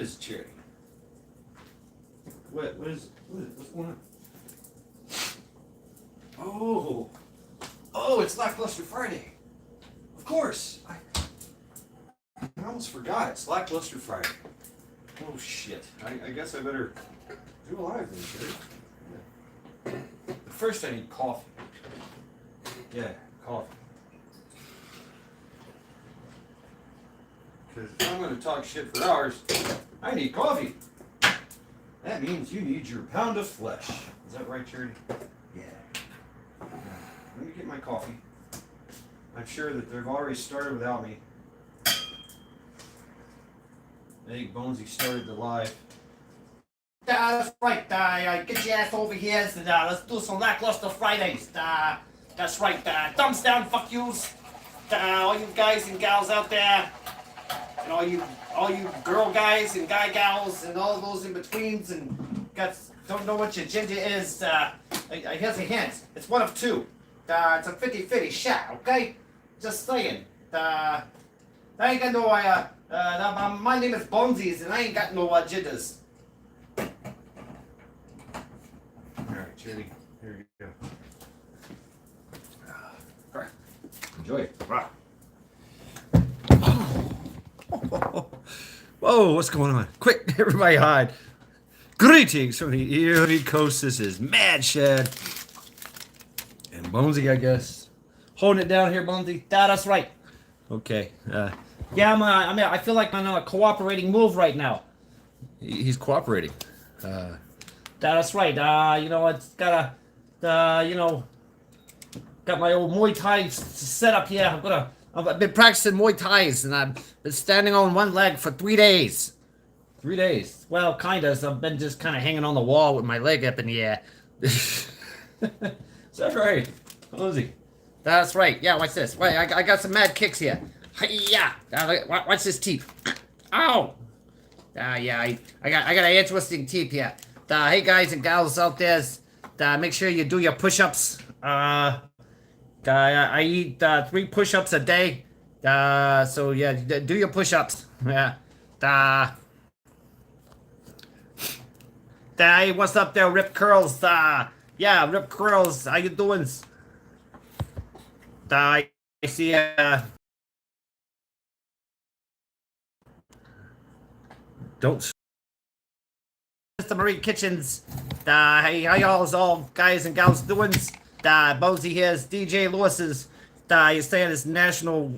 is charity? What's going on? Oh, it's Lackluster Friday. Of course. I almost forgot. It's Lackluster Friday. Oh shit. I guess I better do a live then, Sherry. Yeah. But first I need coffee. Yeah, coffee. Because if I'm going to talk shit for hours, I need coffee. That means you need your pound of flesh. Is that right, Charity? Yeah. Let me get my coffee. I'm sure that they've already started without me. I think Bonesy started the live. That's right. Get your ass over here. Let's do some Lackluster Fridays. That's right. Thumbs down, fuck yous. All you guys and gals out there. And all you girl guys and guy gals and all those in betweens and don't know what your gender is. Here's a hint. It's one of two. It's a 50-50 shot. Okay, just saying. I ain't got no. My name is Bonesies and I ain't got no genders. All right, Charity. Here you go. All right. Enjoy it. Wow. Whoa, what's going on? Quick, everybody hide. Greetings from the Erie Coast. This is Mad Shad. And Bonesy, I guess. Holding it down here, Bonesy. That's right. Okay. Yeah, I feel like I'm on a cooperating move right now. He's cooperating. That's right. It's got got my old Muay Thai set up here. I've been practicing Muay Thais, and I've been standing on one leg for 3 days. 3 days. Well, kinda. So I've been just kind of hanging on the wall with my leg up in the air. Is that right? Cozy. That's right. Yeah, watch this. Wait, I got some mad kicks here. Yeah. Watch this teep. Ow. Yeah, I got an interesting teep here. Hey guys and gals out there, make sure you do your push-ups. I eat 3 push-ups a day. So yeah, do your push-ups. Yeah. Hey, what's up there, Rip Curls? Yeah, Rip Curls. How you doing? I see. Don't. Mr. Marie Kitchens. Hey, how y'all all guys and gals doing? Bonesy here's DJ Lewis's. He's saying it's National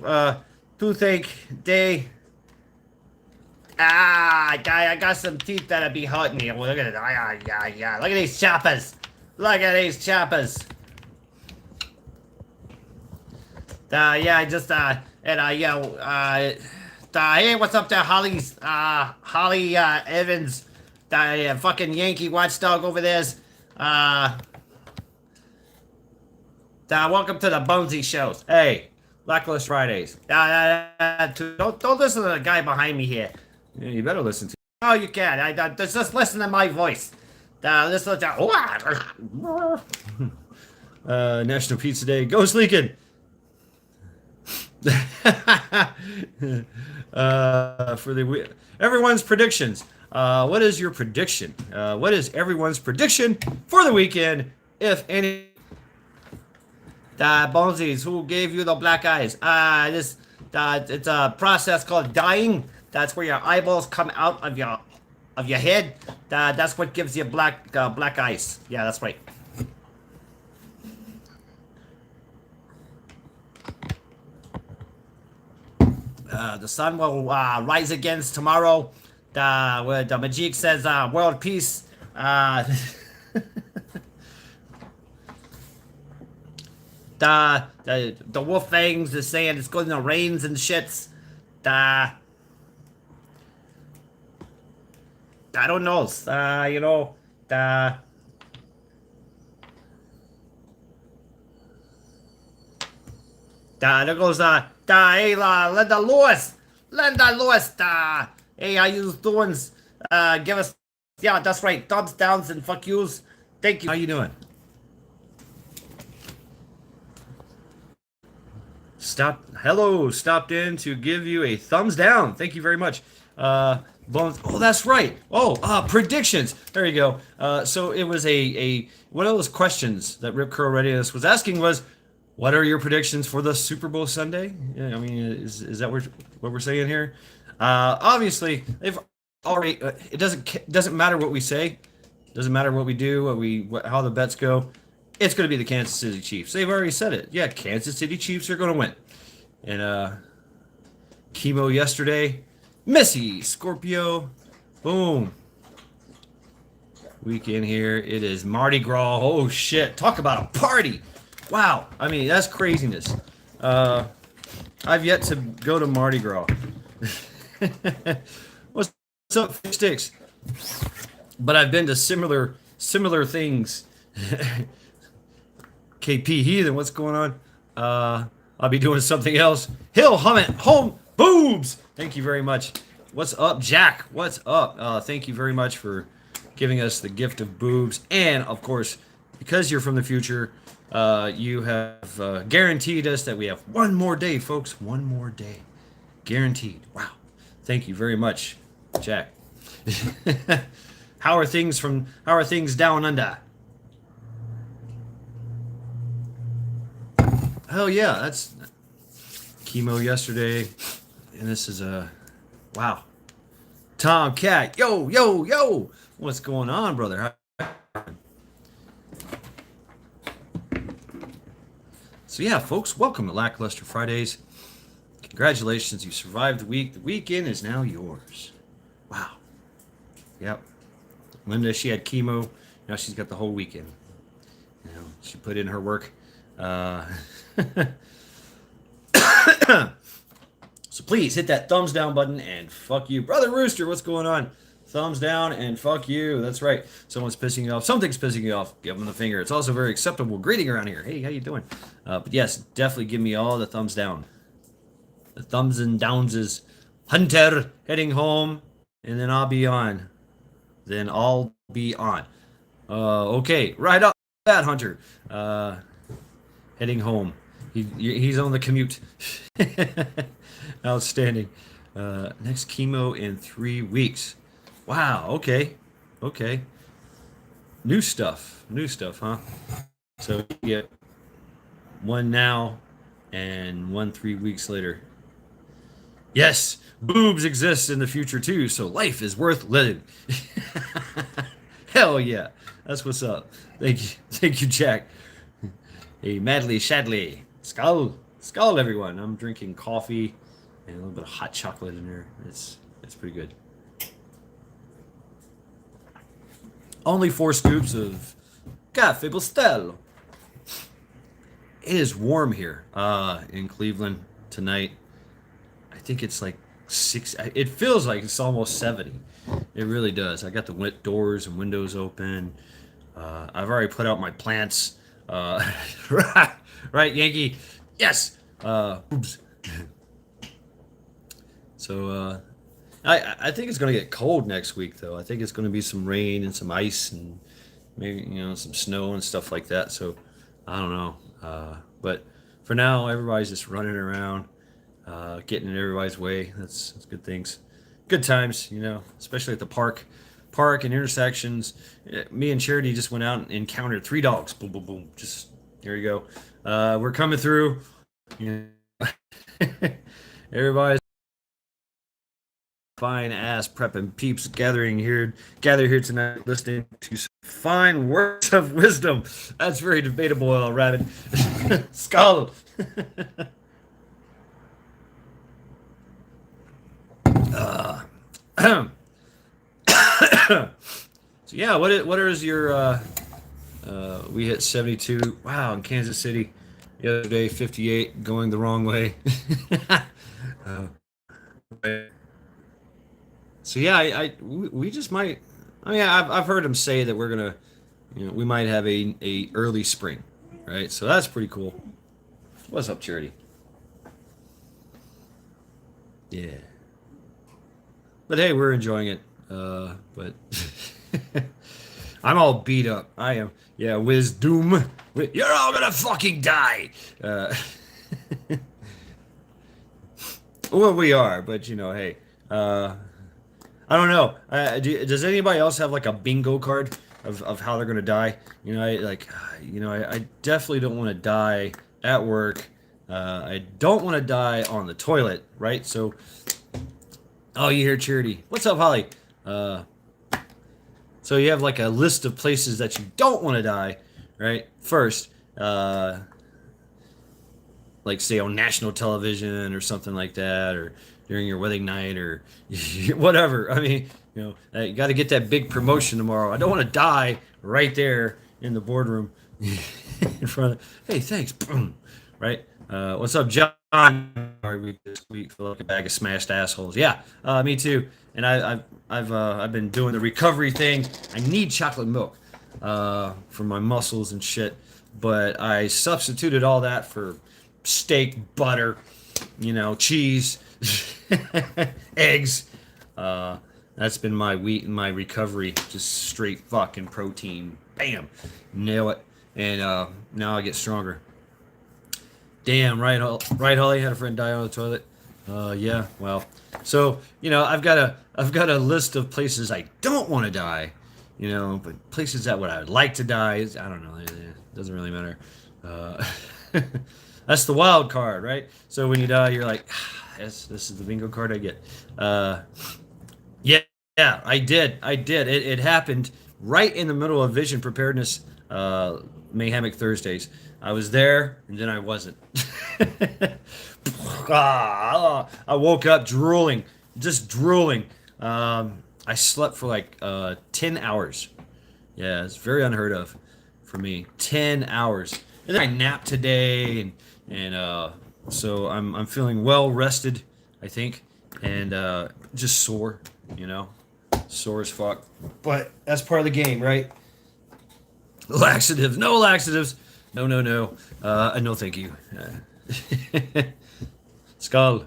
Toothache Day. I got some teeth that'll be hurting me. Look at it. Yeah. Look at these choppers. Look at these choppers. Yeah, I just hey, what's up there, Holly Evans, fucking Yankee watchdog over there's. Welcome to the Bonesy shows. Hey, Lackluster Fridays. Don't listen to the guy behind me here. Yeah, you better listen to. Oh, you can. Just listen to my voice. Listen to. National Pizza Day. Go Sleekin. For the everyone's predictions. What is your prediction? What is everyone's prediction for the weekend, if any? Bonesies, who gave you the black eyes? It's a process called dyeing. That's where your eyeballs come out of your head. That's what gives you black eyes. Yeah, that's right. The sun will rise again tomorrow. Where the Majik says world peace. The wolf fangs is saying it's going to rain and shits. I don't know. There goes hey, Linda Lewis. Hey, how you doing? Give us, yeah, that's right. Thumbs downs and fuck yous. Thank you. How you doing? Stopped in to give you a thumbs down. Thank you very much. Bones. Oh, that's right. Oh, predictions. There you go. So it was a one of those questions that Rip Curl Readiness was asking was, what are your predictions for the Super Bowl Sunday? Yeah, I mean, is that what we're saying here? Obviously, they've already. It doesn't matter what we say. Doesn't matter what we do, how the bets go. It's going to be the Kansas City Chiefs. They've already said it. Yeah, Kansas City Chiefs are going to win. And chemo yesterday. Missy, Scorpio, boom. Weekend here. It is Mardi Gras. Oh shit! Talk about a party. Wow. I mean, that's craziness. I've yet to go to Mardi Gras. What's up, Fish Sticks? But I've been to similar things. KP Heathen, what's going on? I'll be doing something else. Hill Hummit Home Boobs. Thank you very much. What's up, Jack? What's up? Thank you very much for giving us the gift of boobs. And of course, because you're from the future, you have guaranteed us that we have one more day, folks. One more day. Guaranteed. Wow. Thank you very much, Jack. How are things down under? Hell yeah, that's chemo yesterday, and this is wow. Tomcat, yo, what's going on, brother? So yeah, folks, welcome to Lackluster Fridays. Congratulations, you survived the week. The weekend is now yours. Wow. Yep. Linda, she had chemo. Now she's got the whole weekend. You know, she put in her work. So please hit that thumbs down button and fuck you. Brother Rooster, what's going on? Thumbs down and fuck you. That's right. Someone's pissing you off. Something's pissing you off. Give them the finger. It's also very acceptable greeting around here. Hey, how you doing? But yes, definitely give me all the thumbs down. The thumbs and downs is Hunter heading home, and then I'll be on. Okay, right up that Hunter. Heading home. He's on the commute. Outstanding. Next chemo in 3 weeks. Wow. Okay. New stuff, huh? So you get one now and one 3 weeks later. Yes, boobs exist in the future too, so life is worth living. Hell yeah. That's what's up. Thank you, Jack. Hey, Madly Shadley. Skull, everyone. I'm drinking coffee and a little bit of hot chocolate in there. It's pretty good. Only 4 scoops of Cafe Bustelo. It is warm here in Cleveland tonight. I think it's like 6. It feels like it's almost 70. It really does. I got the doors and windows open. I've already put out my plants. Right, Yankee? Yes. Oops. So I think it's gonna get cold next week, though. I think it's gonna be some rain and some ice and maybe some snow and stuff like that. So I don't know. But for now, everybody's just running around, getting in everybody's way. That's good things, good times, especially at the park and intersections. Me and Charity just went out and encountered 3 dogs. Boom, boom, boom. Just here you go. We're coming through. Everybody's fine ass prepping peeps gather here tonight, listening to some fine words of wisdom. That's very debatable, Rabbit. Skull. So yeah, what is your we hit 72. Wow, in Kansas City the other day, 58 going the wrong way. So yeah, we just might. I mean, I've heard them say that we're gonna, we might have a early spring, right? So that's pretty cool. What's up, Charity? Yeah. But hey, we're enjoying it. But I'm all beat up. I am. Yeah, Wisdom. You're all gonna fucking die. Well, we are, but hey. I don't know. Does anybody else have like a bingo card of how they're gonna die? I definitely don't want to die at work. I don't want to die on the toilet, right? So, oh, you hear Charity? What's up, Holly? Uh, so you have like a list of places that you don't want to die, right? First, like say on national television or something like that, or during your wedding night or whatever. I mean, you got to get that big promotion tomorrow. I don't want to die right there in the boardroom in front of. Hey, thanks. Boom. Right. What's up, John? Sorry, we this week feel like a bag of smashed assholes. Yeah, me too. And I've been doing the recovery thing. I need chocolate milk for my muscles and shit, but I substituted all that for steak, butter, cheese, eggs. That's been my wheat and my recovery. Just straight fucking protein. Bam, nail it. And now I get stronger. Damn right, right, Holly. Had a friend die on the toilet. Yeah. Well, so I've got a list of places I don't want to die. But places that I would like to die is I don't know. It doesn't really matter. That's the wild card, right? So when you die, you're like, this is the bingo card I get. Yeah, yeah, I did. It happened right in the middle of Vision Preparedness Mayhemic Thursdays. I was there, and then I wasn't. I woke up drooling, just drooling. I slept for like 10 hours. Yeah, it's very unheard of for me. 10 hours. And then I napped today, and so I'm feeling well rested, I think, and just sore, sore as fuck. But that's part of the game, right? Laxatives, no laxatives. No, no, no. No, thank you. Skull.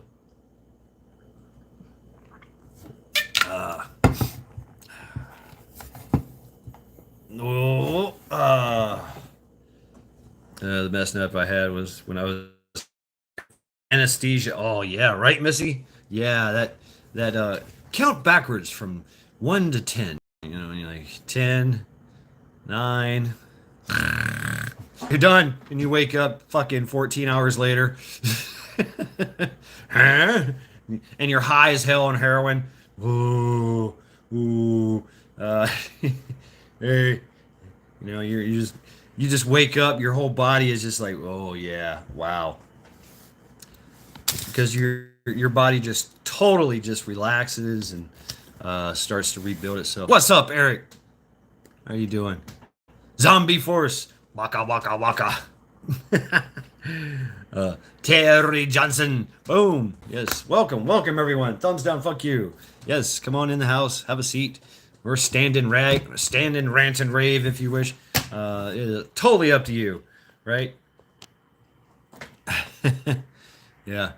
No. The best nap I had was when I was anesthesia. Oh yeah, right, Missy. Yeah, that count backwards from 1 to 10. And you're like 10, 9. You're done, and you wake up fucking 14 hours later. Huh? And you're high as hell on heroin. Ooh, ooh. Hey, you just wake up. Your whole body is just like, oh yeah, wow. Because your body just totally just relaxes and starts to rebuild itself. What's up, Eric? How you doing? Zombie Force. Waka waka waka. Terry Johnson. Boom. Yes. Welcome everyone. Thumbs down. Fuck you. Yes. Come on in the house. Have a seat. Or stand and rant and rave if you wish. Totally up to you, right? Yeah.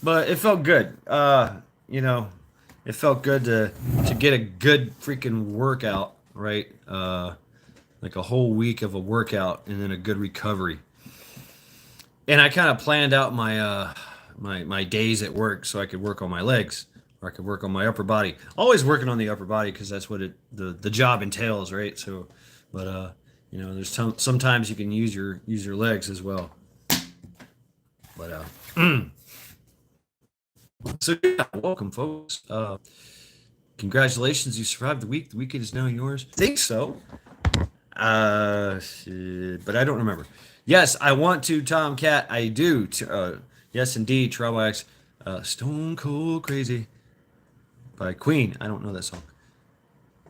But it felt good. It felt good to get a good freaking workout, right? Like a whole week of a workout and then a good recovery. And I kind of planned out my my days at work so I could work on my legs or I could work on my upper body. Always working on the upper body because that's what the job entails, right? So, but there's sometimes you can use your legs as well. But so yeah, welcome folks. Congratulations, you survived the week. The weekend is now yours. I think so. But I don't remember. Yes, I want to, Tomcat. I do. Yes, indeed. Trouble X. Stone Cold Crazy by Queen. I don't know that song.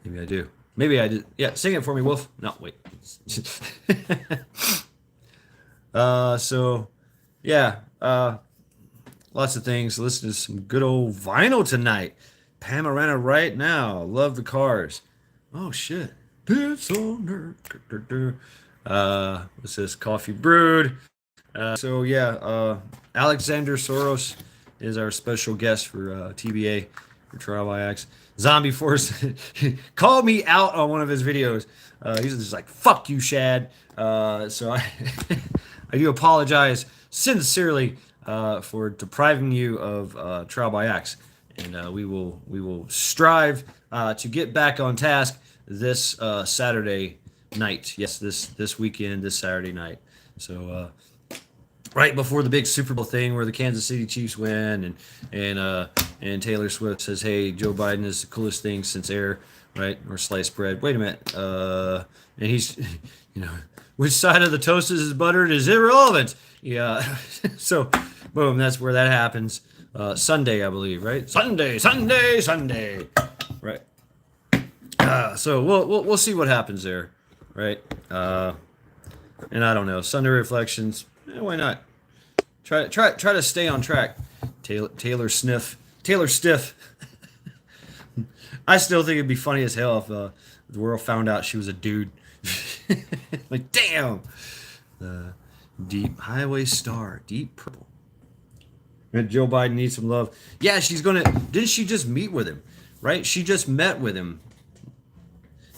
Maybe I do. Maybe I did. Yeah, sing it for me, Wolf. No, wait. So, yeah. Lots of things. Listen to some good old vinyl tonight. Panorama right now. Love the Cars. Oh, shit. It's on her. What's this? Coffee brewed. So yeah, Alexander Soros is our special guest for TBA for Trial by Axe. Zombie Force called me out on one of his videos. He's just like, "Fuck you, Shad." So I I do apologize sincerely for depriving you of Trial by Axe. and we will strive to get back on task this Saturday night. Yes, this weekend, this Saturday night. So right before the big Super Bowl thing where the Kansas City Chiefs win, and Taylor Swift says, "Hey, Joe Biden is the coolest thing since air," right? Or sliced bread. Wait a minute. And he's, which side of the toast is buttered is irrelevant. Yeah. So, boom, that's where that happens. Sunday, I believe, right? Sunday. Right. So we'll see what happens there, right? And I don't know. Sunday reflections. Why not? Try to stay on track. Taylor Stiff. I still think it'd be funny as hell if the world found out she was a dude. Like, damn. Deep highway star, deep purple. And Joe Biden needs some love. Yeah, didn't she just meet with him? Right? She just met with him.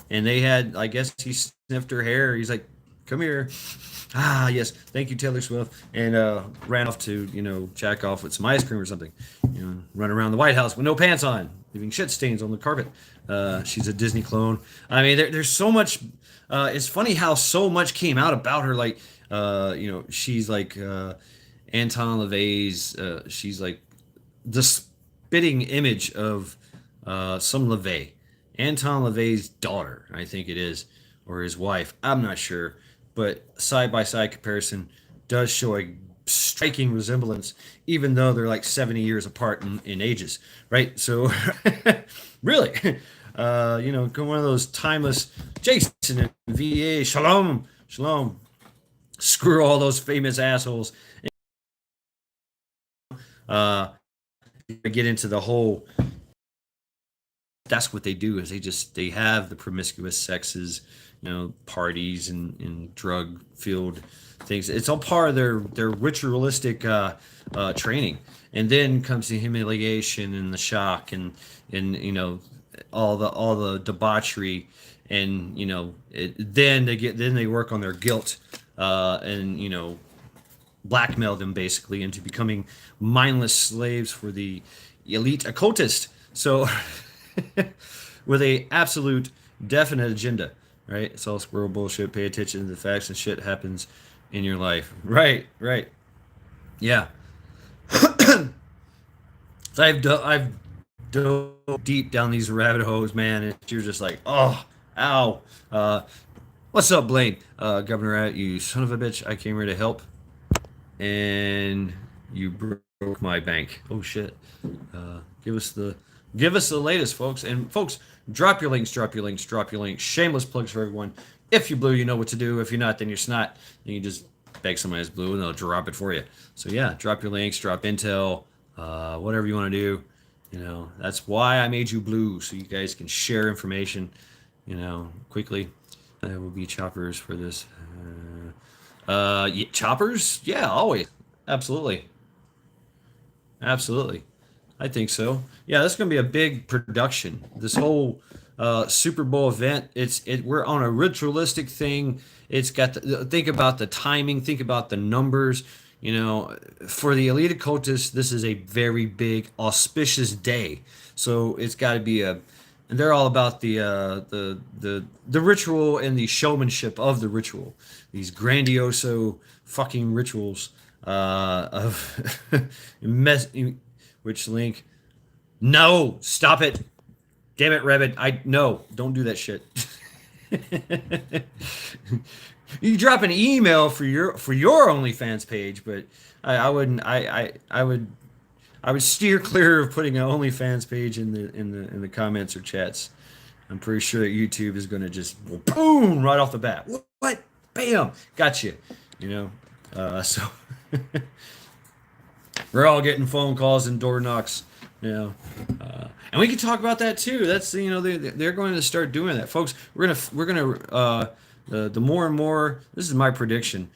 And they had, I guess he sniffed her hair. He's like, "Come here." Ah, yes. Thank you, Taylor Swift. And ran off to, jack off with some ice cream or something. Run around the White House with no pants on, leaving shit stains on the carpet. She's a Disney clone. I mean, there's so much. It's funny how so much came out about her. Like, she's like Anton LaVey's. She's like the spitting image of some LaVey. Anton LaVey's daughter, I think it is, or his wife. I'm not sure. But side-by-side comparison does show a striking resemblance, even though they're like 70 years apart in ages, right? So, really, one of those timeless Jason and VA, shalom. Screw all those famous assholes. Get into the whole. That's what they do is they have the promiscuous sexes, parties and drug filled things. It's all part of their ritualistic training. And then comes the humiliation and the shock and all the debauchery, and then they work on their guilt and blackmail them basically into becoming mindless slaves for the elite occultist. So with a absolute definite agenda, right? It's all squirrel bullshit. Pay attention to the facts and shit happens in your life. Right. Yeah. So I've dove deep down these rabbit holes, man, and you're just like, oh, ow. What's up, Blaine? Governor Rat, you son of a bitch. I came here to help, and you broke my bank. Oh shit. Give us the latest, folks. And folks, drop your links. Shameless plugs for everyone. If you're blue, you know what to do. If you're not, then you're snot. Then you just beg somebody that's blue and they'll drop it for you. So yeah, drop your links, drop intel, whatever you want to do. That's why I made you blue, so you guys can share information, quickly. There will be choppers for this. Choppers? Yeah, always. Absolutely. I think so. Yeah, that's going to be a big production. This whole Super Bowl event. We're on a ritualistic thing. It's got think about the timing. Think about the numbers. For the elite occultists, this is a very big auspicious day. So it's got to be and they're all about the ritual and the showmanship of the ritual. These grandioso fucking rituals of which link? No, stop it. Damn it, Rebbit. No, don't do that shit. You drop an email for your OnlyFans page, but I wouldn't. I would steer clear of putting an OnlyFans page in the comments or chats. I'm pretty sure that YouTube is going to just boom right off the bat. What? Bam! Got you. So we're all getting phone calls and door knocks. And we can talk about that too. That's they're going to start doing that, folks. We're gonna the more and more. This is my prediction.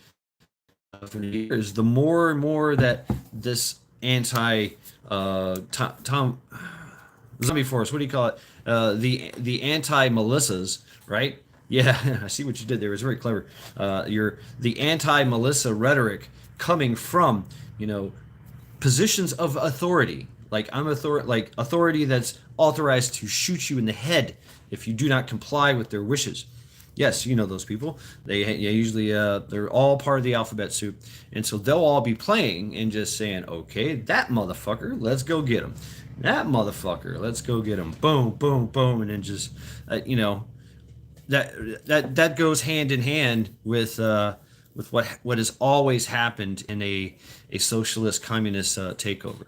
For the years, the more and more that this anti Tom zombie force, what do you call it? The anti Melissas, right? Yeah, I see what you did there. It was very clever. The anti Melissa rhetoric coming from positions of authority, Like I'm authority that's authorized to shoot you in the head if you do not comply with their wishes. Yes, you know those people. They usually they're all part of the alphabet soup, and so they'll all be playing and just saying, "Okay, that motherfucker, let's go get him. That motherfucker, let's go get him." Boom, boom, boom, and then just that goes hand in hand with what has always happened in a socialist communist takeover.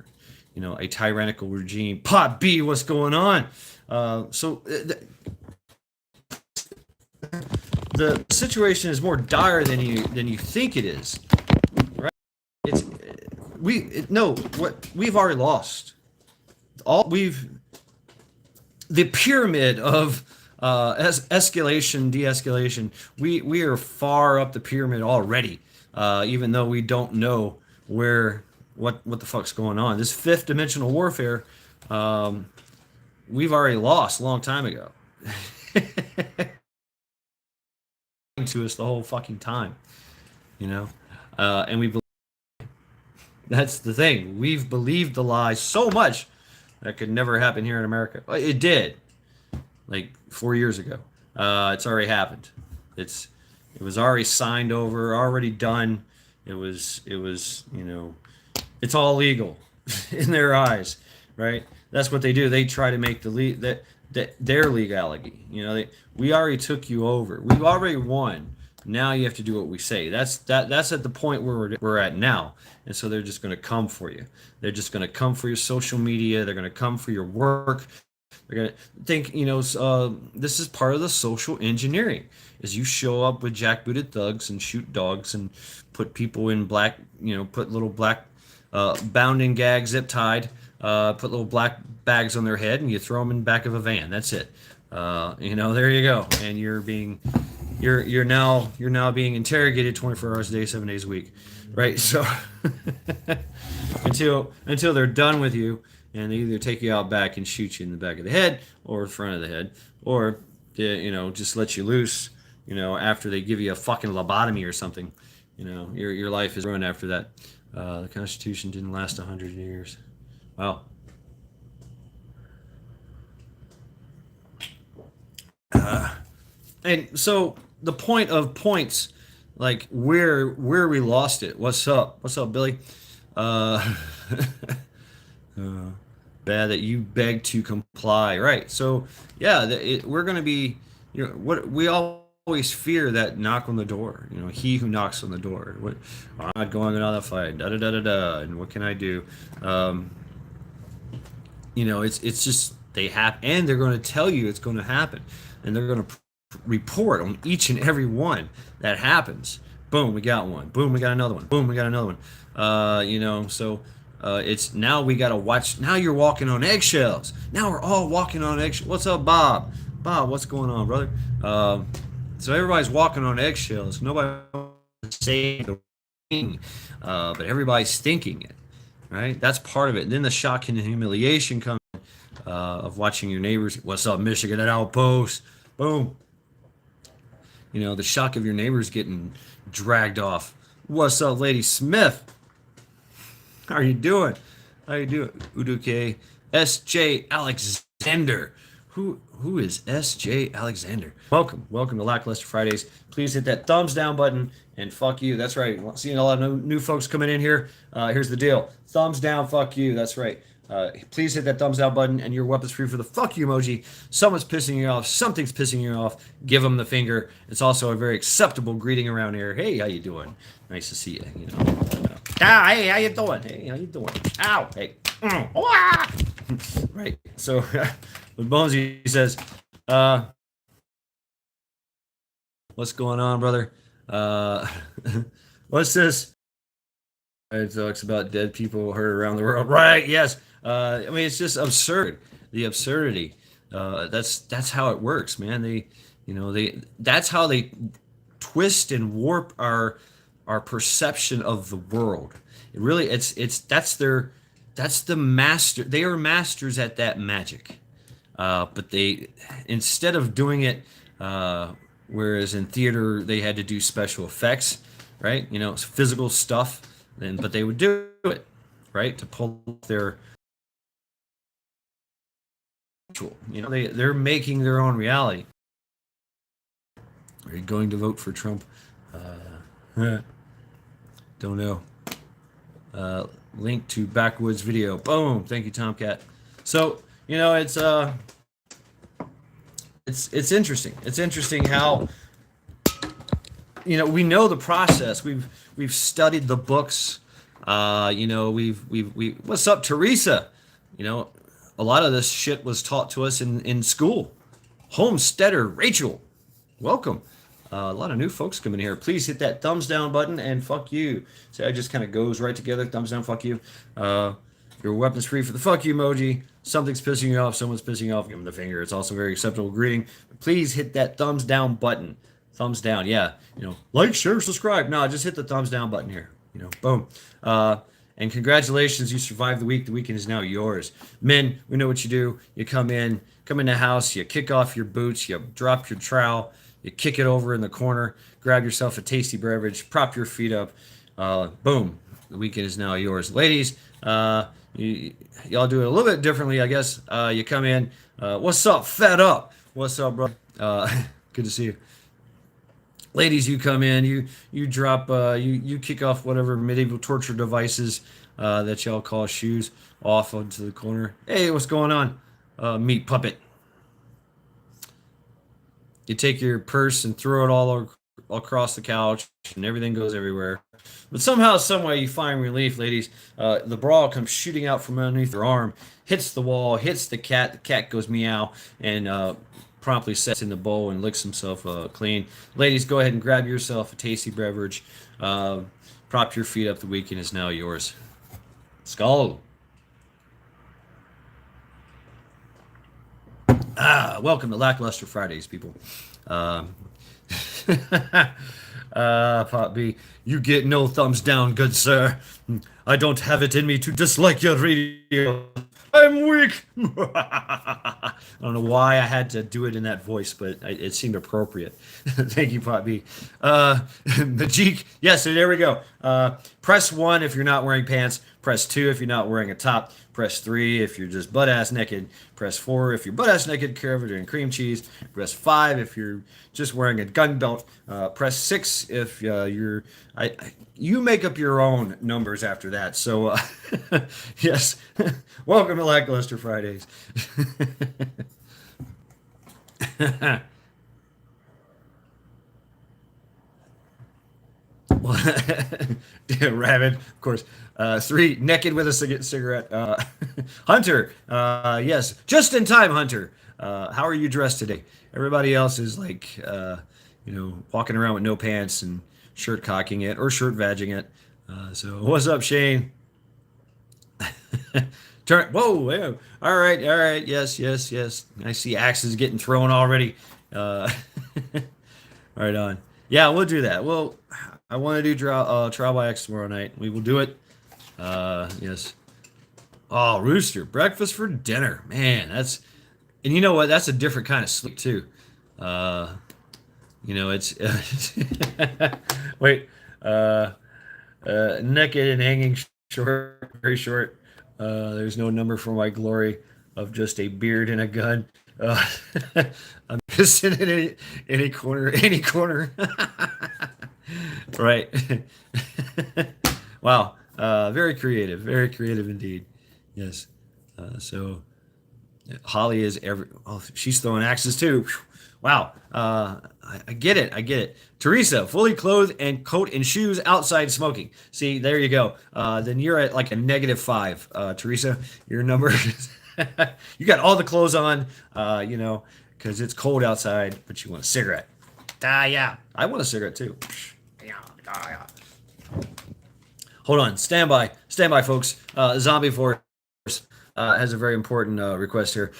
A tyrannical regime. Pot B, what's going on? The situation is more dire than you think it is, right? We've already lost. The pyramid of escalation, de-escalation. We are far up the pyramid already, even though we don't know what the fuck's going on. This fifth dimensional warfare, we've already lost a long time ago. To us the whole fucking time, and that's the thing. We've believed the lie so much that could never happen here in America. It did, like 4 years ago. It's already happened. It was already signed over, already done. It was it's all legal in their eyes, right? That's what they do. They try to make their legality. We already took you over. We've already won. Now you have to do what we say. That's at the point where we're at now. And so they're just going to come for you. They're just going to come for your social media. They're going to come for your work. They're going to think, this is part of the social engineering. Is you show up with jackbooted thugs and shoot dogs and put people in black, put little black bound in gag, zip tied, put little black bags on their head, and you throw them in the back of a van. That's it. There you go. And you're now being interrogated 24 hours a day, 7 days a week, right? So until they're done with you, and they either take you out back and shoot you in the back of the head or front of the head, or just let you loose, after they give you a fucking lobotomy or something. Your life is ruined after that. The Constitution didn't last 100 years. Wow. And so the point of points, like where we lost it. What's up, Billy? Bad that you beg to comply, right? So yeah, we're going to be, what we always fear, that knock on the door. He who knocks on the door. What? I'm not going another fight. Da da da da da. And what can I do? It's just they have, and they're going to tell you it's going to happen, and they're going to report on each and every one that happens. Boom, we got one. Boom, we got another one. Boom, we got another one. So it's now we got to watch. Now you're walking on eggshells. Now we're all walking on eggshells. What's up, Bob? Bob, what's going on, brother? So everybody's walking on eggshells. Nobody saying the thing, but everybody's thinking it, right? That's part of it. And then the shock and the humiliation comes of watching your neighbors. What's up, Michigan at Outpost? Boom. The shock of your neighbors getting dragged off. What's up, Lady Smith? How are you doing? Uduke. S.J. Alexander. Who is S.J. Alexander? Welcome to Lackluster Fridays. Please hit that thumbs down button and fuck you. That's right. Seeing a lot of new folks coming in here. Here's the deal. Thumbs down, fuck you. That's right. Please hit that thumbs down button, and your weapon's free for the fuck you emoji. Someone's pissing you off. Something's pissing you off. Give them the finger. It's also a very acceptable greeting around here. Hey, how you doing? Nice to see you. Hey, how you doing? Hey, how you doing? Ow. Hey. Right. So, when Bonesy says, what's going on, brother? What's this? It talks about dead people heard around the world. Right, yes. It's just absurd. The absurdity. That's how it works, man. That's how they twist and warp our perception of the world. It really, that's the master. They are masters at that magic. But they, instead of doing it, whereas in theater they had to do special effects, right? Physical stuff. But they would do it, right, to pull their You know, they're making their own reality. Are you going to vote for Trump? Don't know. Link to Backwoods video. Boom. Thank you, Tomcat. So, you know, it's interesting. It's interesting how, you know, we know the process. We've studied the books. You know, we what's up, Teresa? You know, a lot of this shit was taught to us in school. Homesteader Rachel, welcome. A lot of new folks coming here. Please hit that thumbs down button and fuck you. See, it just kind of goes right together. Thumbs down, fuck you. Your weapons free for the fuck you emoji. Something's pissing you off. Someone's pissing you off. Give them the finger. It's also a very acceptable greeting. Please hit that thumbs down button. Thumbs down, yeah. You know, like, share, subscribe. No, just hit the thumbs down button here. You know, boom. And congratulations, you survived the week. The weekend is now yours. Men, we know what you do. You come in the house, you kick off your boots, you drop your trowel, you kick it over in the corner, grab yourself a tasty beverage, prop your feet up. Boom, the weekend is now yours. Ladies, y'all do it a little bit differently, I guess. You come in, what's up, fed up? What's up, bro? Good to see you. Ladies, you come in, you drop, you kick off whatever medieval torture devices that y'all call shoes off onto the corner. Hey, what's going on? Meat puppet. You take your purse and throw it all across the couch, and everything goes everywhere. But somehow, someway, you find relief, ladies. The bra comes shooting out from underneath your arm, hits the wall, hits the cat. The cat goes meow, and promptly sets in the bowl and licks himself clean. Ladies, go ahead and grab yourself a tasty beverage. Prop your feet up. The weekend is now yours. Skull. Welcome to Lackluster Fridays, people. Pot B, you get no thumbs down, good sir. I don't have it in me to dislike your radio. I'm weak. I don't know why I had to do it in that voice, but it seemed appropriate. Thank you, Pot B. Majik, yes, so there we go. Press 1 if you're not wearing pants. Press 2 if you're not wearing a top. Press 3 if you're just butt-ass naked. Press 4 if you're butt-ass naked, covered in cream cheese. Press 5 if you're just wearing a gun belt. Press 6 if you're... you make up your own numbers after that. So, yes. Welcome to Lackluster Fridays. Rabbit, of course. 3, naked with a cigarette. Hunter, yes, just in time, Hunter. How are you dressed today? Everybody else is like, walking around with no pants and shirt cocking it or shirt vagging it. So what's up, Shane? Whoa. All right. Yes. I see axes getting thrown already. Right on. Yeah, we'll do that. Well, I want to do Trial by X tomorrow night. We will do it. Yes. Oh, Rooster, breakfast for dinner. Man, and you know what? That's a different kind of sleep too. It's wait, naked and hanging short, very short. There's no number for my glory of just a beard and a gun. I'm pissing in any corner. Right. Wow. Very creative indeed. Yes. So Holly is she's throwing axes too. Wow. I get it. Teresa, fully clothed and coat and shoes outside smoking. See, there you go. Then you're at like a -5. Teresa, your number is you got all the clothes on, because it's cold outside, but you want a cigarette. Yeah. I want a cigarette too. Yeah. Hold on. Stand by, folks. Zombie Force has a very important request here.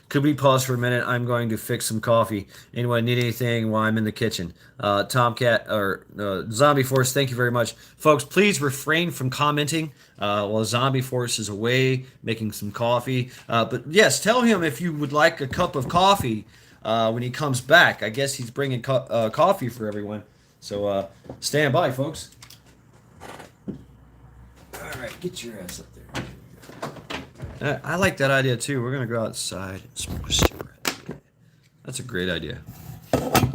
Could we pause for a minute? I'm going to fix some coffee. Anyone need anything while I'm in the kitchen? Tomcat or Zombie Force, thank you very much. Folks, please refrain from commenting while Zombie Force is away making some coffee. But yes, tell him if you would like a cup of coffee when he comes back. I guess he's bringing coffee for everyone. So stand by, folks. All right, get your ass up there. I like that idea too. We're gonna go outside and smoke a cigarette. That's a great idea.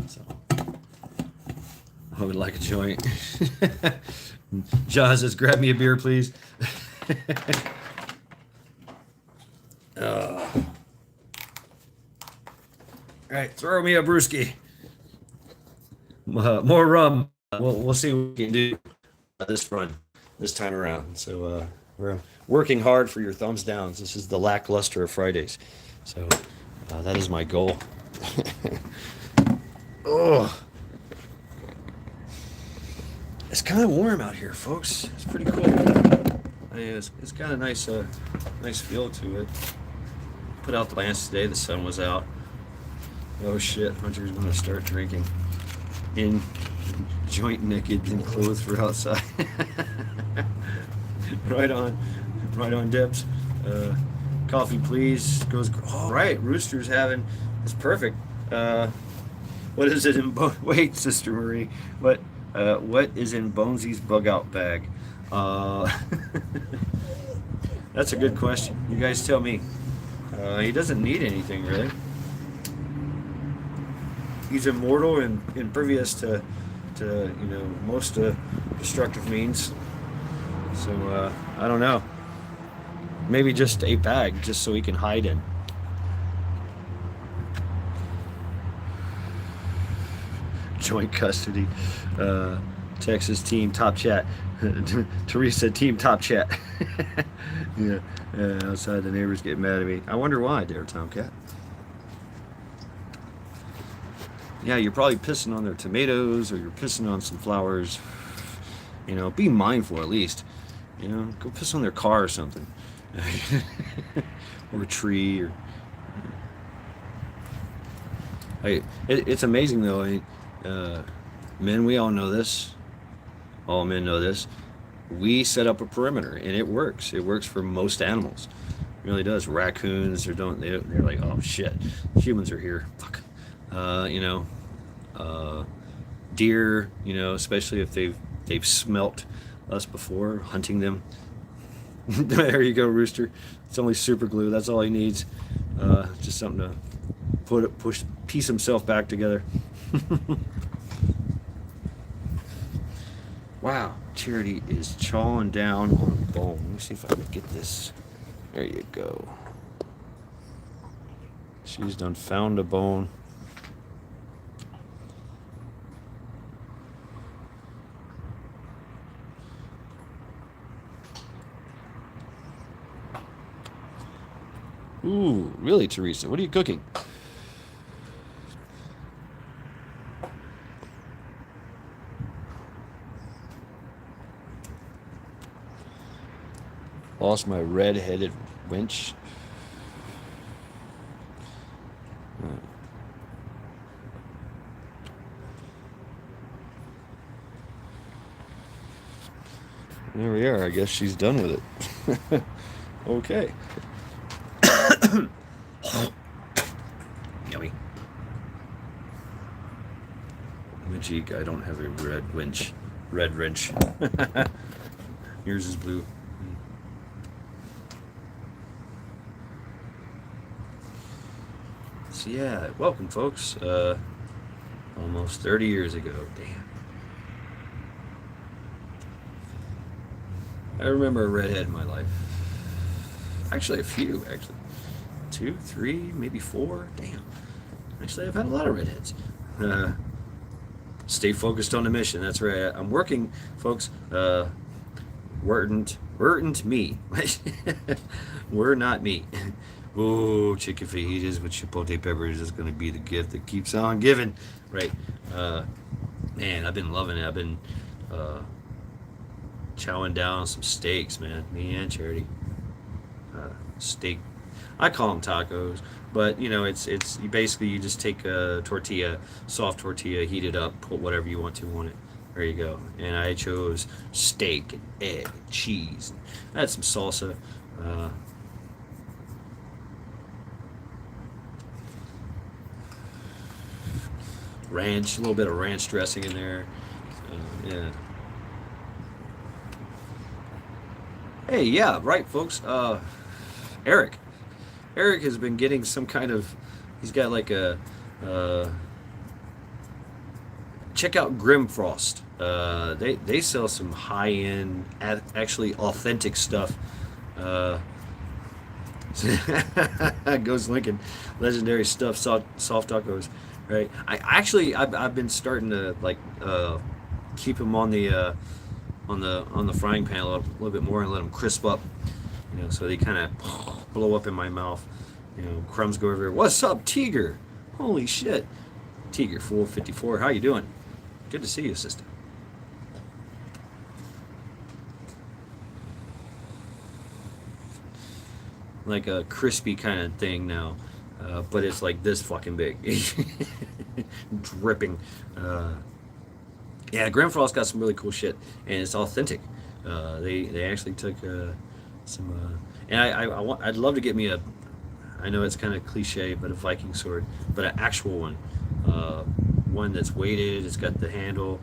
So, I would like a joint. John says, "Grab me a beer, please." All right, throw me a brewski. More rum. We'll see what we can do this run this time around. So we're working hard for your thumbs downs. This is the lackluster of Fridays. So that is my goal. Oh, it's kind of warm out here, folks. It's pretty cool. It's got a nice feel to it. Put out the plants today. The sun was out. Oh shit! Hunter's gonna start drinking in joint naked and clothed for outside. right on Debs. Coffee please. Goes all right. Rooster's having. It's perfect. What is it in wait, Sister Marie? What is in Bonesy's bug out bag? That's a good question. You guys tell me. He doesn't need anything really. He's immortal and impervious to most destructive means. So I don't know. Maybe just a bag, just so he can hide in. Joint custody. Texas team top chat. Teresa team top chat. Yeah. Outside the neighbors get mad at me. I wonder why, dear Tomcat. Yeah, you're probably pissing on their tomatoes or you're pissing on some flowers. Be mindful at least. Go piss on their car or something. Or a tree or it's amazing though. Men, we all know this. All men know this. We set up a perimeter and it works. It works for most animals. It really does. Raccoons they're like, oh shit, humans are here. Fuck. Deer, especially if they've smelt us before hunting them. There you go, Rooster. It's only super glue. That's all he needs. Just something to piece himself back together. Wow, Charity is chawing down on a bone. Let me see if I can get this. There you go. She's done found a bone. Ooh, really, Teresa? What are you cooking? Lost my red-headed winch. There we are. I guess she's done with it. Okay. Yummy. Majik, I don't have a red winch. Red wrench. Yours is blue. So yeah, welcome folks. Almost 30 years ago. Damn. I remember a redhead in my life. Actually a few, 2, 3, maybe 4. Damn. Actually, I've had a lot of redheads. Stay focused on the mission. That's right. I'm working, folks. Weren't me. We're not me. Oh, chicken fajitas with chipotle peppers is going to be the gift that keeps on giving. Right. Man, I've been loving it. I've been chowing down on some steaks, man. Me and Charity. Steak. I call them tacos, but it's you just take a tortilla, soft tortilla, heat it up, put whatever you want to on it. There you go. And I chose steak and egg and cheese. I had some salsa. Ranch, a little bit of ranch dressing in there. Yeah. Hey, yeah, right, folks. Eric. Eric has been getting some kind of. He's got like a. Check out Grimfrost. They sell some high end, actually authentic stuff. Goes Lincoln, legendary stuff, soft tacos, right? I've been starting to like keep them on the frying pan a little bit more and let them crisp up, so they kind of blow up in my mouth. Crumbs go everywhere. What's up, Tiger? Holy shit, Tiger 454. How you doing? Good to see you, sister. Like a crispy kind of thing now, but it's like this fucking big, dripping. Yeah, Grimfrost got some really cool shit, and it's authentic. They actually took some, and I'd love to get me a. I know it's kind of cliche, but a Viking sword, but an actual one, one that's weighted. It's got the handle,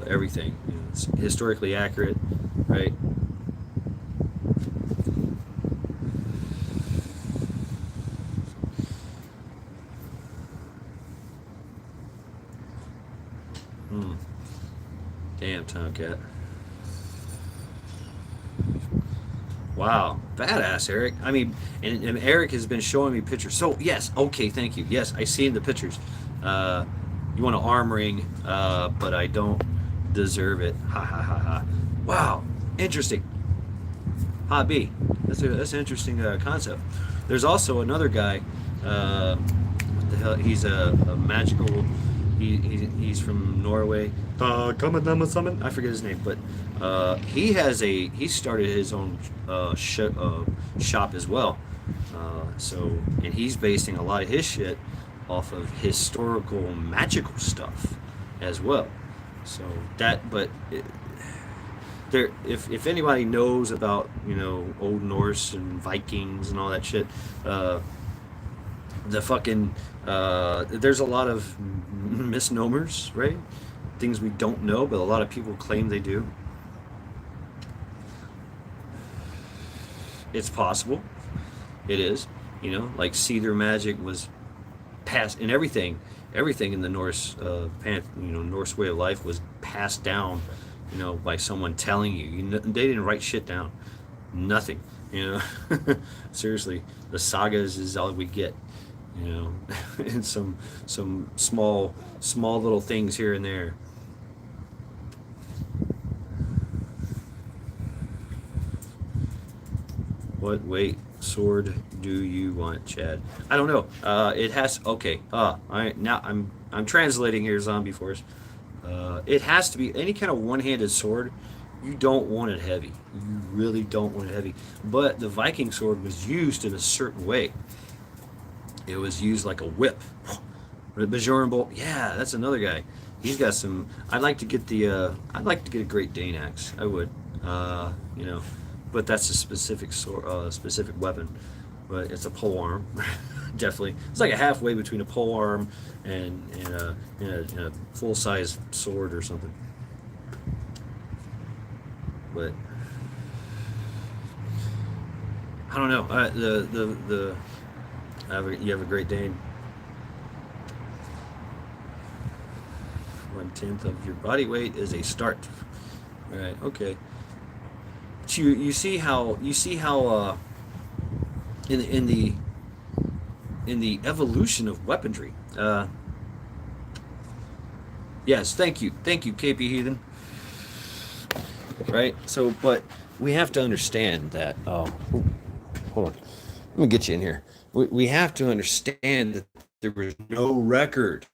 everything. It's historically accurate, right? Damn, Tomcat. Wow, badass, Eric. I mean, and Eric has been showing me pictures. So yes, okay, thank you. Yes, I see the pictures. You want an arm ring, but I don't deserve it. Ha ha ha ha. Wow, interesting. Hot B. That's an interesting concept. There's also another guy. What the hell? He's a magical. He's from Norway. I forget his name, but he started his own shop as well. And he's basing a lot of his shit off of historical magical stuff as well. So if anybody knows about Old Norse and Vikings and all that shit, the fucking there's a lot of misnomers, right? Things we don't know, but a lot of people claim they do. It's possible. It is. Like Seether magic was passed, and everything in the Norse Norse way of life was passed down, by someone telling you. They didn't write shit down. Nothing. Seriously, the sagas is all we get. And some small little things here and there. What weight sword do you want, Chad? I don't know. It has. Okay. I'm translating here, Zombie Force. It has to be any kind of one-handed sword. You don't want it heavy. You really don't want it heavy. But the Viking sword was used in a certain way. It was used like a whip. Bjorn, yeah, that's another guy. He's got some. I'd like to get a Great Dane axe. I would. But that's a specific specific weapon. But it's a polearm, definitely. It's like a halfway between a polearm and a full size sword or something. But I don't know. You have a Great Dane. 1/10 of your body weight is a start. All right. Okay. You see how in the evolution of weaponry. Yes. Thank you, KP Heathen. Right. So, but we have to understand that. Hold on. Let me get you in here. We have to understand that there was no record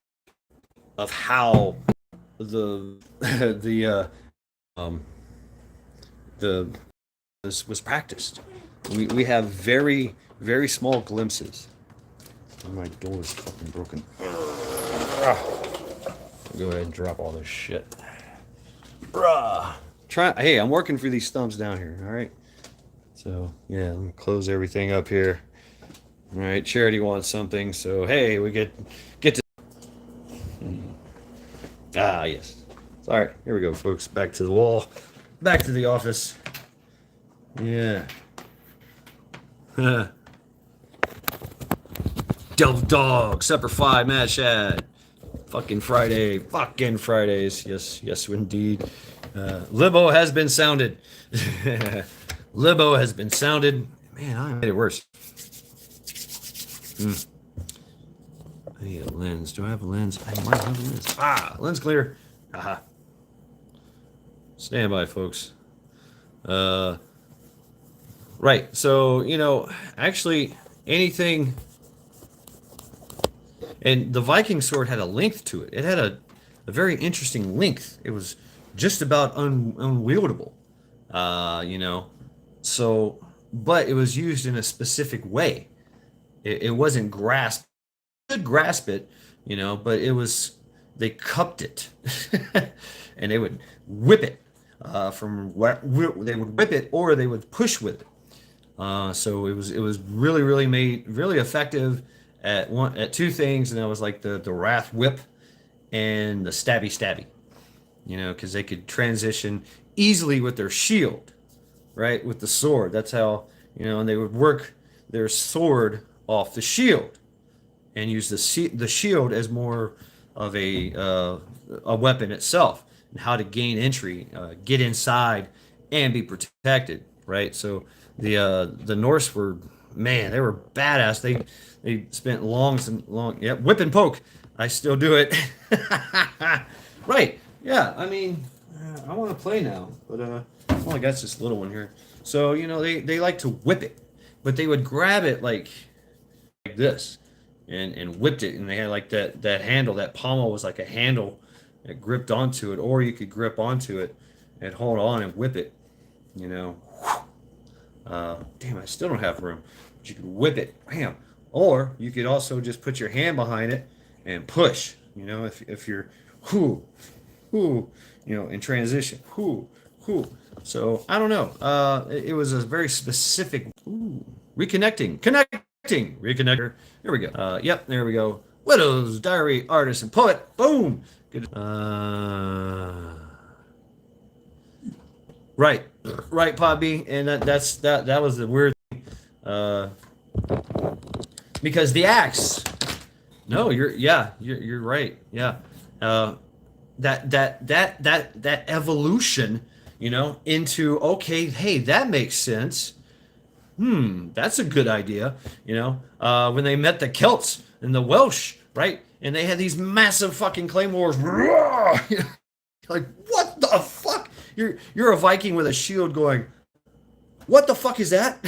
of how this was practiced. We have very, very small glimpses. Oh, my door is fucking broken. Go ahead and drop all this shit. Hey, I'm working for these thumbs down here. All right. So yeah, let me close everything up here. All right, Charity wants something, so hey, we get to. Yes. All right, here we go, folks. Back to the wall, back to the office. Yeah. Delve Dog, Supper 5, Mad Shad. Fucking Friday. Fucking Fridays. Yes, yes, indeed. Libo has been sounded. Libo has been sounded. Man, I made it worse. I need a lens. Do I have a lens? I might have a lens. Ah, lens clear. Aha. Stand by, folks. Right. So, actually anything. And the Viking sword had a length to it. It had a very interesting length. It was just about unwieldable. So, but it was used in a specific way. It wasn't grasped. You could grasp it, but they cupped it. And they would whip it they would whip it, or they would push with it. So it was really, really made really effective at two things, and that was like the wrath whip and the stabby, because they could transition easily with their shield, right, with the sword. That's how, and they would work their sword off the shield and use the shield as more of a weapon itself, and how to gain entry, get inside, and be protected, right? So the Norse were, man, they were badass. They spent long, yeah, whip and poke. I still do it. Right. Yeah. I mean, I want to play now, but I got this little one here. So they like to whip it, but they would grab it like this, and whipped it, and they had like that handle. That pommel was like a handle that gripped onto it, or you could grip onto it and hold on and whip it. Damn, I still don't have room. But you could whip it, bam. Or you could also just put your hand behind it and push. If you're in transition, So I don't know. It was a very specific connecting. Reconnector. Here we go. Yep, there we go. Widow's Diary, artist and poet. Boom. Good. Right, Podby, and that was the weird thing, because the axe. No, you're right. Yeah, that evolution, into, okay, hey, that makes sense. That's a good idea. When they met the Celts and the Welsh, right, and they had these massive fucking claymores. Like, what the fuck? You're a Viking with a shield going, what the fuck is that?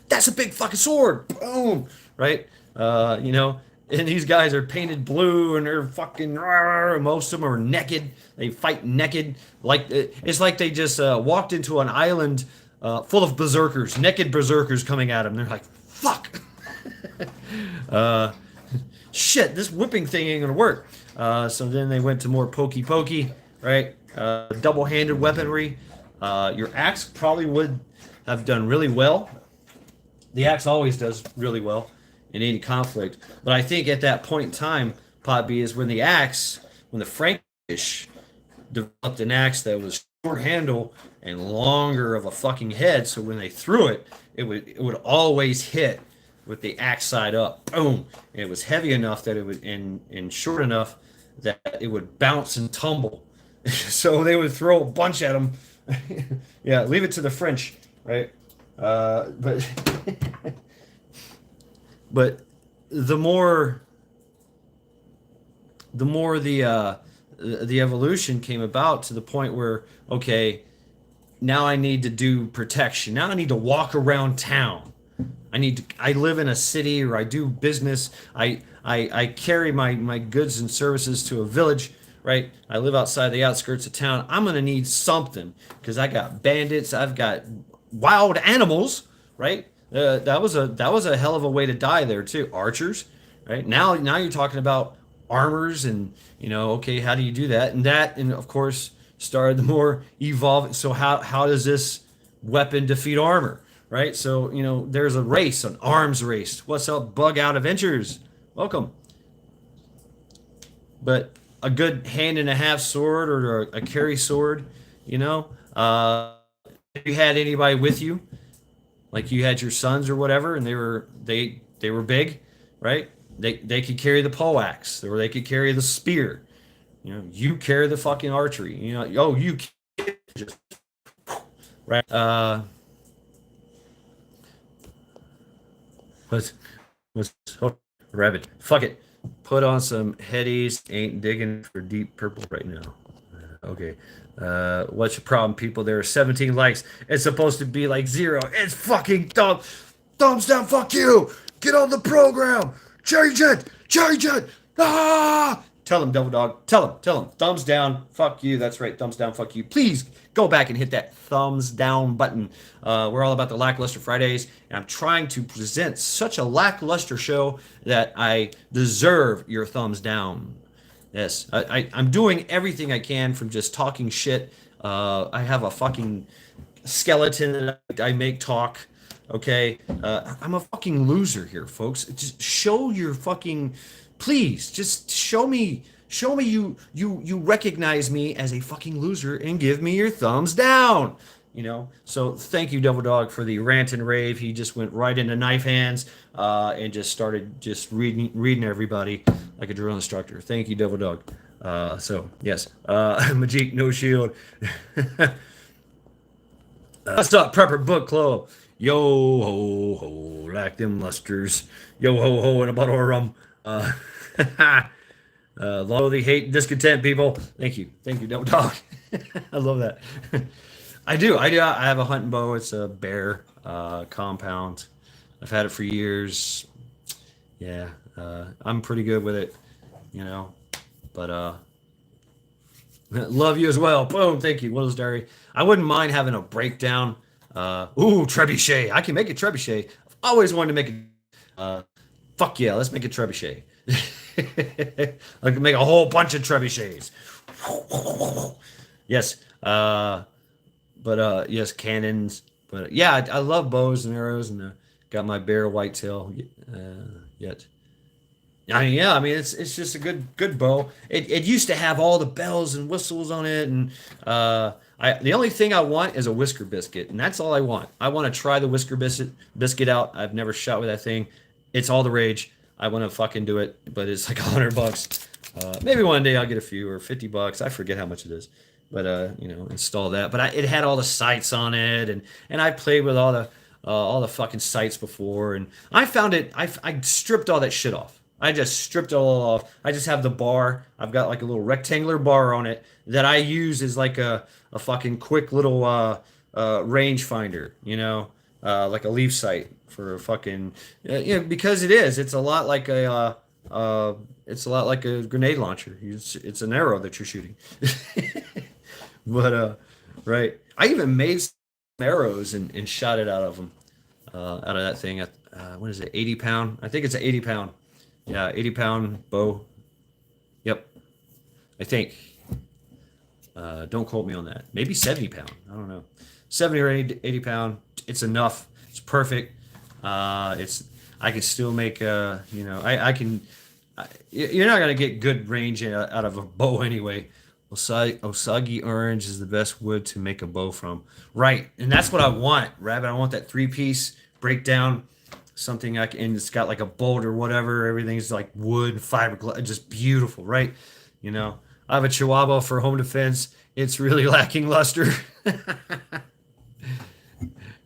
That's a big fucking sword. Boom. Right? And these guys are painted blue, and they're fucking, most of them are naked. They fight naked. It's like they just walked into an island full of berserkers, naked berserkers coming at them. They're like, fuck. Shit, this whipping thing ain't gonna work. So then they went to more pokey, right? Double-handed weaponry. Your axe probably would have done really well. The axe always does really well in any conflict. But I think at that point in time, Podby, is when the Frankish developed an axe that was short handle and longer of a fucking head. So when they threw it, it would always hit with the axe side up. Boom. And it was heavy enough that it would, and short enough that it would bounce and tumble. So they would throw a bunch at them. Yeah, leave it to the French, right? But but the more the evolution came about, to the point where, okay, now I need to do protection. Now I need to walk around town. I live in a city, or I do business. I carry my goods and services to a village, right? I live outside the outskirts of town. I'm going to need something, because I got bandits, I've got wild animals, right? That was a hell of a way to die there too. Archers, right? Now you're talking about armors, and okay, how do you do that? And of course started the more evolving. So how does this weapon defeat armor? Right, so there's a race, an arms race. What's up, Bug Out Adventures? Welcome. But a good hand and a half sword, or a carry sword, if you had anybody with you, like you had your sons or whatever, and they were big, right? They could carry the pole axe, or they could carry the spear. You know, you carry the fucking archery. You know, oh, you just right. Was oh, rabbit. Fuck it. Put on some headies. Ain't digging for deep purple right now. Okay. What's your problem, people? There are 17 likes. It's supposed to be like 0. It's fucking dumb. Thumbs down. Fuck you. Get on the program. Change it. Change it. Ah! Tell him, Devil Dog. Tell him. Tell him. Thumbs down. Fuck you. That's right. Thumbs down. Fuck you. Please go back and hit that thumbs down button. We're all about the Lackluster Fridays, and I'm trying to present such a lackluster show that I deserve your thumbs down. Yes, I'm doing everything I can from just talking shit. I have a fucking skeleton that I make talk. Okay, I'm a fucking loser here, folks. Just show your fucking, please, just show me you recognize me as a fucking loser and give me your thumbs down. You know, so thank you, Devil Dog, for the rant and rave. He just went right into knife hands and just started just reading everybody like a drill instructor. Thank you, Devil Dog. So yes, Majik No Shield. What's up, Prepper Book Club? Yo ho ho, like them lusters. Yo ho ho, and a bottle of rum. Loyalty, hate, discontent, people. Thank you, Devil Dog. I love that. I do. I have a hunting bow. It's a bear compound. I've had it for years. Yeah, I'm pretty good with it, you know. But love you as well. Boom. Thank you, Willow's Diary. I wouldn't mind having a breakdown. Trebuchet. I can make a trebuchet. I've always wanted to make a. Fuck yeah, let's make a trebuchet. I can make a whole bunch of trebuchets. Yes. But yes, cannons. But yeah, I love bows and arrows, and got my bear whitetail yet. I mean, it's just a good bow. It used to have all the bells and whistles on it, and the only thing I want is a whisker biscuit, and that's all I want. I want to try the whisker biscuit out. I've never shot with that thing. It's all the rage. I want to fucking do it, but it's like $100. Maybe one day I'll get a few, or $50. I forget how much it is. But install that. But it had all the sights on it, and I played with all the fucking sights before, and I found it. I stripped all that shit off. I just stripped it all off. I just have the bar. I've got like a little rectangular bar on it that I use as like a fucking quick little range finder. Like a leaf sight for a fucking because it's a lot like a grenade launcher. It's an arrow that you're shooting. But right, I even made some arrows and shot it out of them, out of that thing. What is it? 80 pound? I think it's an 80 pound. Yeah, 80-pound bow. Yep, I think. Don't quote me on that. Maybe 70 pound. I don't know. 70 or 80 pound. It's enough. It's perfect. I can still make I can. You're not gonna get good range out of a bow anyway. Osage orange is the best wood to make a bow from. Right, and that's what I want, Rabbit. I want that 3-piece breakdown, something and it's got like a bolt or whatever. Everything's like wood, fiberglass, just beautiful, right? I have a Chihuahua for home defense. It's really lacking luster.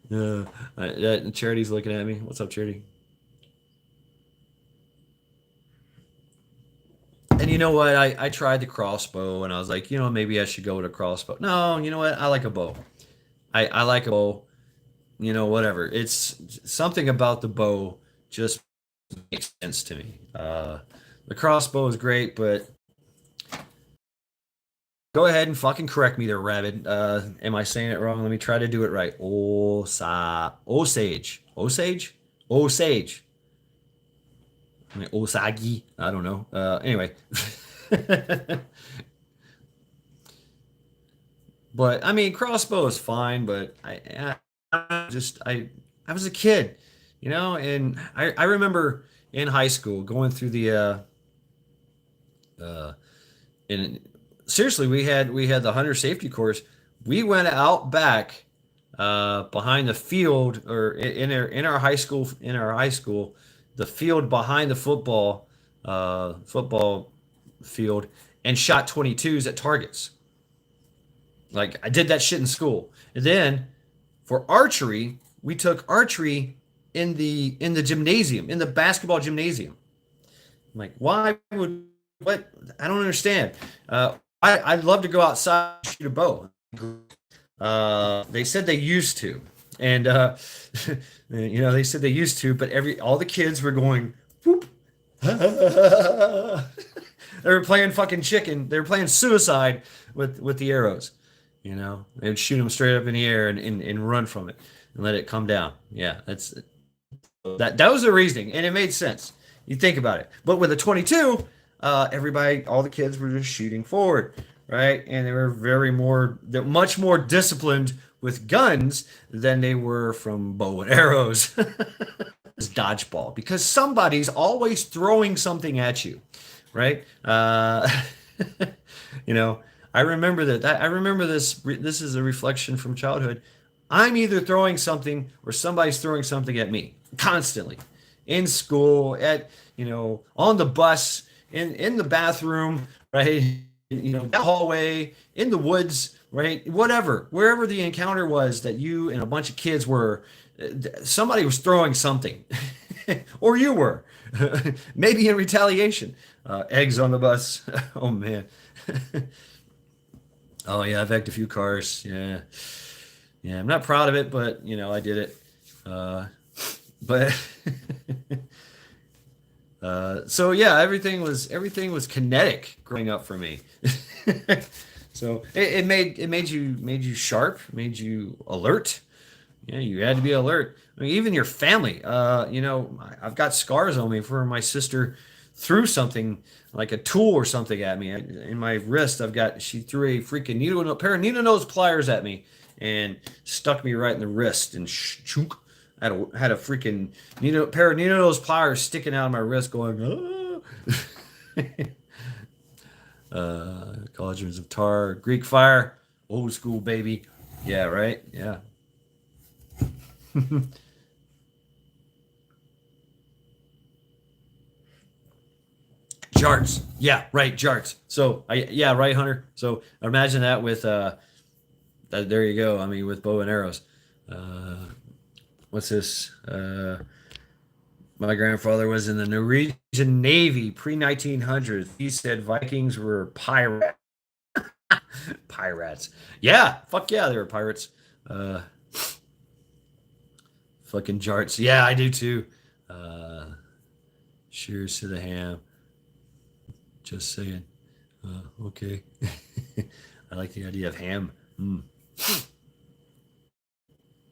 Charity's looking at me. What's up, Charity? And you know what? I tried the crossbow, and I was like, maybe I should go with a crossbow. No, you know what? I like a bow. I like a bow. Whatever. It's something about the bow just makes sense to me. The crossbow is great, but go ahead and fucking correct me there, Rabbit. Am I saying it wrong? Let me try to do it right. Osage. I mean, Osagi. I don't know. Anyway. But I mean, crossbow is fine, but I was a kid, and I remember in high school going through the and seriously, we had the hunter safety course. We went out back behind the field, or in our high school, the field behind the football field, and shot 22s at targets. Like, I did that shit in school. And then for archery, we took archery in the gymnasium, in the basketball gymnasium. I'm like, why would what? I don't understand. I'd love to go outside and shoot a bow. They said they used to, and they said they used to, but all the kids were going, whoop. They were playing fucking chicken. They were playing suicide with the arrows. They'd shoot them straight up in the air and run from it and let it come down. Yeah, that was the reasoning, and it made sense. You think about it. But with a 22, all the kids were just shooting forward, right? And they're much more disciplined with guns than they were from bow and arrows. It's dodgeball, because somebody's always throwing something at you, right? I remember that. I remember this. This is a reflection from childhood. I'm either throwing something or somebody's throwing something at me constantly, in school, on the bus, in the bathroom, right? The hallway, in the woods, right? Whatever, wherever the encounter was that you and a bunch of kids were, somebody was throwing something, or you were, maybe in retaliation. Eggs on the bus. Oh man. Oh yeah, I've wrecked a few cars. Yeah, yeah. I'm not proud of it, but I did it. But so yeah, everything was kinetic growing up for me. So it made you sharp, made you alert. Yeah, you had to be alert. I mean, even your family. I've got scars on me for my sister threw something like a tool or something at me in my wrist. She threw a freaking pair of needle nose pliers at me and stuck me right in the wrist and chunk. I had a freaking pair of needle nose pliers sticking out of my wrist, going, Cauldrons of Tar, Greek Fire, old school baby. Yeah, right. Yeah. Jarts. Yeah, right, Jarts. So right, Hunter. So imagine that with there you go. I mean, with bow and arrows. What's this? My grandfather was in the Norwegian Navy pre-1900s. He said Vikings were pirates. Yeah, fuck yeah, they were pirates. Fucking Jarts. Yeah, I do too. Cheers to the ham. Just saying. Okay. I like the idea of ham.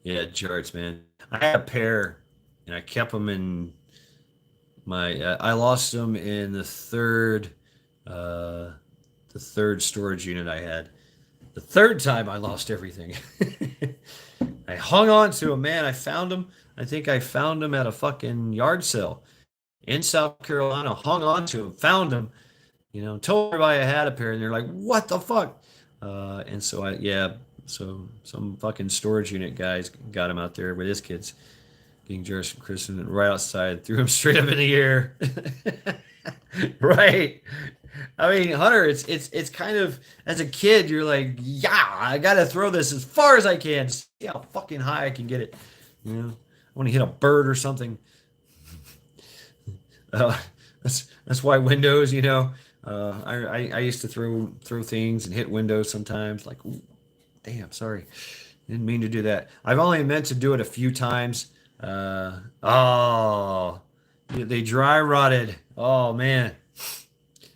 Yeah, Jarts, man. I had a pair, and I kept them in my. I lost them in the third storage unit I had. The third time I lost everything. I hung on to them, man. I found them. I think I found them at a fucking yard sale in South Carolina. Hung on to them, found them. Told everybody I had a pair, and they're like, "What the fuck?" And so so some fucking storage unit guys got him out there with his kids, getting Jarts from Kristen right outside, threw him straight up in the air. Right. I mean, Hunter, it's kind of, as a kid, you're like, yeah, I gotta throw this as far as I can, see how fucking high I can get it. I want to hit a bird or something. That's why windows, I used to throw things and hit windows sometimes. Like, ooh, damn, sorry, didn't mean to do that. I've only meant to do it a few times. Oh, they dry rotted. Oh man,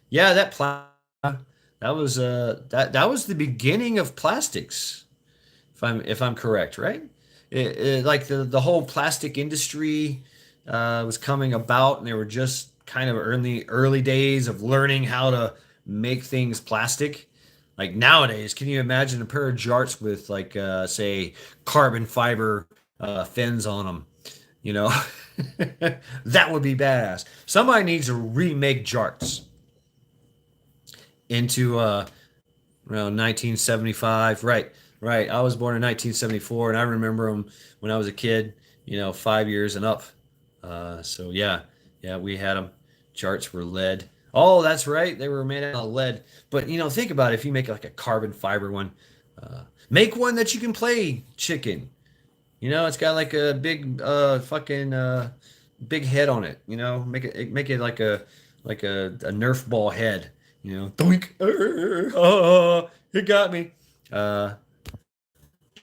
yeah, that was the beginning of plastics, if I'm correct, right? Like the whole plastic industry was coming about, and they were just kind of early days of learning how to make things plastic. Like nowadays, can you imagine a pair of Jarts with like say carbon fiber fins on them? That would be badass. Somebody needs to remake Jarts into around 1975, right? Right. I was born in 1974, and I remember them when I was a kid. 5 years and up. So yeah, we had them. Charts were lead. Oh, that's right. They were made out of lead. But think about it. If you make like a carbon fiber one, make one that you can play chicken. It's got like a big fucking big head on it. Make it like a Nerf ball head. Doink. Oh, it got me. Uh,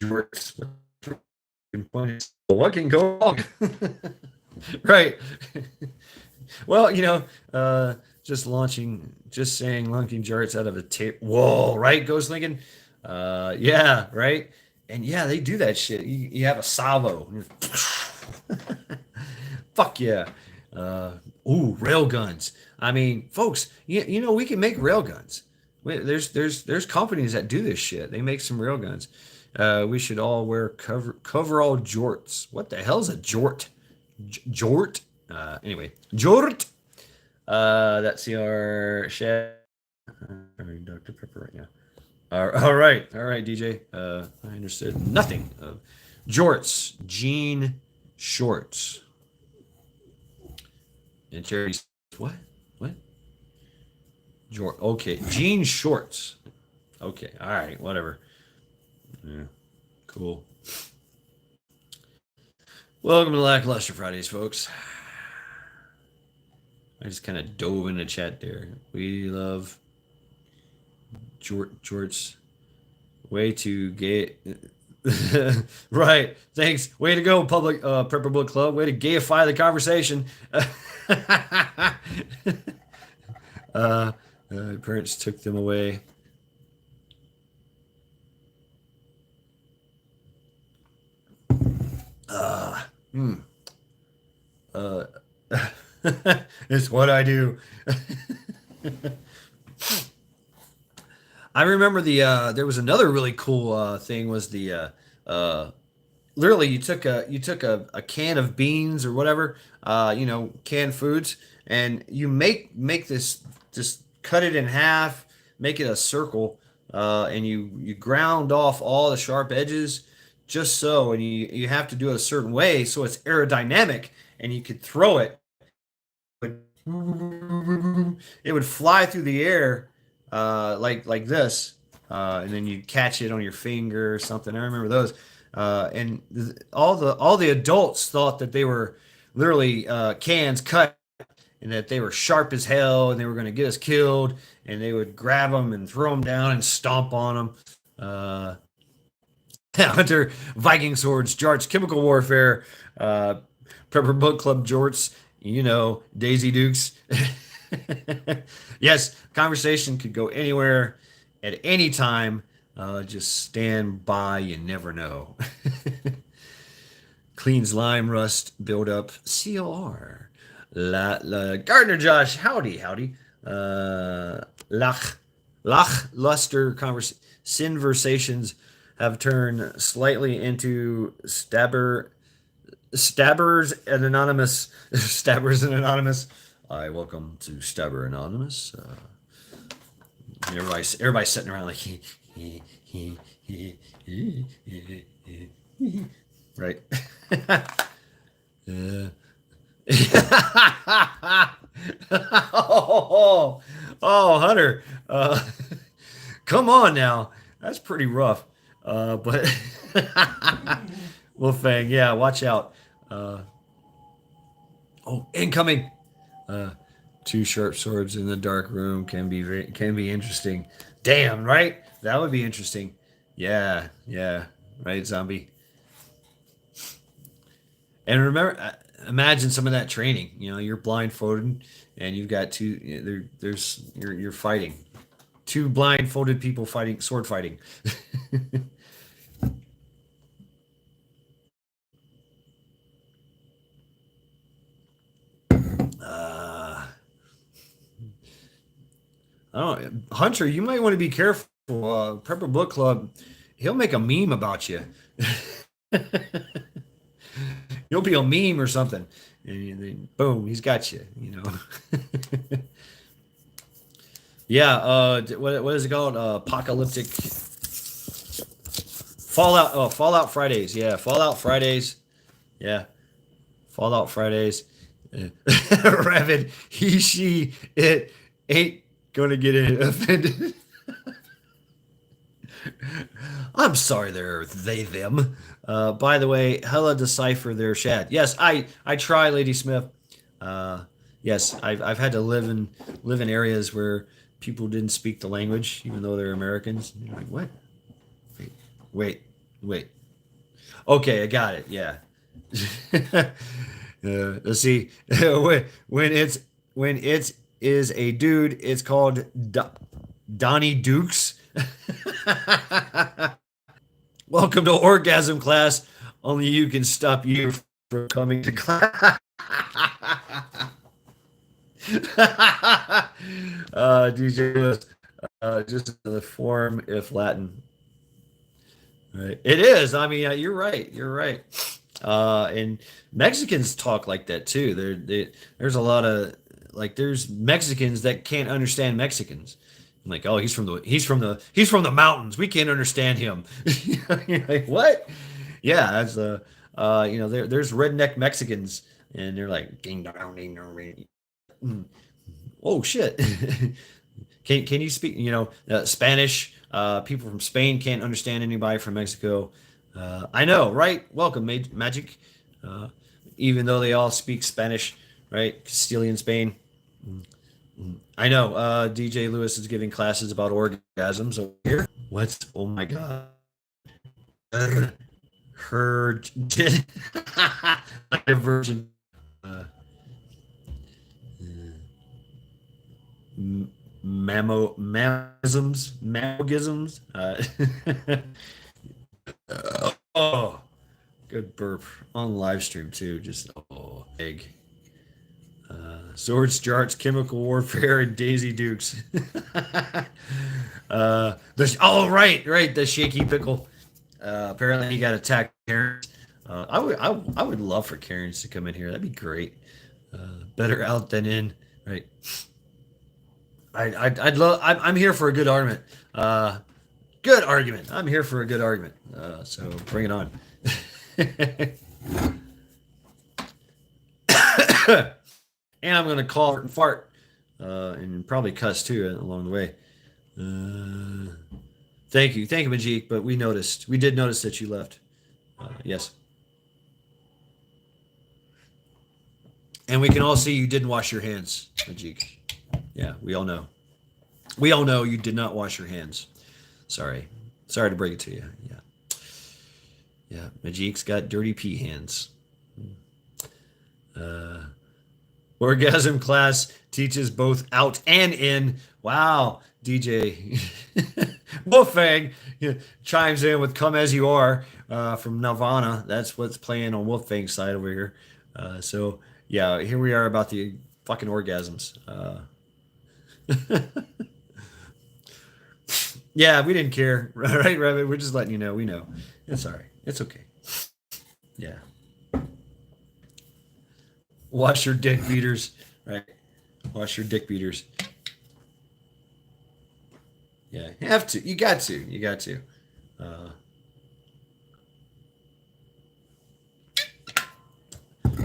Jorts. What can go wrong? Right. Well, just saying lunking jarts out of a tape. Whoa, right, Ghost Lincoln? Yeah, right. And yeah, they do that shit. You have a salvo. Fuck yeah. Rail guns. I mean, folks, we can make rail guns. There's companies that do this shit. They make some rail guns. We should all wear coverall jorts. What the hell's a jort? Jort. Anyway, jort. That's your Shad. Dr. Pepper right now. All right, DJ. I understood nothing of jorts, jean shorts. And Charity, what? Jort. Okay, jean shorts. Okay, all right, whatever. Yeah, cool. Welcome to Lackluster Fridays, folks. I just kind of dove in the chat there. We love Jorts. Way to gay. Right. Thanks. Way to go, Public Prepper Book Club. Way to gayify the conversation. Parents took them away. It's what I do. I remember there was another really cool thing was literally you took a can of beans or whatever, canned foods, and you make this, just cut it in half, make it a circle, and you ground off all the sharp edges, just so, and you have to do it a certain way so it's aerodynamic, and you could throw it. It would fly through the air, like this, and then you'd catch it on your finger or something. I remember those, and all the adults thought that they were literally cans cut, and that they were sharp as hell, and they were going to get us killed, and they would grab them and throw them down and stomp on them. Hunter, Viking swords, jarts, chemical warfare, Prepper Book Club jorts, Daisy Dukes. Yes, conversation could go anywhere at any time. Just stand by, you never know. Cleans lime rust buildup, CLR. Gardner Josh, howdy. Lach luster conversations have turned slightly into Stabbers and Anonymous. Stabbers and Anonymous. Hi, welcome to Stabber Anonymous. Everybody's sitting around like right. Hunter. Come on now. That's pretty rough. But Wolfang, yeah, watch out. Incoming. Two sharp swords in the dark room can be interesting. Damn, right? That would be interesting. Yeah, right, zombie. And remember, imagine some of that training. You're blindfolded, and you've got two. You're fighting. Two blindfolded people fighting, sword fighting. I don't, Hunter, you might want to be careful. Prepper Book Club, he'll make a meme about you. You'll be a meme or something, and then boom, he's got you. Yeah. What is it called? Apocalyptic. Fallout. Oh, Fallout Fridays. Yeah, Fallout Fridays. Yeah, Fallout Fridays. Rabbit. He, she, it ain't gonna get offended. I'm sorry, they're they them. By the way, hella decipher their chat. Yes, I try, Lady Smith. Uh, yes, I've had to live in areas where people didn't speak the language, even though they're Americans. You're like, what? Wait, wait, wait. Okay, I got it. Yeah. Let's see. When it's is a dude, it's called Donnie Dukes. Welcome to orgasm class. Only you can stop you from coming to class. DJ Lewis, just the form if Latin. Right. It is. I mean, you're right. You're right. And Mexicans talk like that too. There's a lot of there's Mexicans that can't understand Mexicans. I'm like, oh, he's from the mountains. We can't understand him. You're like, what? Yeah, that's there's redneck Mexicans, and they're like, ding dong ding dong. Oh shit. Can you speak? Spanish. People from Spain can't understand anybody from Mexico. I know, right? Welcome, Magic. Even though they all speak Spanish, right? Castilian Spain. I know. DJ Lewis is giving classes about orgasms over here. What? Oh my god. Heard version. Mammogisms. Oh, good burp on live stream too. Just egg. Swords, Jarts, Chemical Warfare, and Daisy Dukes. Right, the Shaky Pickle. Apparently he got attacked. I would love for Karens to come in here. That'd be great. Better out than in, right? I'd love. I'm here for a good argument. Good argument. I'm here for a good argument. So bring it on. And I'm gonna call and fart, and probably cuss too along the way. Thank you, Majik. But we did notice that you left. Yes. And we can all see you didn't wash your hands, Majik. Yeah, we all know. We all know you did not wash your hands. Sorry to break it to you. Yeah. Majik's got dirty pee hands. Orgasm class teaches both out and in. Wow, DJ Wolfang chimes in with "Come as You Are" from Nirvana. That's what's playing on Wolfang's side over here. So yeah, here we are about the fucking orgasms. Yeah, we didn't care, right, Rabbit? We're just letting you know. We know. It's all right. It's okay. Yeah. Wash your dick beaters, right? Wash your dick beaters. Yeah, you have to. You got to.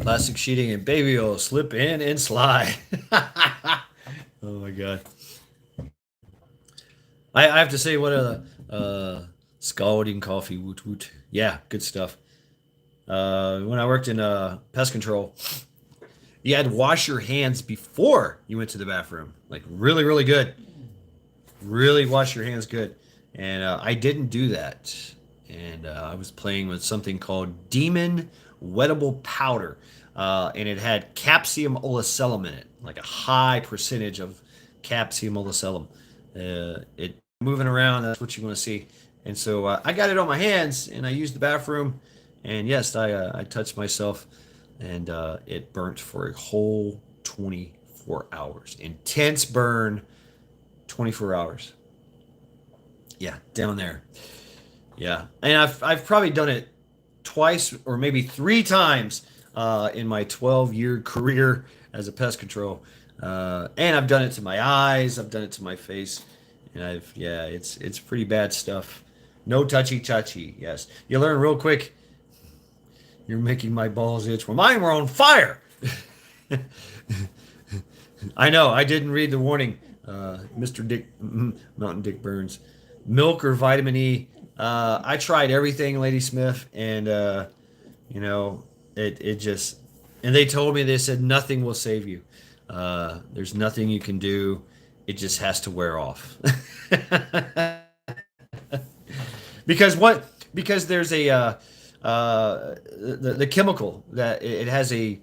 Plastic sheeting and baby oil. Slip in and slide. Oh my god. I have to say, what a scalding coffee. Woot woot. Yeah, good stuff. When I worked in pest control, you had to wash your hands before you went to the bathroom. Like really, really good. Really wash your hands good. And I didn't do that. And I was playing with something called Demon Wettable Powder. And it had capsium olacellum in it, like a high percentage of capsium olacellum. It moving around, that's what you want to see. And so I got it on my hands, and I used the bathroom. And yes, I touched myself, and it burnt for a whole 24 hours. Intense burn, 24 hours. Yeah, down there. Yeah, and I've probably done it twice or maybe 3 times in my 12-year career as a pest control. And I've done it to my eyes, I've done it to my face, and it's pretty bad stuff. No touchy. Yes. You learn real quick. You're making my balls itch. Well, mine were on fire. I know. I didn't read the warning. Mr. Mountain Dick Burns. Milk or vitamin E. I tried everything, Lady Smith, and it just. And they told me, they said nothing will save you. There's nothing you can do. It just has to wear off. Because what? Because there's the chemical that it has it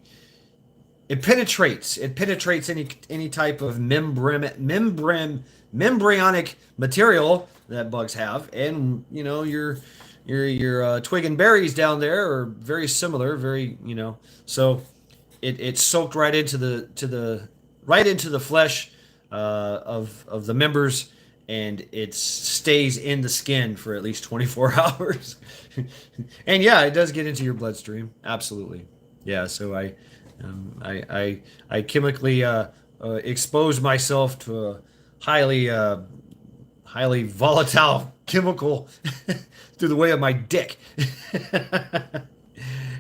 penetrates any type of membranic material that bugs have, and your twig and berries down there are very similar, so it soaked right into the flesh of the members, and it stays in the skin for at least 24 hours. And yeah, it does get into your bloodstream. Absolutely. Yeah. So I chemically exposed myself to a highly volatile chemical through the way of my dick.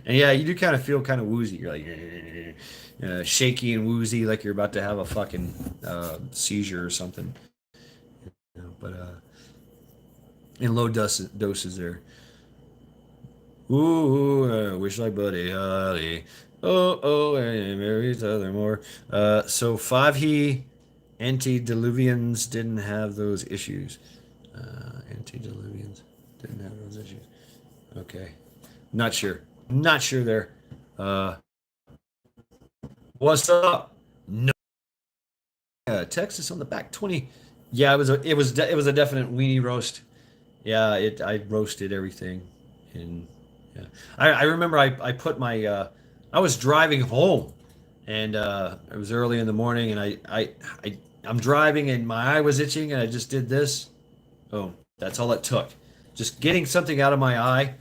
And yeah, you do kind of feel kind of woozy. You're like shaky and woozy, like you're about to have a fucking seizure or something. But in low doses there. Ooh, I wish like Buddy Holly. Oh, and Mary Tyler So 5-he antediluvians didn't have those issues. Antediluvians didn't have those issues. Okay. Not sure there. What's up? No. Texas on the back 20. Yeah, it was a definite weenie roast. Yeah, I roasted everything, and yeah, I remember I put my I was driving home, and it was early in the morning, and I'm driving, and my eye was itching, and I just did this. Oh, that's all it took, just getting something out of my eye.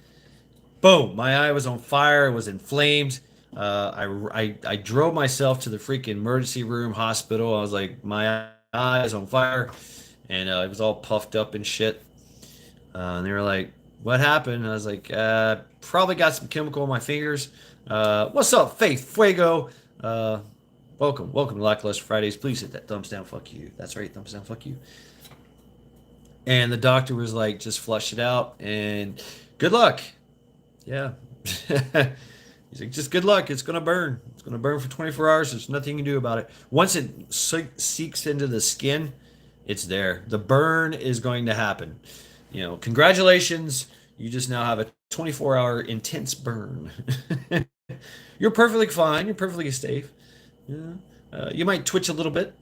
Boom, my eye was on fire. It was inflamed. I drove myself to the freaking emergency room hospital. I was like, my eye is on fire, and it was all puffed up and shit. And they were like, what happened? And I was like, probably got some chemical in my fingers. What's up, Faith Fuego? Welcome to Lackluster Fridays. Please hit that thumbs down, fuck you. That's right, thumbs down, fuck you. And the doctor was like, just flush it out, and good luck. Yeah. He's like, just good luck. It's going to burn. It's going to burn for 24 hours. There's nothing you can do about it. Once it seeks into the skin, it's there. The burn is going to happen. Congratulations. You just now have a 24-hour intense burn. You're perfectly fine. You're perfectly safe. Yeah. You might twitch a little bit,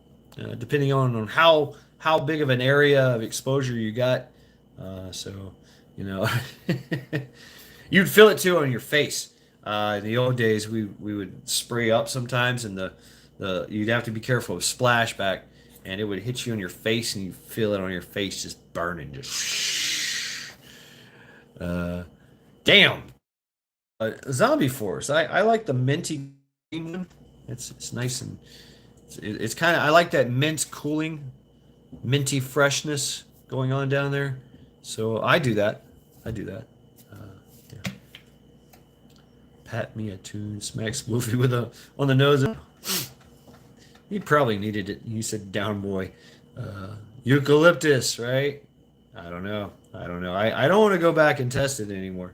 depending on how big of an area of exposure you got. You'd feel it too on your face. In the old days, we would spray up sometimes, and you'd have to be careful of splashback, and it would hit you on your face, and you feel it on your face just burning, just. Damn. Zombie Force. I like the minty one. It's nice, and it's kind of, I like that mint cooling, minty freshness going on down there. So I do that. Yeah. Pat me a tune, smacks Wolfie on the nose. He probably needed it. He said, "Down boy, eucalyptus, right?" I don't know. I don't want to go back and test it anymore.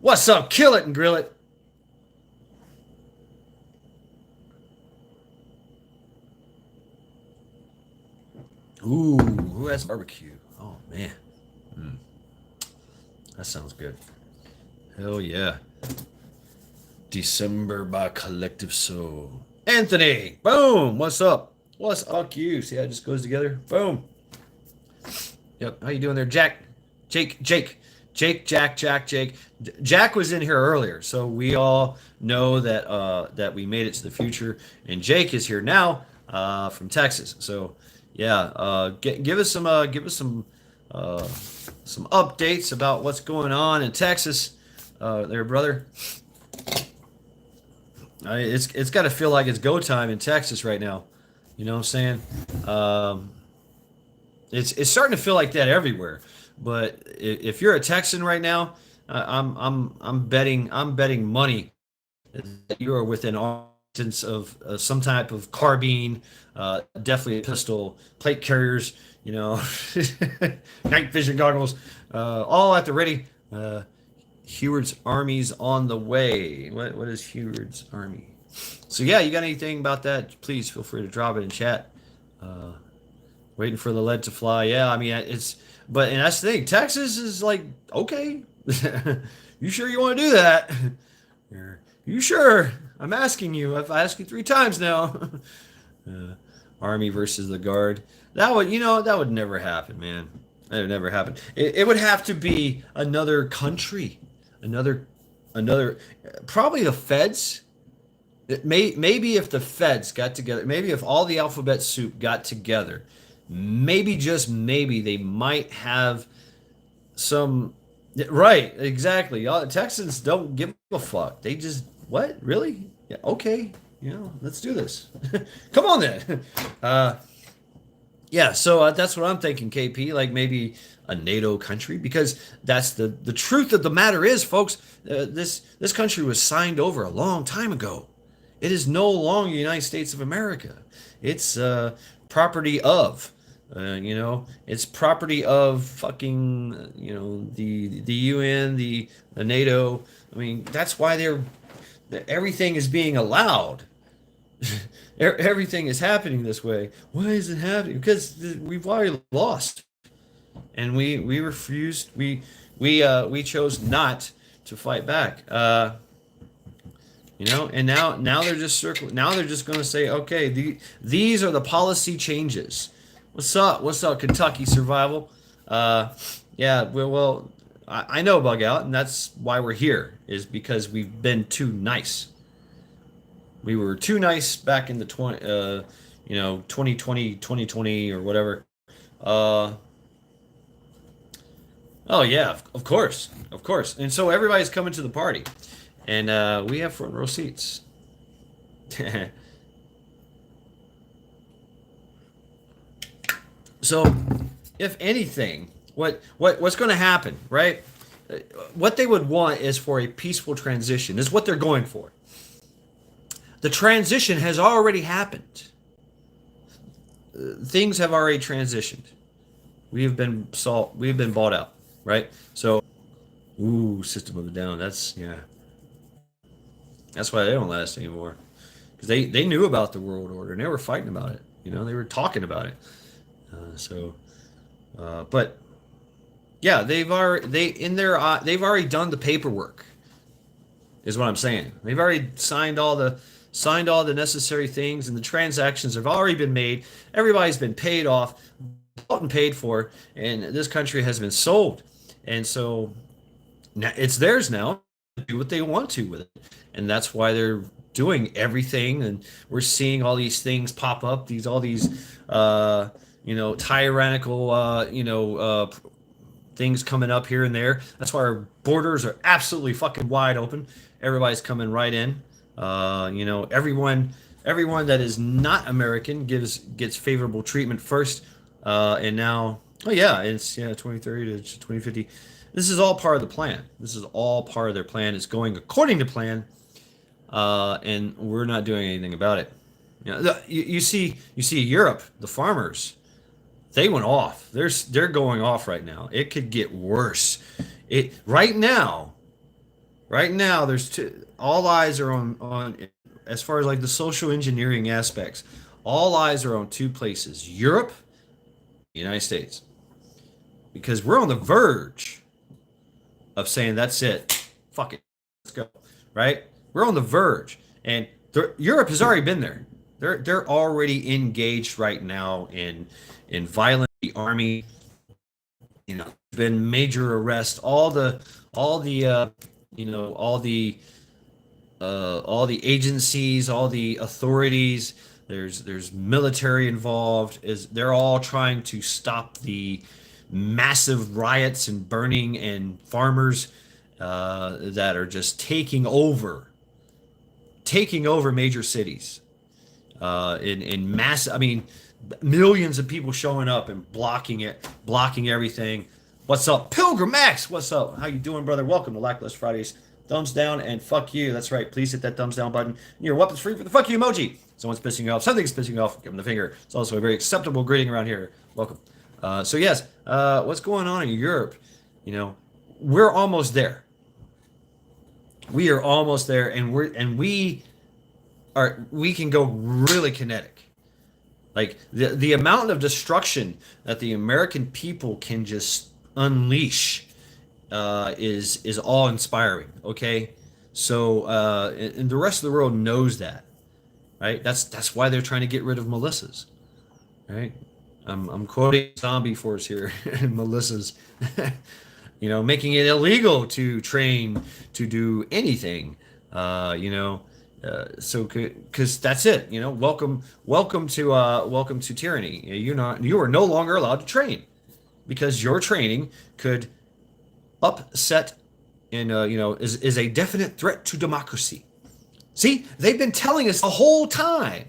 What's up? Kill it and grill it. Ooh, who has barbecue? Oh man, that sounds good. Hell yeah. December by Collective Soul. Anthony, boom. What's up? What's up, you? See how it just goes together? Boom. Yep. How you doing there, Jack? Jake. Jack was in here earlier, so we all know that we made it to the future, and Jake is here now from Texas. So yeah, give us some updates about what's going on in Texas, there, brother. It's got to feel like it's go time in Texas right now. You know what I'm saying? It's starting to feel like that everywhere. But if you're a Texan right now, I'm betting money that you are within distance of some type of carbine, definitely a pistol, plate carriers, you know, night vision goggles, all at the ready. Heward's army's on the way. What is Heward's army? So yeah, you got anything about that? Please feel free to drop it in chat. Waiting for the lead to fly. Yeah, I mean and that's the thing. Texas is like, okay, you sure you want to do that? You sure? I'm asking you. I've asked you 3 times now. Army versus the Guard. That would never happen, man. That would never happen. It would have to be another country, another, probably the Feds. Maybe if the Feds got together, maybe if all the alphabet soup got together, maybe just maybe they might have some. Right, exactly. Texans don't give a fuck. They just, what? Really? Yeah, okay. Let's do this. Come on then. Yeah, so that's what I'm thinking, KP. Like maybe a NATO country, because that's the truth of the matter is, folks. This country was signed over a long time ago. It is no longer the United States of America. It's property of. It's property of fucking, the UN, the NATO. I mean, that's why everything is being allowed. Everything is happening this way. Why is it happening? Because we've already lost, and we refused. We chose not to fight back. And now they're just circling. Now they're just going to say, okay, these are the policy changes. What's up, Kentucky Survival? Yeah, well, I know Bug Out, and that's why we're here, is because we've been too nice. We were too nice back in the 2020 or whatever. Oh yeah, of course. And so everybody's coming to the party, and we have front row seats. So, if anything, what's going to happen, right? What they would want is for a peaceful transition, is what they're going for. The transition has already happened. Things have already transitioned. We've been bought out, right? So, System of a Down. That's why they don't last anymore, because they knew about the world order and they were fighting about it. They were talking about it. But yeah, they've already done the paperwork, is what I'm saying. They've already signed all the necessary things, and the transactions have already been made. Everybody's been paid off, bought and paid for, and this country has been sold. And so now it's theirs now to do what they want to with it, and that's why they're doing everything. And we're seeing all these things pop up. All these tyrannical, things coming up here and there. That's why our borders are absolutely fucking wide open. Everybody's coming right in. Everyone that is not American gets favorable treatment first. And now, it's 2030 to 2050. This is all part of the plan. This is all part of their plan. It's going according to plan. And we're not doing anything about it. You see Europe, the farmers, they went off. They're going off right now. It could get worse. Right now, there's all eyes are on as far as like the social engineering aspects. All eyes are on 2 places: Europe, United States, because we're on the verge of saying that's it. Fuck it, let's go. Right? We're on the verge, and Europe has already been there. They're already engaged right now in violence. The army, been major arrests. All the agencies, all the authorities. There's military involved. They're all trying to stop the massive riots and burning and farmers that are just taking over major cities in mass. I mean, millions of people showing up and blocking everything. What's up? Pilgrim Max, what's up? How you doing, brother? Welcome to Lackluster Fridays. Thumbs down and fuck you. That's right. Please hit that thumbs down button. Your weapon's free for the fuck you emoji. Someone's pissing you off. Something's pissing you off. Give them the finger. It's also a very acceptable greeting around here. Welcome. So yes, what's going on in Europe? You know, we're almost there. We are almost there, and we can go really kinetic. Like the amount of destruction that the American people can just unleash is awe inspiring. Okay, so and the rest of the world knows that, right? That's why they're trying to get rid of Melissa's, right? I'm quoting Zombie Force here and Melissa's, you know, making it illegal to train to do anything, you know. So because that's it, you know. Welcome to tyranny. You are no longer allowed to train because your training could upset and you know is a definite threat to democracy. See, they've been telling us the whole time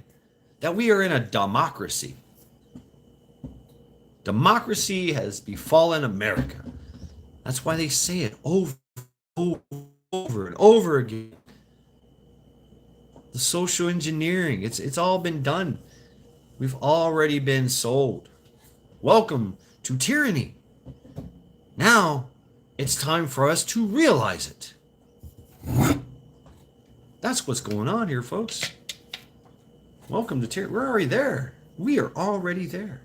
that we are in a democracy. Democracy has befallen America. That's why they say it over and over again. The social engineering, it's all been done. We've already been sold. Welcome to tyranny. Now it's time for us to realize it. That's what's going on here, folks. Welcome to tyranny. We're already there. We are already there.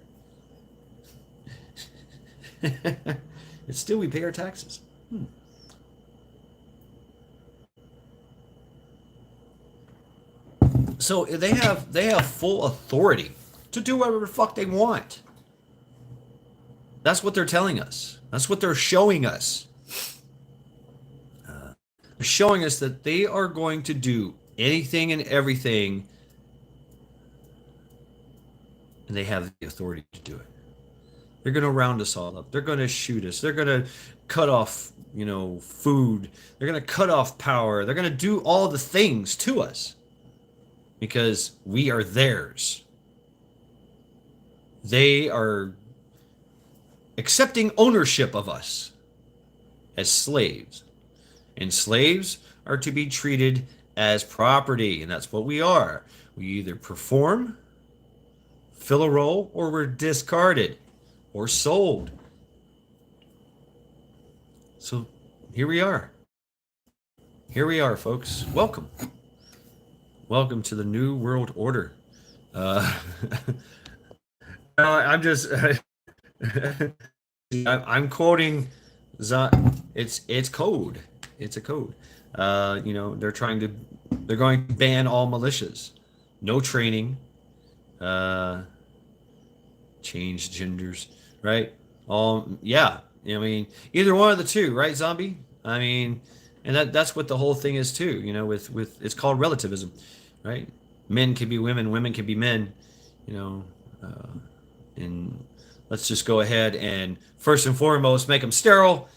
It's still we pay our taxes. So they have full authority to do whatever the fuck they want. That's what they're telling us. That's what they're showing us. They're showing us that they are going to do anything and everything, and they have the authority to do it. They're going to round us all up. They're going to shoot us. They're going to cut off, you know, food. They're going to cut off power. They're going to do all the things to us because we are theirs. They are accepting ownership of us as slaves. And slaves are to be treated as property, and that's what we are. We either perform, fill a role, or we're discarded or sold. So here we are. Here we are, folks. Welcome. Welcome to the New World Order. I'm just I'm quoting it's code. It's a code. You know, they're going to ban all militias. No training. Change genders, right? Yeah. I mean, either one of the two, right, Zombie? I mean, and that's what the whole thing is too, you know, with it's called relativism, right? Men can be women, women can be men, you know, and let's just go ahead and first and foremost make them sterile,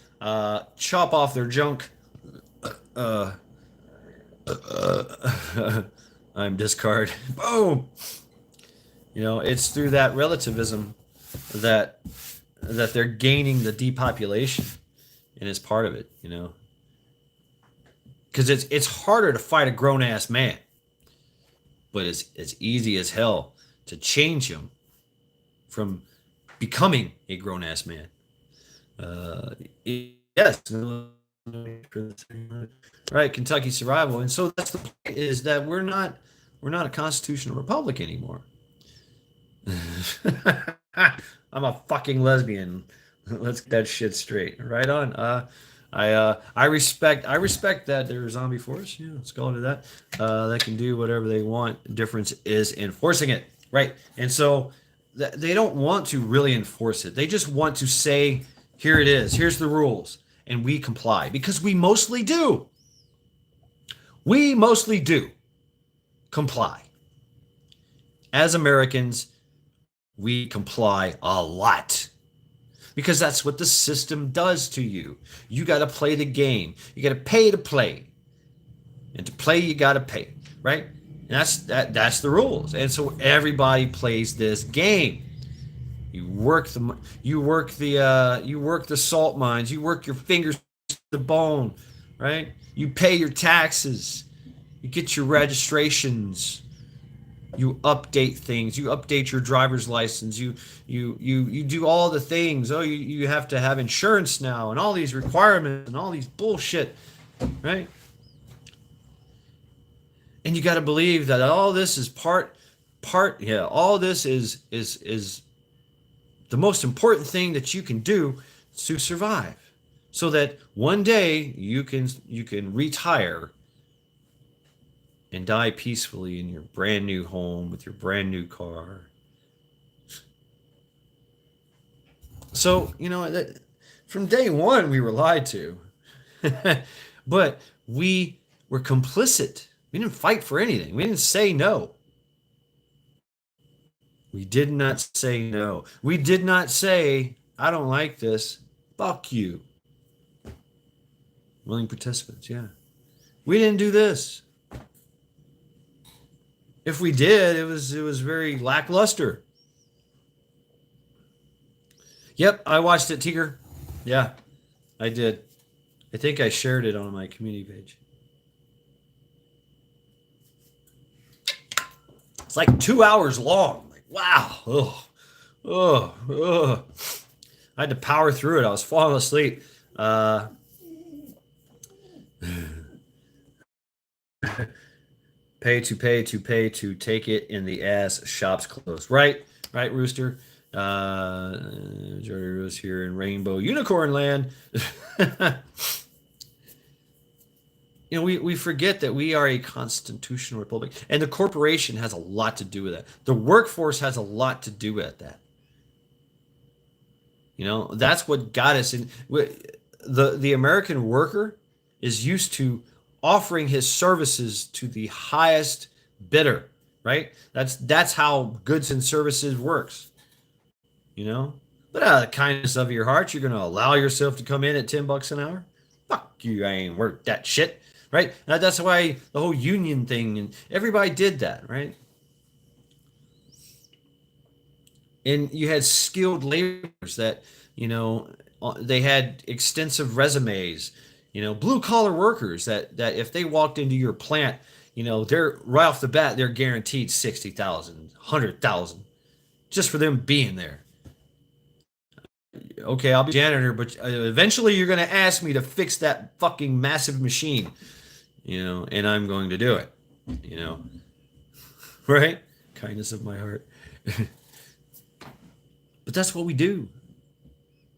chop off their junk. I'm discard. Boom. You know, it's through that relativism that they're gaining the depopulation, and it's part of it, you know. Because it's harder to fight a grown ass man, but it's easy as hell to change him from becoming a grown ass man. Yes, right, Kentucky survival, and so that's the point, is that we're not a constitutional republic anymore. I'm a fucking lesbian. Let's get that shit straight. Right on. I respect that there's Zombie Force. Yeah, let's call it that. That can do whatever they want. The difference is enforcing it, right? And so they don't want to really enforce it. They just want to say, here it is. Here's the rules, and we comply because we mostly do. We mostly do comply. As Americans, we comply a lot because that's what the system does to you. You got to play the game. You got to pay to play, and to play you got to pay, right? And that's the rules. And so everybody plays this game. You work the you work the salt mines. You work your fingers to the bone, right? You pay your taxes. You get your registrations. You update things. You update your driver's license. You do all the things. Oh, you have to have insurance now and all these requirements and all these bullshit, right? And you got to believe that all this is yeah, all this is the most important thing that you can do to survive, so that one day you can retire and die peacefully in your brand new home with your brand new car. So, from day one, we were lied to. But we were complicit. We didn't fight for anything. We didn't say no. We did not say no. We did not say, I don't like this. Fuck you. Willing participants, yeah. We didn't do this. If we did, it was very lackluster. Yep, I watched it, Tiger. Yeah, I did. I think I shared it on my community page. It's like 2 hours long. Like, wow. I had to power through it. I was falling asleep. Pay to take it in the ass. Shops closed. Right, Rooster. Majority Rose here in Rainbow Unicorn Land. We forget that we are a constitutional republic, and the corporation has a lot to do with that. The workforce has a lot to do with that. That's what got us in. The American worker is used to offering his services to the highest bidder, right? That's how goods and services works. But out of the kindness of your heart, you're going to allow yourself to come in at $10 an hour? Fuck you, I ain't worth that shit, right? That's why the whole union thing, and everybody did that, right? And you had skilled laborers that, they had extensive resumes, blue collar workers that if they walked into your plant, they're right off the bat, they're guaranteed 60,000, 100,000 just for them being there. Okay, I'll be janitor, but eventually you're going to ask me to fix that fucking massive machine, and I'm going to do it, right? Kindness of my heart. But that's what we do.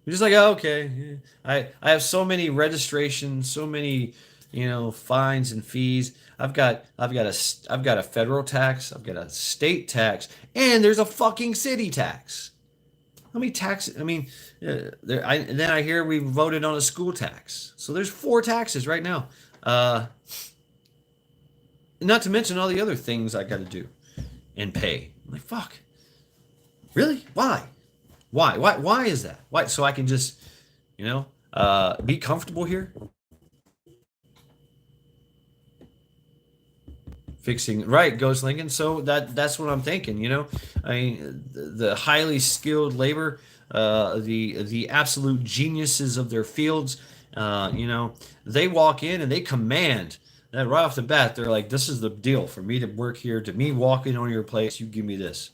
We're just like, oh, okay, I have so many registrations, so many, fines and fees. I've got a federal tax, I've got a state tax, and there's a fucking city tax. How many taxes? I mean, then I hear we voted on a school tax. So there's 4 taxes right now. Not to mention all the other things I got to do and pay. I'm like, fuck. Really? Why? Why is that? Why? So I can just, be comfortable here? Fixing, right, Ghost Lincoln. So that's what I'm thinking, I mean, the highly skilled labor, the absolute geniuses of their fields, they walk in and they command that right off the bat. They're like, this is the deal for me to work here, to me walking on your place, you give me this.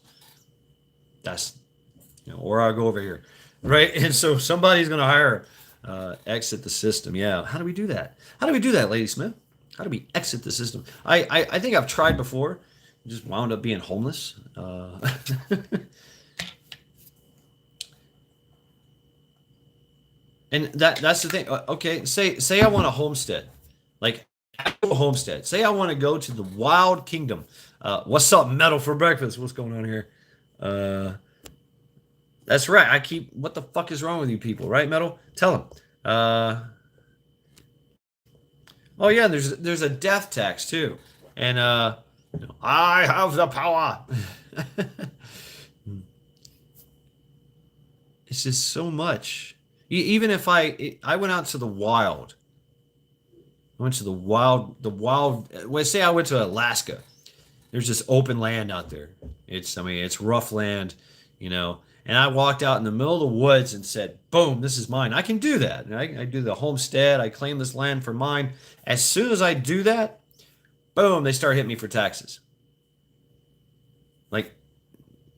That's, or I'll go over here, right? And so somebody's going to hire, exit the system. Yeah. How do we do that? Lady Smith? How do we exit the system? I think I've tried before. Just wound up being homeless. And that's the thing. Okay, say I want a homestead, like actual homestead. Say I want to go to the Wild Kingdom. What's up, Metal, for breakfast? What's going on here? That's right. What the fuck is wrong with you people, right, Metal? Tell them. Oh yeah, there's a death tax too, and I have the power. It's just so much. Even if I went out to the wild, well, say I went to Alaska. There's just open land out there. It's rough land, and I walked out in the middle of the woods and said, boom, this is mine. I can do that. And I do the homestead. I claim this land for mine. As soon as I do that, boom, they start hitting me for taxes. Like,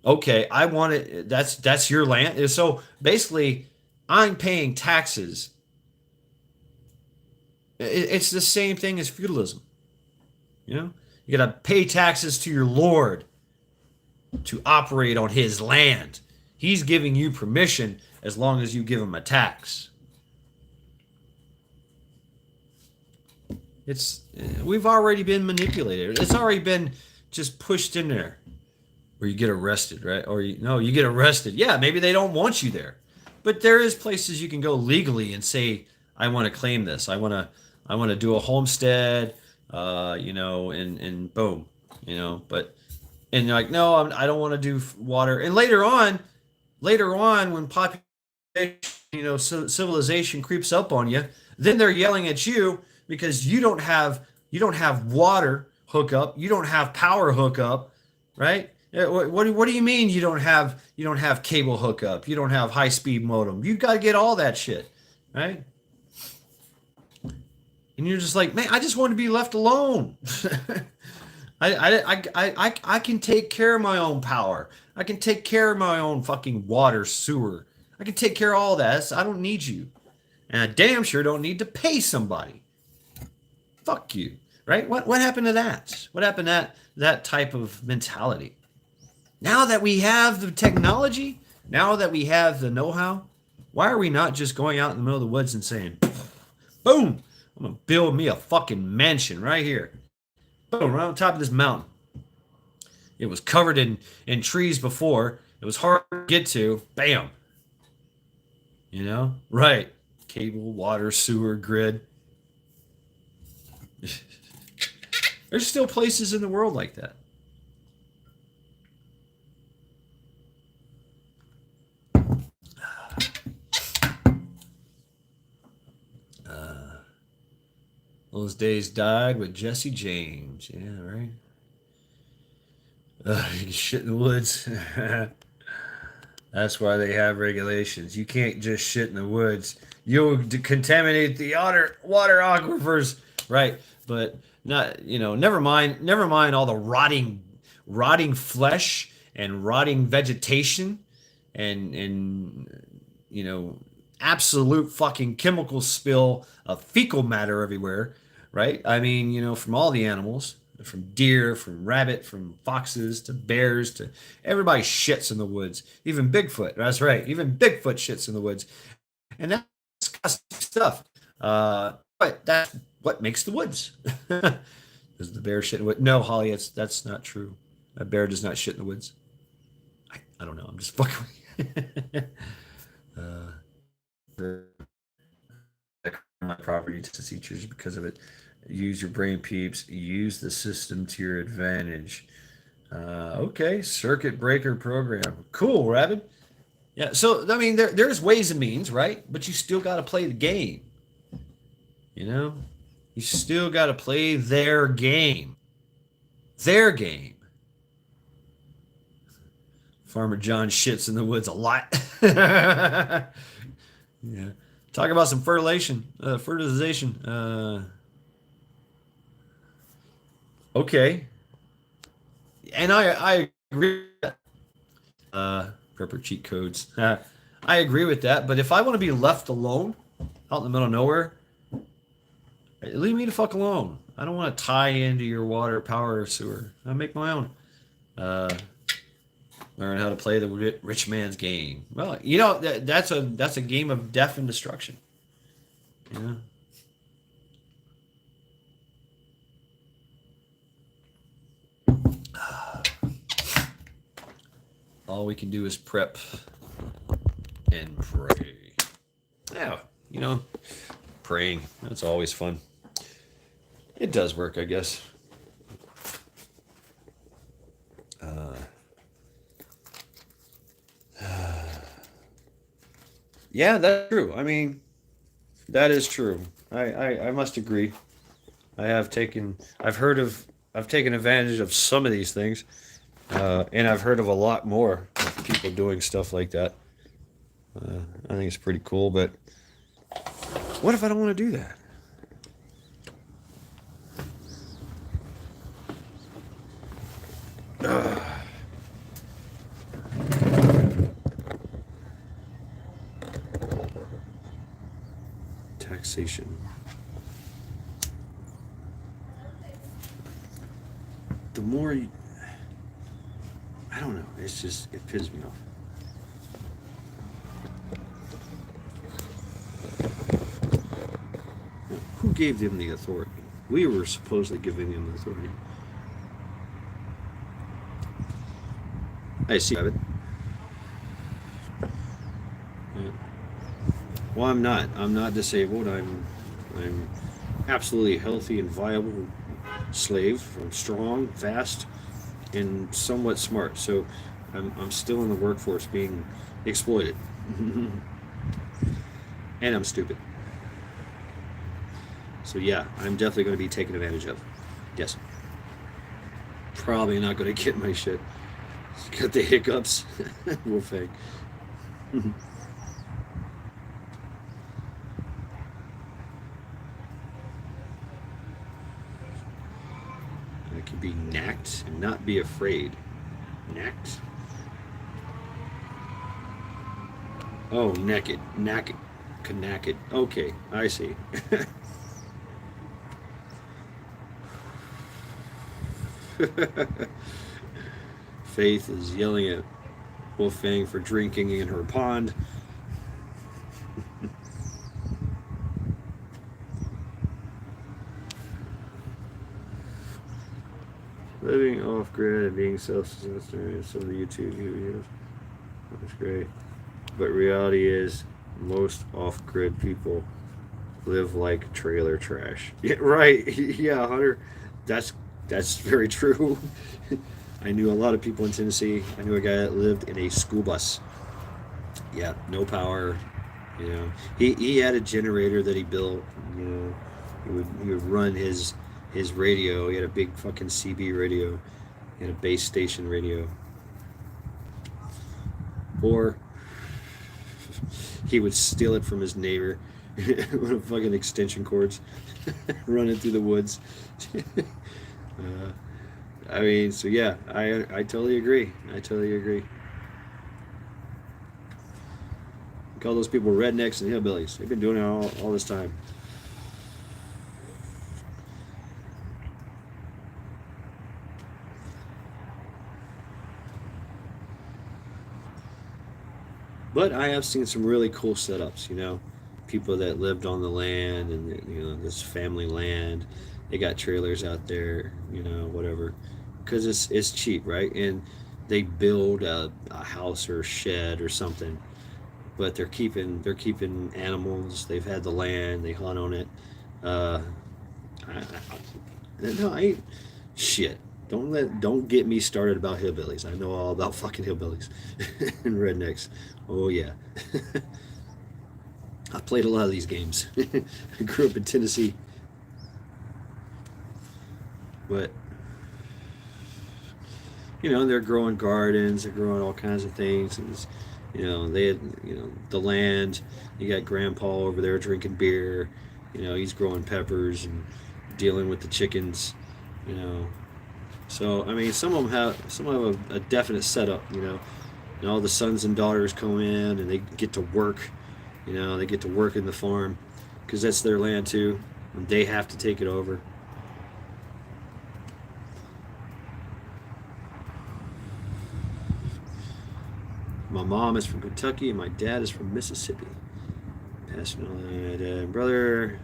okay, I want it. That's your land. So basically, I'm paying taxes. It's the same thing as feudalism. You know, you got to pay taxes to your lord to operate on his land. He's giving you permission as long as you give him a tax. We've already been manipulated. It's already been just pushed in there, where you get arrested, right? Or you get arrested. Yeah, maybe they don't want you there, but there is places you can go legally and say, I want to claim this. I want to do a homestead. And boom, But and you're like, no, I don't want to do water. And later on, when population, civilization creeps up on you, then they're yelling at you because you don't have water hookup, you don't have power hookup, right? What do you mean you don't have cable hookup, you don't have high speed modem? You got to get all that shit, right? And you're just like, man, I just want to be left alone. I can take care of my own power. I can take care of my own fucking water, sewer. I can take care of all that. I don't need you. And I damn sure don't need to pay somebody. Fuck you. Right? What happened to that? What happened to that type of mentality? Now that we have the technology, now that we have the know-how, why are we not just going out in the middle of the woods and saying, boom, I'm going to build me a fucking mansion right here. Boom, right on top of this mountain. It was covered in trees before. It was hard to get to. Bam. Right. Cable, water, sewer, grid. There's still places in the world like that. Those days died with Jesse James. Yeah, right. You can shit in the woods. That's why they have regulations. You can't just shit in the woods. You'll contaminate the water aquifers, right? But not, never mind all the rotting flesh and rotting vegetation and absolute fucking chemical spill of fecal matter everywhere, right? I mean, from all the animals, from deer, from rabbit, from foxes to bears to everybody shits in the woods. Even Bigfoot. That's right. Even Bigfoot shits in the woods. And that's disgusting stuff. But that's what makes the woods. Does the bear shit in the woods? No, Holly, that's not true. A bear does not shit in the woods. I don't know. I'm just fucking with you. My property to teachers because of it. Use your brain, peeps. Use the system to your advantage. Okay, circuit breaker program. Cool, Rabbit. Yeah, so I mean, there's ways and means, right? But you still got to play the game. You still got to play their game. Their game. Farmer John shits in the woods a lot. Yeah. Talk about some fertilization. Okay. And I agree with that. Prepper cheat codes. I agree with that. But if I want to be left alone out in the middle of nowhere, leave me the fuck alone. I don't want to tie into your water, power, or sewer. I make my own. Learn how to play the rich man's game. Well, that's a game of death and destruction. Yeah. All we can do is prep and pray. Yeah, praying. That's always fun. It does work, I guess. Yeah, that's true. I mean, that is true. I must agree. I've taken advantage of some of these things, and I've heard of a lot more. of people doing stuff like that. I think it's pretty cool, but what if I don't want to do that? Taxation. The more you, I don't know, it's just, it pisses me off. Who gave them the authority? We were supposedly giving them the authority. I see it. Yeah. Well, I'm not. I'm not disabled. I'm absolutely healthy and viable slave. I'm strong, fast, and somewhat smart. So I'm still in the workforce being exploited. And I'm stupid. So yeah, I'm definitely going to be taken advantage of. Yes. Probably not going to get my shit. Got the hiccups. Wolfang. I can be knacked and not be afraid. Knacked? Oh, naked. Naked. Knacked. Okay, I see. Faith is yelling at Wolfang for drinking in her pond. Living off grid and being self-sustaining, some of the YouTube videos. That's great. But reality is, most off grid people live like trailer trash. Yeah, right. Yeah, Hunter. That's very true. I knew a lot of people in Tennessee. I knew a guy that lived in a school bus. Yeah, no power. You know, he had a generator that he built. You know, he would run his radio. He had a big fucking CB radio and a base station radio. Or he would steal it from his neighbor with fucking extension cords, running through the woods. I mean, so yeah, I totally agree. I totally agree. Call those people rednecks and hillbillies. They've been doing it all this time. But I have seen some really cool setups, you know, people that lived on the land and, you know, this family land, they got trailers out there, you know, whatever, because it's cheap, right? And they build a house or a shed or something, but they're keeping animals. They've had the land, they hunt on it. Uh, no, I ain't shit. Don't get me started about hillbillies. I know all about fucking hillbillies and rednecks. Oh yeah. I played a lot of these games. I grew up in Tennessee. But you know, they're growing gardens, they're growing all kinds of things, and you know, they had, you know, the land. You got grandpa over there drinking beer, you know, he's growing peppers and dealing with the chickens, you know. So I mean, some of them have a definite setup, you know. And all the sons and daughters come in and they get to work, you know, they get to work in the farm because that's their land too, and they have to take it over. My mom is from Kentucky and my dad is from Mississippi. Passing on my dad and brother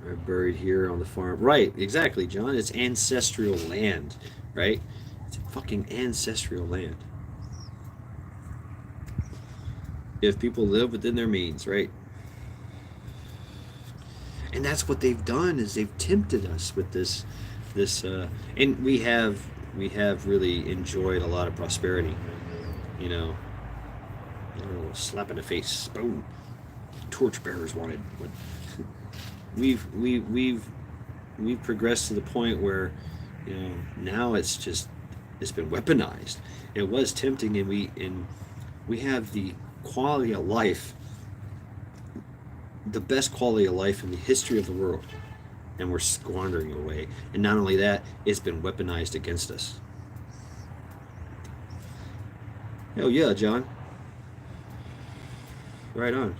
are buried here on the farm. Right, exactly, John. It's ancestral land, right? It's fucking ancestral land. If people live within their means, right? And that's what they've done, is they've tempted us with this and we have really enjoyed a lot of prosperity, you know. A little slap in the face, boom. Torchbearers wanted. We've progressed to the point where, you know, now it's just It's been weaponized. It was tempting, and we have the quality of life, the best quality of life in the history of the world, and we're squandering it away. And not only that, it's been weaponized against us. Oh yeah, John. Right on.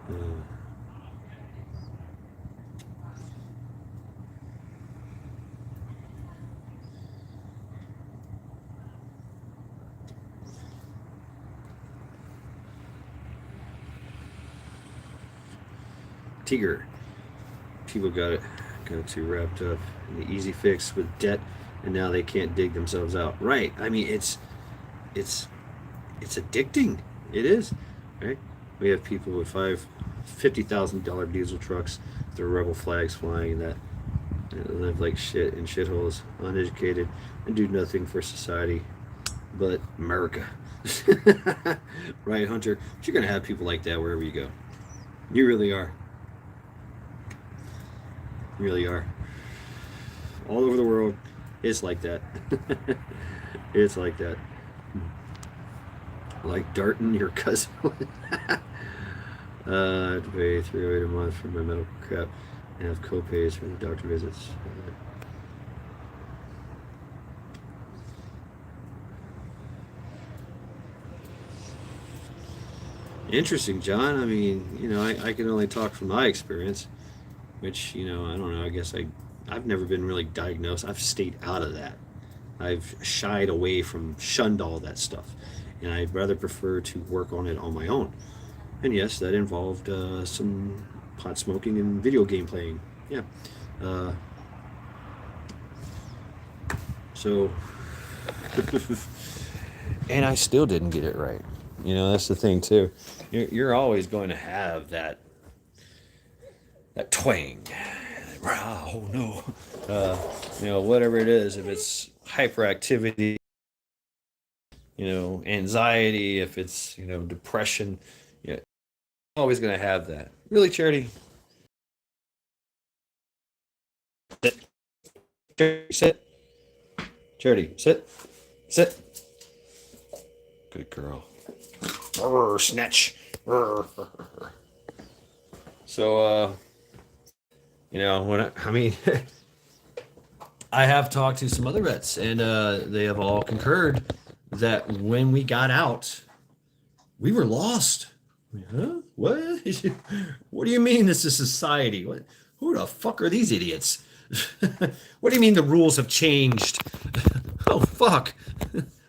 Uh, Tiger. People got too wrapped up in the easy fix with debt, and now they can't dig themselves out. Right. I mean, it's it's addicting. It is. Right. We have people with $50,000 diesel trucks, their rebel flags flying, that live like shit in shitholes, uneducated, and do nothing for society but America. Right, Hunter? But you're gonna have people like that wherever you go. You really are. You really are. All over the world, it's like that. It's like that. Like darting your cousin. I have to pay $308 a month for my medical crap and have co-pays for the doctor visits. Interesting, John. I mean, I can only talk from my experience, which, I don't know. I guess I've never been really diagnosed. I've stayed out of that. I've shied away from, shunned all that stuff. And I'd rather prefer to work on it on my own. And yes, that involved some pot smoking and video game playing. Yeah. Uh, so, and I still didn't get it right. That's the thing too. You're always going to have that twang. Oh no. Whatever it is, if it's hyperactivity, anxiety, if it's, depression, yeah, always going to have that. Really, Charity? Sit. Charity, sit. Charity, sit. Sit. Good girl. Snatch. So, I mean, I have talked to some other vets, and they have all concurred that when we got out, we were lost. Huh? What? What do you mean this is society? What? Who the fuck are these idiots? What do you mean the rules have changed? Oh fuck.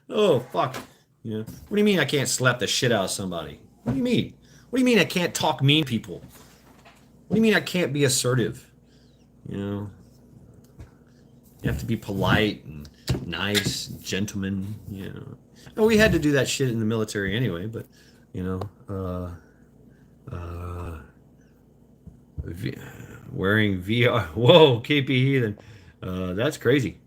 Oh fuck. What do you mean I can't slap the shit out of somebody? What do you mean? What do you mean I can't talk mean people? What do you mean I can't be assertive? You have to be polite and nice, gentleman. And we had to do that shit in the military anyway. But wearing VR. Whoa, KP Heathen. That's crazy.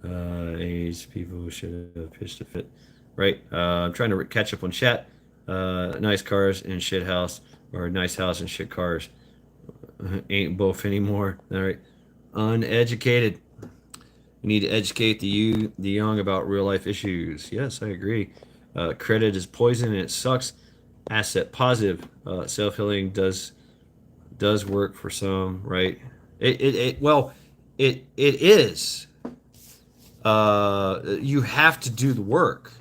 Age people should have pitched a fit. Right. I'm trying to catch up on chat. Nice cars and shit house, or nice house and shit cars. Ain't both anymore. All right. Uneducated. You need to educate the young about real life issues. Yes, I agree. Credit is poison and it sucks. Asset positive. Self healing does work for some, right? It is. You have to do the work.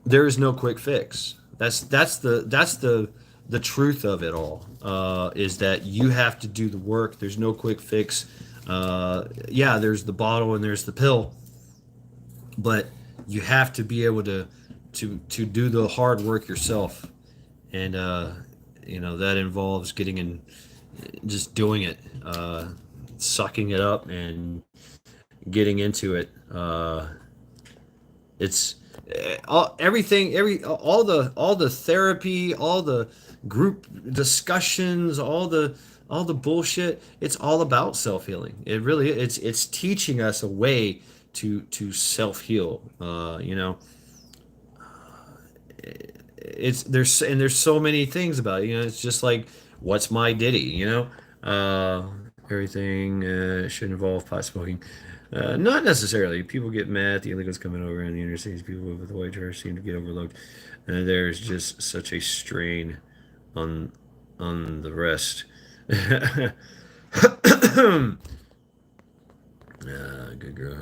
There is no quick fix. That's the truth of it all. Is that you have to do the work. There's no quick fix. Yeah, there's the bottle and there's the pill, but you have to be able to do the hard work yourself, and that involves getting in, just doing it, sucking it up and getting into it. It's all the therapy, all the group discussions, all the bullshit. It's all about self-healing. It really, it's teaching us a way to self-heal. there's so many things about it. It's just like, what's my ditty? Everything should involve pot smoking. Not necessarily. People get mad at the illegals coming over in the interstates. People with the white trash seem to get overlooked. There's just such a strain on the rest. Good girl.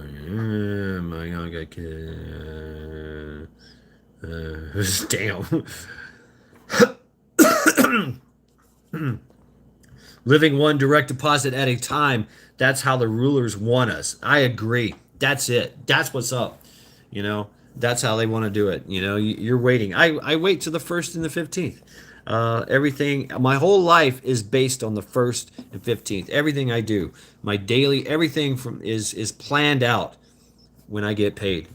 My God, got kid. Damn. Living one direct deposit at a time. That's how the rulers want us. I agree. That's it. That's what's up. You know, that's how they want to do it. You're waiting. I wait to the 1st and the 15th. Everything, my whole life is based on the 1st and 15th. Everything I do, my daily, everything is planned out when I get paid.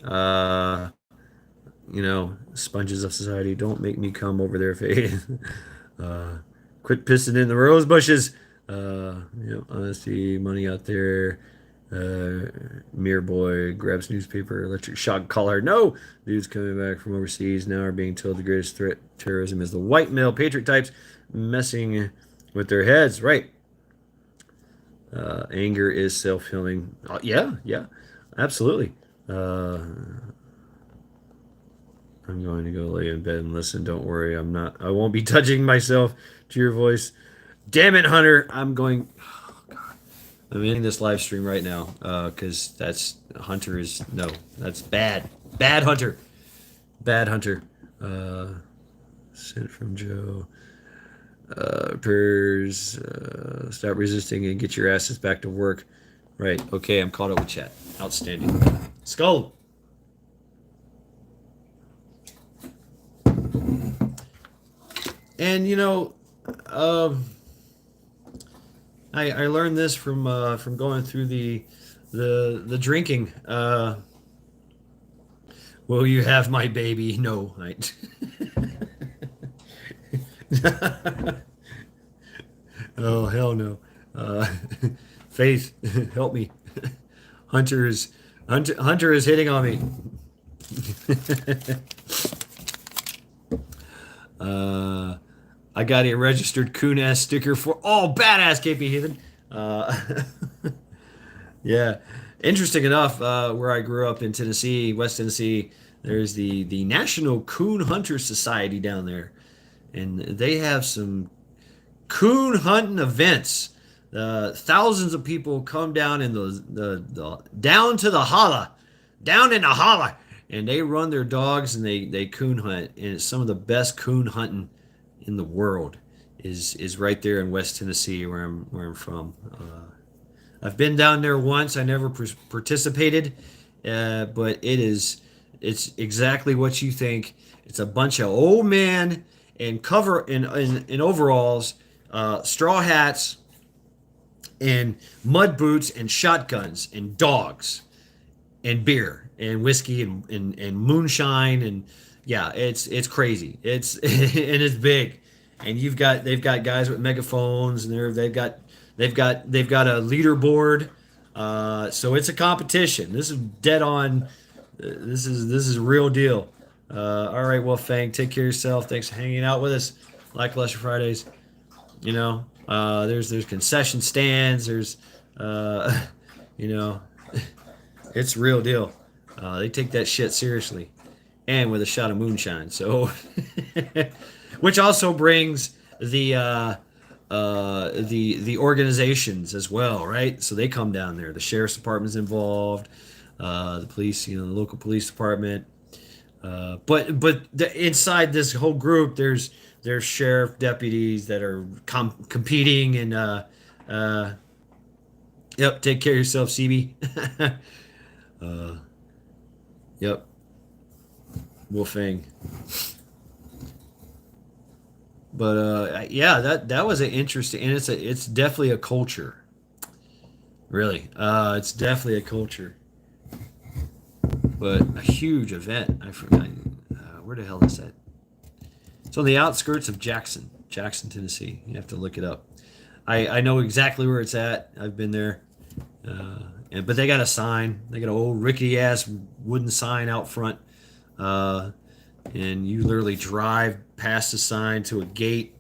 Sponges of society, don't make me come over their face. Quit pissing in the rose bushes. Honesty, money out there. Mirror boy grabs newspaper, electric shock collar. No, dudes coming back from overseas now are being told the greatest threat to terrorism is the white male patriot types messing with their heads. Right. Anger is self-healing. Yeah, absolutely. I'm going to go lay in bed and listen. Don't worry, I won't be touching myself to your voice. Damn it, Hunter. I'm ending this live stream right now because that's bad. Bad Hunter. Bad Hunter. Sent from Joe. Prayers. Stop resisting and get your asses back to work. Right. Okay, I'm caught up with chat. Outstanding. Skull. And I learned this from going through the drinking. Will you have my baby? No. Oh hell no. Faith, help me. Hunter is hitting on me. I got a registered coon ass sticker for all badass KP Heathen. Yeah, interesting enough. Where I grew up in Tennessee, West Tennessee, there's the National Coon Hunter Society down there, and they have some coon hunting events. Thousands of people come down in the down to the holla, down in the holla, and they run their dogs and they coon hunt, and it's some of the best coon hunting in the world is right there in West Tennessee where I'm from. I've been down there once. I never participated, but it's exactly what you think. It's a bunch of old men in overalls, straw hats, and mud boots and shotguns and dogs and beer and whiskey and moonshine, and yeah, it's crazy. It's and it's big, and they've got guys with megaphones, and they've got a leaderboard. So it's a competition. This is dead on. This is real deal. All right, well, Fang, take care of yourself. Thanks for hanging out with us. Lackluster Fridays. There's concession stands. There's it's real deal. They take that shit seriously, and with a shot of moonshine. So, which also brings the organizations as well, right? So they come down there. The sheriff's department's involved, the police, the local police department. But inside this whole group, there's sheriff deputies that are competing, and yep, take care of yourself, CB. Yep, Wolfang. But yeah, that was an interesting, and it's definitely a culture. Really, it's definitely a culture. But a huge event. I forgot. Where the hell is that? It's on the outskirts of Jackson, Tennessee. You have to look it up. I know exactly where it's at. I've been there. But they got a sign. They got an old rickety ass wooden sign out front. and you literally drive past the sign to a gate,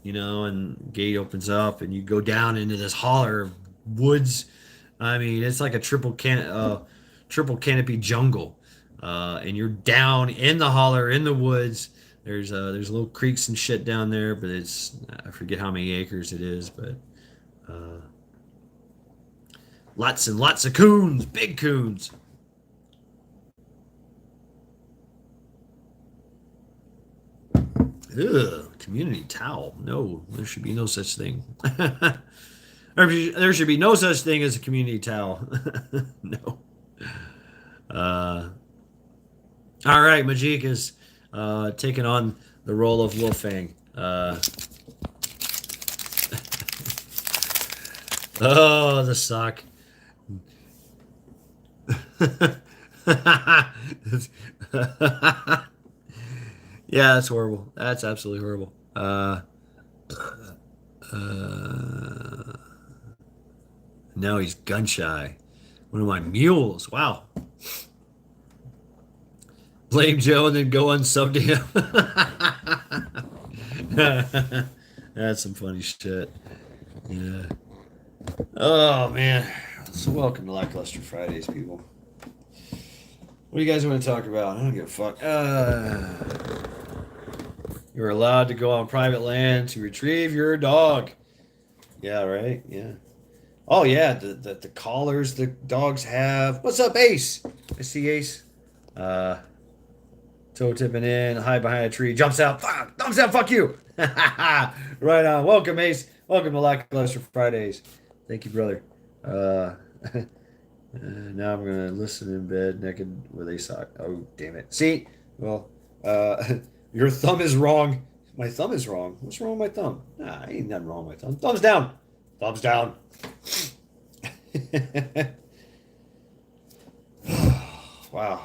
and gate opens up, and you go down into this holler of woods. I mean, it's like a triple canopy jungle, and you're down in the holler in the woods. There's little creeks and shit down there, but I forget how many acres it is, but uh, lots and lots of coons, big coons. Ugh, community towel. No, there should be no such thing. There should be no such thing as a community towel. No. All right, Majik is taking on the role of Wolfang. Oh, the sock. Yeah, that's horrible. That's absolutely horrible. No, he's gun shy. One of my mules. Wow. Blame Joe and then go unsub to him. That's some funny shit. Yeah. Oh man. So welcome to Lackluster Fridays, people. What do you guys want to talk about? I don't give a fuck. You're allowed to go on private land to retrieve your dog. Yeah, right? Yeah. Oh yeah, the collars the dogs have. What's up, Ace? I see Ace. Toe tipping in, hide behind a tree, jumps out. Fuck, thumbs down, fuck you. Right on. Welcome, Ace. Welcome to Lackluster Fridays. Thank you, brother. Now I'm gonna listen in bed naked with a sock. Oh, damn it. See? Well, your thumb is wrong. My thumb is wrong. What's wrong with my thumb? Nah, ain't nothing wrong with my thumb. Thumbs down. Thumbs down. Wow.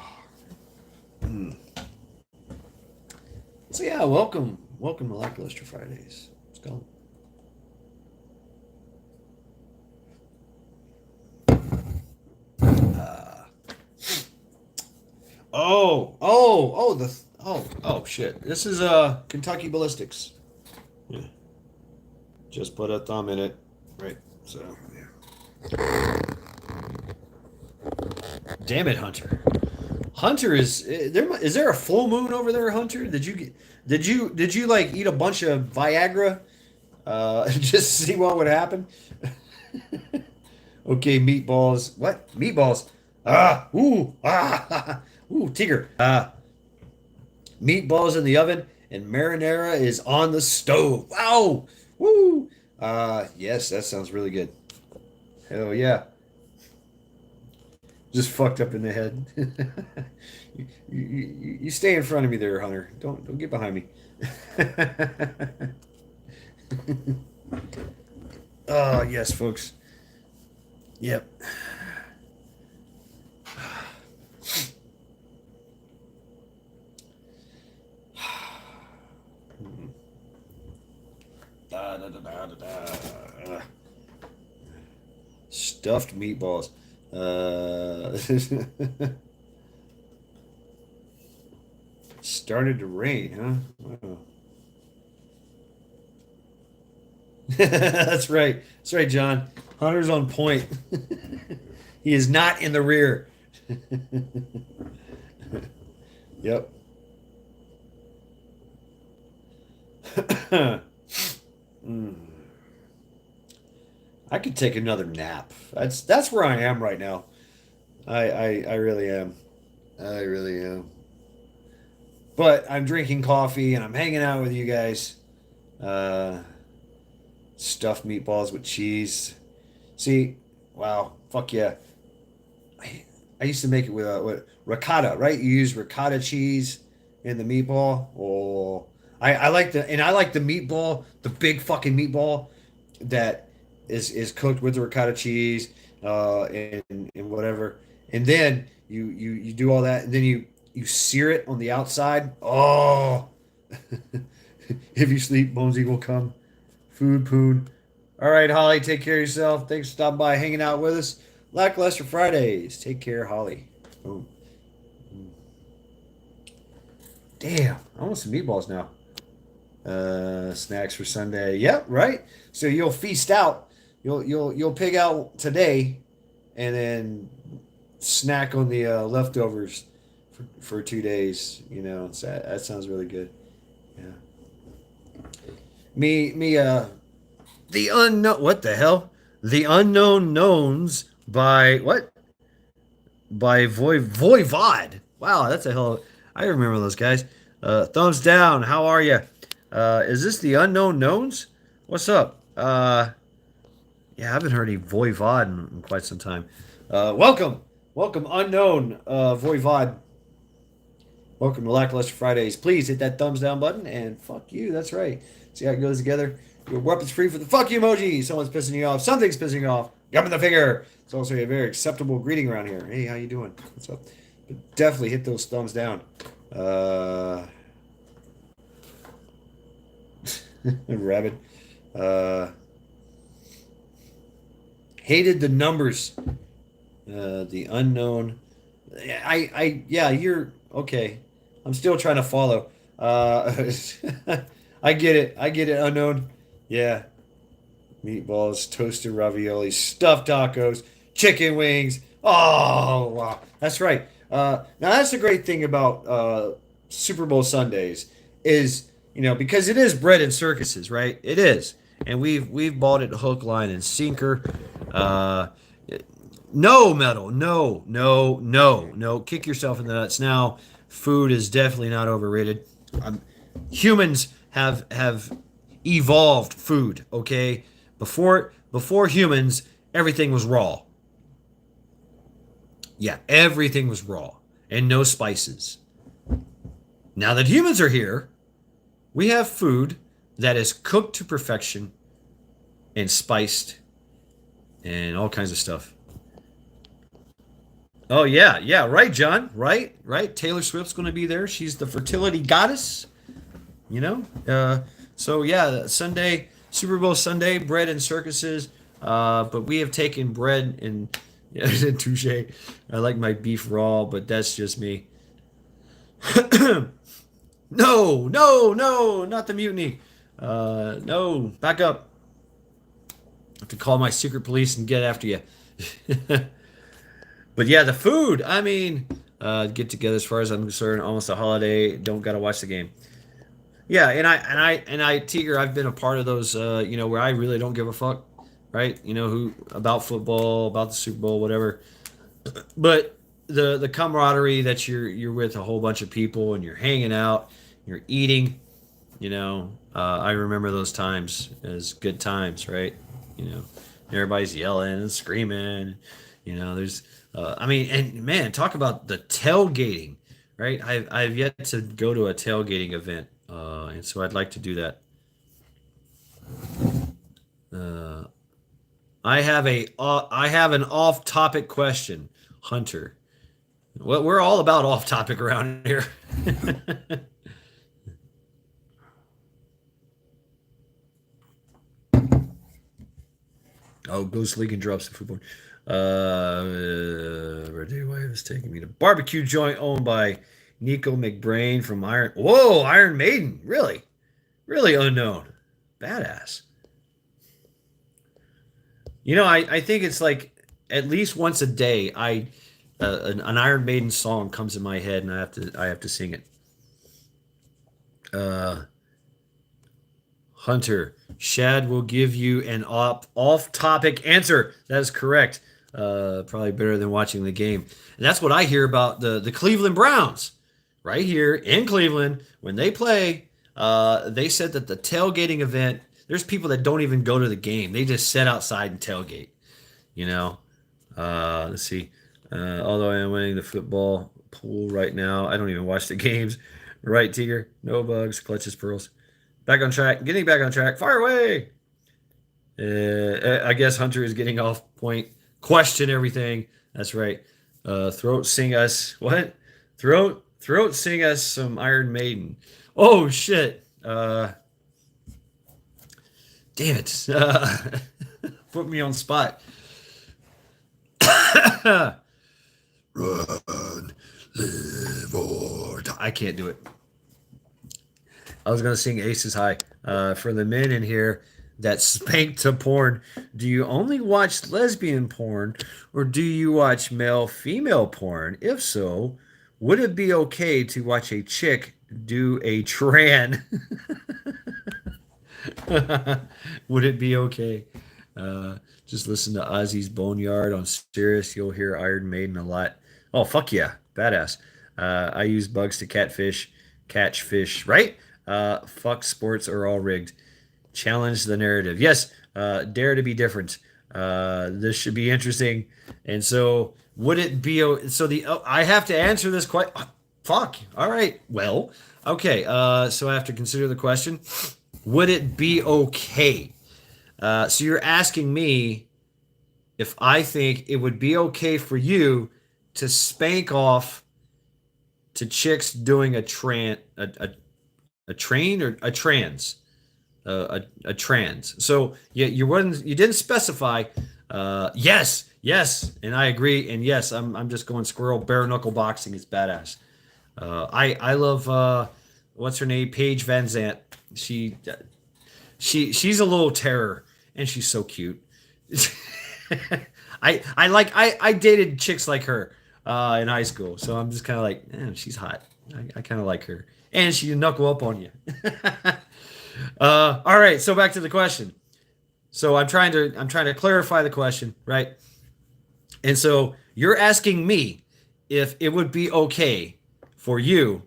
So yeah, welcome to Lackluster Fridays. Let's go. Oh shit. This is Kentucky Ballistics. Yeah. Just put a thumb in it. Right. So yeah. Damn it, Hunter. Hunter is there. Is there a full moon over there, Hunter? Did you like eat a bunch of Viagra, just to see what would happen? Okay, meatballs. What meatballs? Ooh, Tigger. Meatballs in the oven and marinara is on the stove. Wow, woo. Yes, that sounds really good. Hell yeah. Just fucked up in the head. You stay in front of me there, Hunter. Don't get behind me. Oh yes, folks. Yep. Stuffed meatballs. Started to rain, huh? Wow. That's right. That's right, John. Hunter's on point. He is not in the rear. Yep. I could take another nap. That's where I am right now. I really am. I really am. But I'm drinking coffee and I'm hanging out with you guys. Uh, Stuffed meatballs with cheese. See, wow, fuck yeah. I used to make it with ricotta, right? You use ricotta cheese in the meatball. Oh, I like the meatball, the big fucking meatball that is cooked with the ricotta cheese, and whatever. And then you do all that, and then you sear it on the outside. Oh, if you sleep, Bonesy will come. Food poon. All right, Holly, take care of yourself. Thanks for stopping by, hanging out with us. Lackluster Fridays. Take care, Holly. Boom. Damn, I want some meatballs now. Snacks for Sunday. Yep, right. So you'll feast out. You'll pig out today, and then snack on the leftovers for 2 days. You know, so that sounds really good. Yeah. The unknown. What the hell? The unknown knowns by what? By Voivod. Wow, that's a hell. I remember those guys. Thumbs down. How are you? Is this the unknown knowns? What's up? Yeah, I haven't heard any Voivod in quite some time. Welcome, unknown Voivod. Welcome to Lackluster Fridays. Please hit that thumbs down button and fuck you. That's right. See how it goes together. Your weapon's free for the fuck you emoji. Someone's pissing you off. Something's pissing you off. Gum in the finger. It's also a very acceptable greeting around here. Hey, how you doing? What's up? But definitely hit those thumbs down. Rabbit. Hated the numbers. The unknown. Yeah, you're okay. I'm still trying to follow. I get it, unknown. Yeah. Meatballs, toasted ravioli, stuffed tacos, chicken wings. Oh, wow. That's right. Now that's the great thing about Super Bowl Sundays is, you know, because it is bread and circuses, right? It is. And we've bought it hook, line, and sinker. No metal. No. Kick yourself in the nuts. Now, food is definitely not overrated. Humans have evolved food, okay? Before humans, everything was raw. Yeah, everything was raw and no spices. Now that humans are here, we have food that is cooked to perfection and spiced and all kinds of stuff. Oh yeah, right, John, right. Taylor Swift's going to be there. She's the fertility goddess, you know. So yeah, Sunday, Super Bowl Sunday, bread and circuses. But we have taken bread and touche. I like my beef raw, but that's just me. No, not the mutiny. No, back up. I have to call my secret police and get after you. But yeah, the food. I mean, get together. As far as I'm concerned, almost a holiday. Don't gotta watch the game. Yeah, and I, Tiger. I've been a part of those. Where I really don't give a fuck, right? You know who about football, about the Super Bowl, whatever. But the camaraderie that you're with a whole bunch of people and you're hanging out, you're eating. I remember those times as good times, right? Everybody's yelling and screaming. There's. And man, talk about the tailgating, right? I've yet to go to a tailgating event, and so I'd like to do that. I have an off-topic question, Hunter. Well, we're all about off-topic around here. Oh, Ghost League and drops the football. Birthday wife is taking me to barbecue joint owned by Nico McBrain from Iron. Whoa, Iron Maiden, really unknown, badass. I think it's like at least once a day, an Iron Maiden song comes in my head and I have to sing it. Hunter, Shad will give you an off-topic answer. That is correct. Probably better than watching the game. And that's what I hear about the Cleveland Browns. Right here in Cleveland, when they play, they said that the tailgating event, there's people that don't even go to the game. They just sit outside and tailgate. Let's see. Although I am winning the football pool right now, I don't even watch the games. Right, Tiger? No bugs, clutches, pearls. Back on track. Getting back on track. Fire away. I guess Hunter is getting off point. Question everything. That's right. Throat sing us. What? Throat sing us some Iron Maiden. Oh, shit. Damn it. Put me on spot. Run, live, or die. I can't do it. I was gonna sing Aces High. For the men in here that spank to porn, do you only watch lesbian porn or do you watch male female porn? If so, would it be okay to watch a chick do a tran? Would it be okay? Just listen to Ozzy's Boneyard on Sirius. You'll hear Iron Maiden a lot. Oh, fuck yeah. Badass. I use bugs to catch fish, right? Fuck sports are all rigged. Challenge the narrative. Yes, dare to be different. This should be interesting. And so, would it be so? I have to answer this quite. Fuck. All right. Well, okay. So I have to consider the question. Would it be okay? So you're asking me if I think it would be okay for you to spank off to chicks doing a train or a trans, a trans. So you didn't specify. Yes, and I agree. And yes, I'm just going squirrel bare knuckle boxing is badass. I love what's her name, Paige Van Zant. She's a little terror, and she's so cute. I dated chicks like her in high school, so I'm just kind of like, she's hot. I kind of like her, and she knuckle up on you. All right, so back to the question. So I'm trying to clarify the question, right? And so you're asking me if it would be okay for you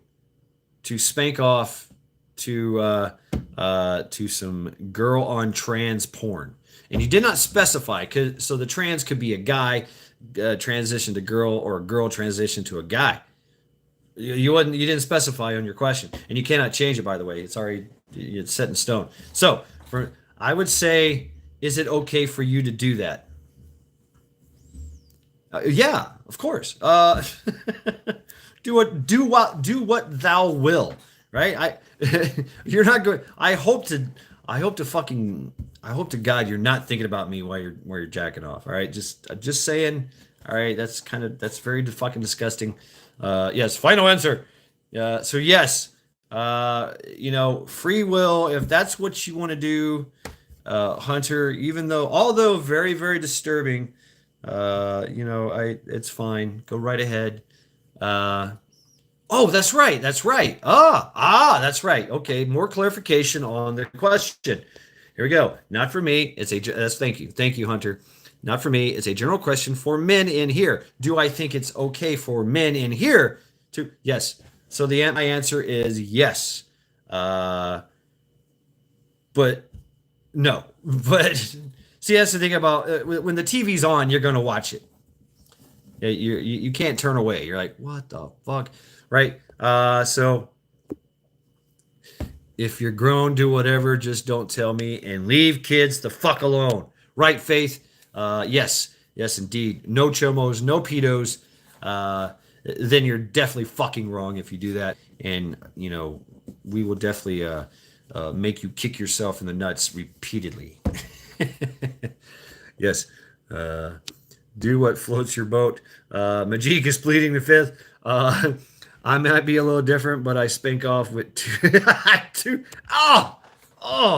to spank off to some girl on trans porn, and you did not specify. So the trans could be a guy transition to girl, or a girl transition to a guy. You didn't specify on your question, and you cannot change it. By the way, it's set in stone. So I would say, is it okay for you to do that? Yeah, of course. Do what thou will. Right? You're not good. I hope to God you're not thinking about me while you're jacking off. All right, just saying. All right, that's very fucking disgusting. Yes, final answer. So yes, free will. If that's what you want to do, Hunter. Although very very disturbing, it's fine. Go right ahead. Oh, that's right. That's right. That's right. Okay, more clarification on the question. Here we go. Not for me. Thank you, Hunter. Not for me. It's a general question for men in here. Do I think it's okay for men in here to? Yes. So my answer is yes. But no. But see, that's the thing about when the TV's on, you're gonna watch it. You can't turn away. You're like, what the fuck? Right? So if you're grown, do whatever. Just don't tell me and leave kids the fuck alone. Right, Faith? Yes, indeed. No chomos, no pedos. Then you're definitely fucking wrong if you do that. And, we will definitely make you kick yourself in the nuts repeatedly. Yes. Do what floats your boat. Majik is pleading the fifth. I might be a little different, but I spank off with two.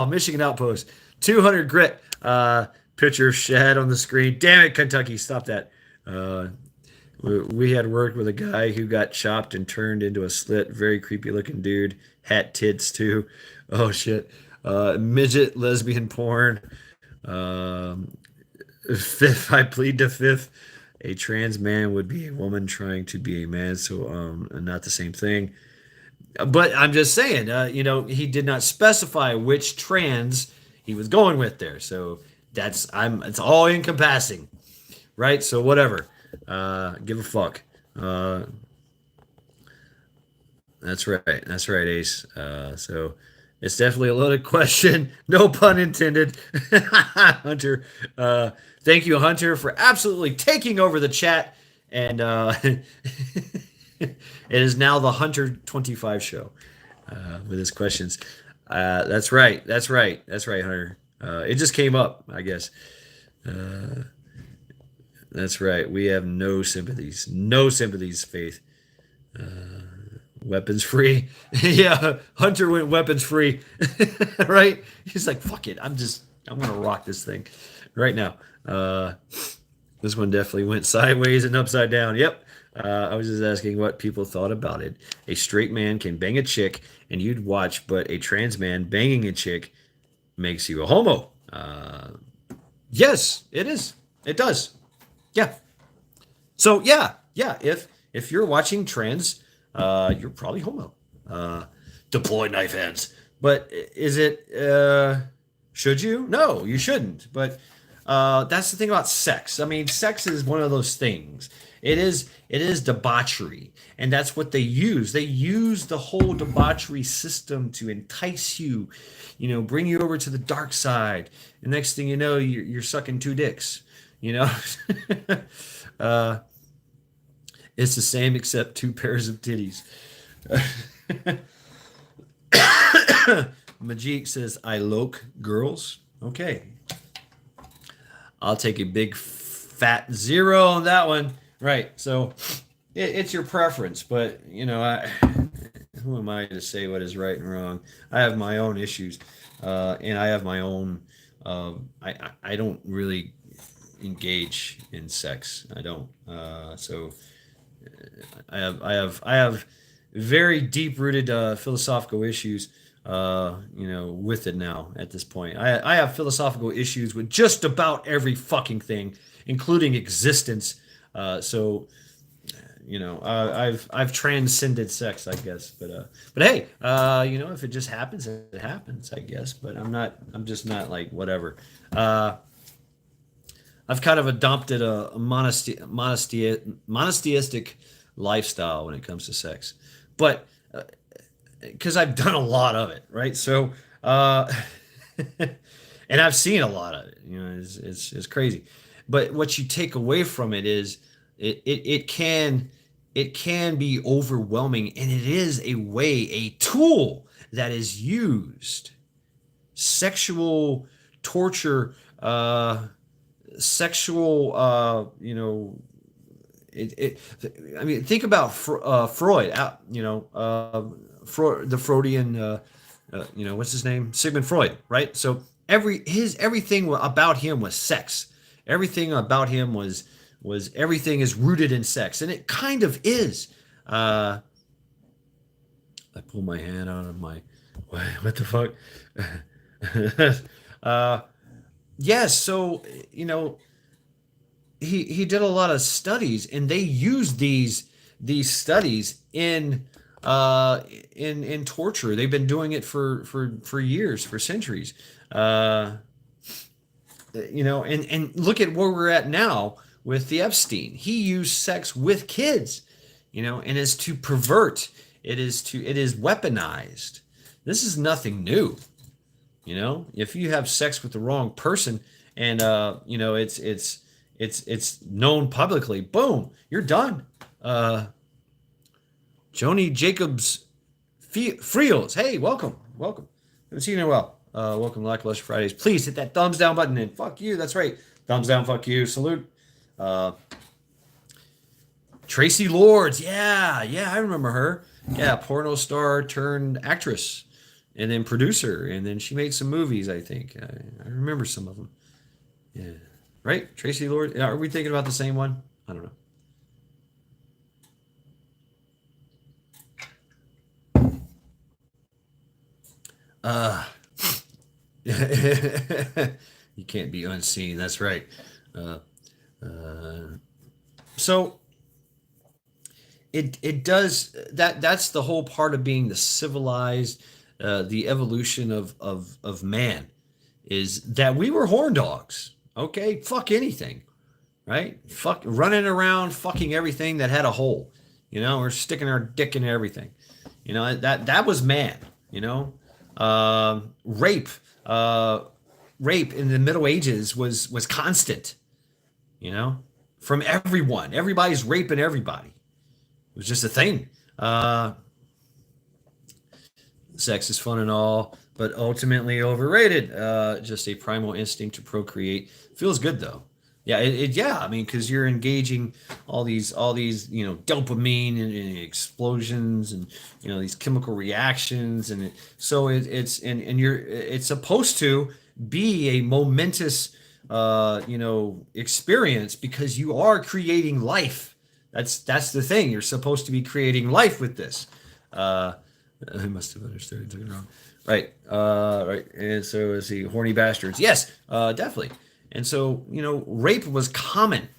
Michigan Outpost. 200 grit. Picture Shad on the screen. Damn it, Kentucky. Stop that. We had worked with a guy who got chopped and turned into a slit. Very creepy looking dude. Hat tits too. Oh shit. Midget lesbian porn. Fifth, I plead to fifth. A trans man would be a woman trying to be a man, so not the same thing. But I'm just saying, he did not specify which trans he was going with there. So it's all encompassing, right? So whatever. Give a fuck. That's right, Ace. So it's definitely a loaded question. No pun intended. Hunter. Thank you, Hunter, for absolutely taking over the chat. And it is now the Hunter 25 show with his questions. That's right, Hunter. It just came up, I guess. That's right. We have no sympathies. No sympathies, Faith. Weapons free. Yeah, Hunter went weapons free. Right? He's like, fuck it. I'm gonna rock this thing right now. This one definitely went sideways and upside down. Yep. I was just asking what people thought about it. A straight man can bang a chick and you'd watch, but a trans man banging a chick makes you a homo. Yes, it is. It does. Yeah. So yeah. If you're watching trans, you're probably homo. Deploy knife hands. But is it? Should you? No, you shouldn't. But that's the thing about sex. I mean, sex is one of those things. It is debauchery, and that's what they use. They use the whole debauchery system to entice you, bring you over to the dark side. And next thing you know, you're sucking two dicks. uh, it's the same except two pairs of titties. Majik says, I loke girls. Okay. I'll take a big fat 0 on that one. Right. So it's your preference, but who am I to say what is right and wrong? I have my own issues, and I have my own. I don't really engage in sex. I don't. So I have very deep rooted philosophical issues. With it now at this point. I have philosophical issues with just about every fucking thing, including existence. I've transcended sex, I guess. But hey, if it just happens, it happens, I guess. But I'm just not like whatever. I've kind of adopted a monotheistic lifestyle when it comes to sex, but because I've done a lot of it, right? So, and I've seen a lot of it. It's crazy. But what you take away from it is it can be overwhelming, and it is a tool that is used. Sexual torture, sexual, I mean, think about Freud. The Freudian, what's his name? Sigmund Freud, right? So everything about him was sex. Everything about him was everything is rooted in sex, and it kind of is. I pull my hand out of my, what the fuck? Yes, so he did a lot of studies, and they used these studies in torture. They've been doing it for years, for centuries. And look at where we're at now with the Epstein. He used sex with kids, and is to pervert. It is weaponized. This is nothing new. If you have sex with the wrong person, and it's known publicly, boom, you're done. Joni Jacobs Friels, hey, welcome. Haven't seen you in a while. Welcome to Lackluster Fridays. Please hit that thumbs down button, and fuck you. That's right. Thumbs down, fuck you. Salute. Tracy Lords. Yeah, I remember her. Yeah, porno star turned actress, and then producer, and then she made some movies, I think. I remember some of them. Yeah. Right? Tracy Lords. Are we thinking about the same one? I don't know. You can't be unseen. That's right. So it does that. That's the whole part of being the civilized, the evolution of man, is that we were horn dogs. Okay, fuck anything, right? Fuck running around, fucking everything that had a hole. We're sticking our dick in everything. That was man. Rape in the Middle Ages was constant, from everyone. Everybody's raping everybody. It was just a thing. Sex is fun and all, but ultimately overrated. Just a primal instinct to procreate. Feels good though. Yeah, yeah. I mean, because you're engaging all these, dopamine and explosions, and these chemical reactions, and it's supposed to be a momentous, experience, because you are creating life. That's the thing. You're supposed to be creating life with this. Uh, I must have understood it. Took it wrong. Right. Right. And so is the horny bastards. Yes. Definitely. And so, rape was common.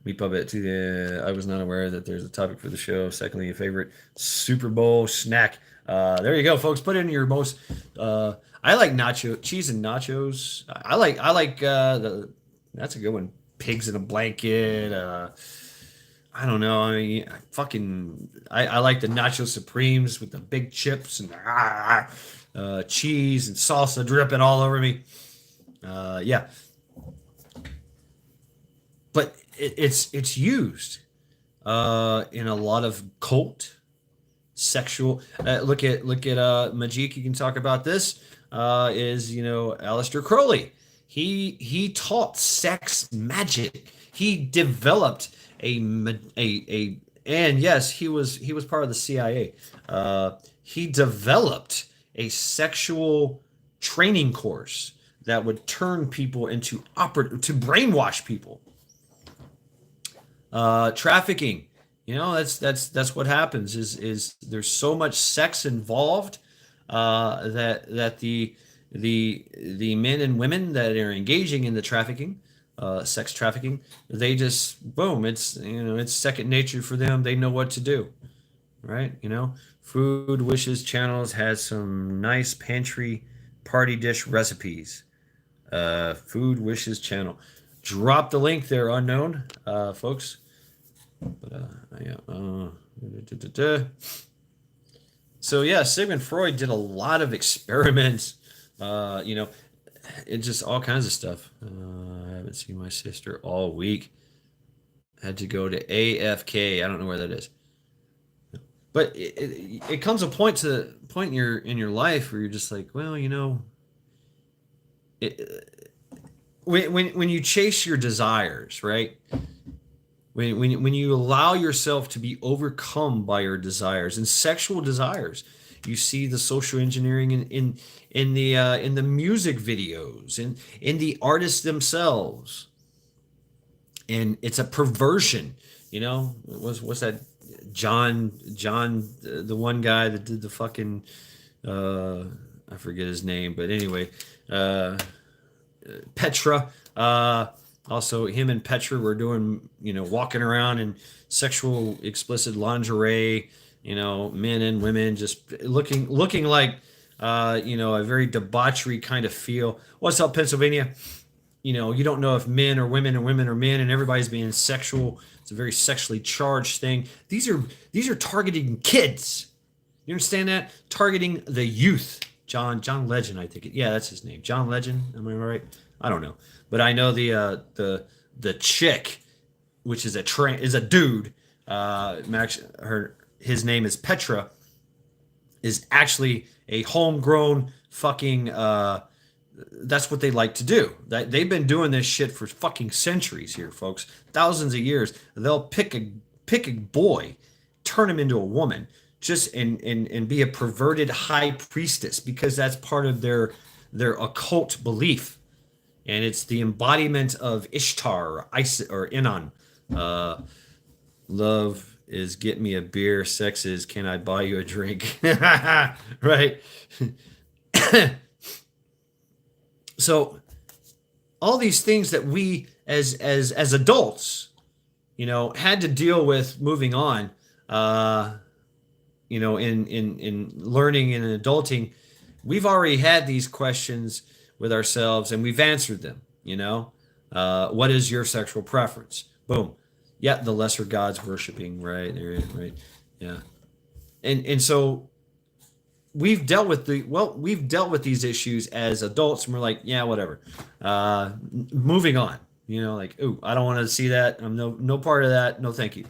Meat puppet to the. I was not aware that there's a topic for the show. Secondly, a favorite Super Bowl snack. There you go, folks. Put in your most. I like nacho cheese and nachos. I like the. That's a good one. Pigs in a blanket. I don't know. I mean, I like the nacho supremes with the big chips and cheese and salsa dripping all over me. Yeah, but it's used in a lot of cult sexual. Look at Majik. You can talk about this. Is Aleister Crowley. He taught sex magic. He developed and yes, he was part of the CIA. He developed a sexual training course that would turn people into to brainwash people. Trafficking, that's what happens. Is there's so much sex involved, that the men and women that are engaging in the trafficking, sex trafficking, they just boom. It's second nature for them. They know what to do, right? Food Wishes channels has some nice pantry party dish recipes. Food Wishes channel. Drop the link there, unknown, folks. But yeah. So yeah, Sigmund Freud did a lot of experiments. It just all kinds of stuff. I haven't seen my sister all week. Had to go to AFK. I don't know where that is. But it comes a point in your life where you're just like, well, when you chase your desires, right? When you allow yourself to be overcome by your desires and sexual desires, you see the social engineering in the music videos and in the artists themselves, and it's a perversion. What's that? John, the one guy that did the fucking, I forget his name, but anyway, Petra. Also, him and Petra were doing, walking around in sexual explicit lingerie. Men and women just looking like, a very debauchery kind of feel. What's up, Pennsylvania? You don't know if men are women and women are men, and everybody's being sexual. It's a very sexually charged thing. These are targeting kids. You understand that? Targeting the youth. John Legend, I think. Yeah, that's his name. John Legend. Am I right? I don't know, but I know the chick, which is a dude. His name is Petra. Is actually a homegrown fucking. That's what they like to do. They've been doing this shit for fucking centuries here, folks. Thousands of years. They'll pick a boy, turn him into a woman, just and be a perverted high priestess, because that's part of their occult belief, and it's the embodiment of Ishtar or Isis or Inan. Love is get me a beer. Sex is can I buy you a drink? Right. So all these things that we as adults, had to deal with moving on, in learning and adulting, we've already had these questions with ourselves and we've answered them. What is your sexual preference? Boom. Yeah, the lesser gods worshiping, right? Right. Yeah. And so we've dealt with these issues as adults, and we're like, yeah, whatever. Moving on. Like, ooh, I don't want to see that. I'm no part of that. No, thank you.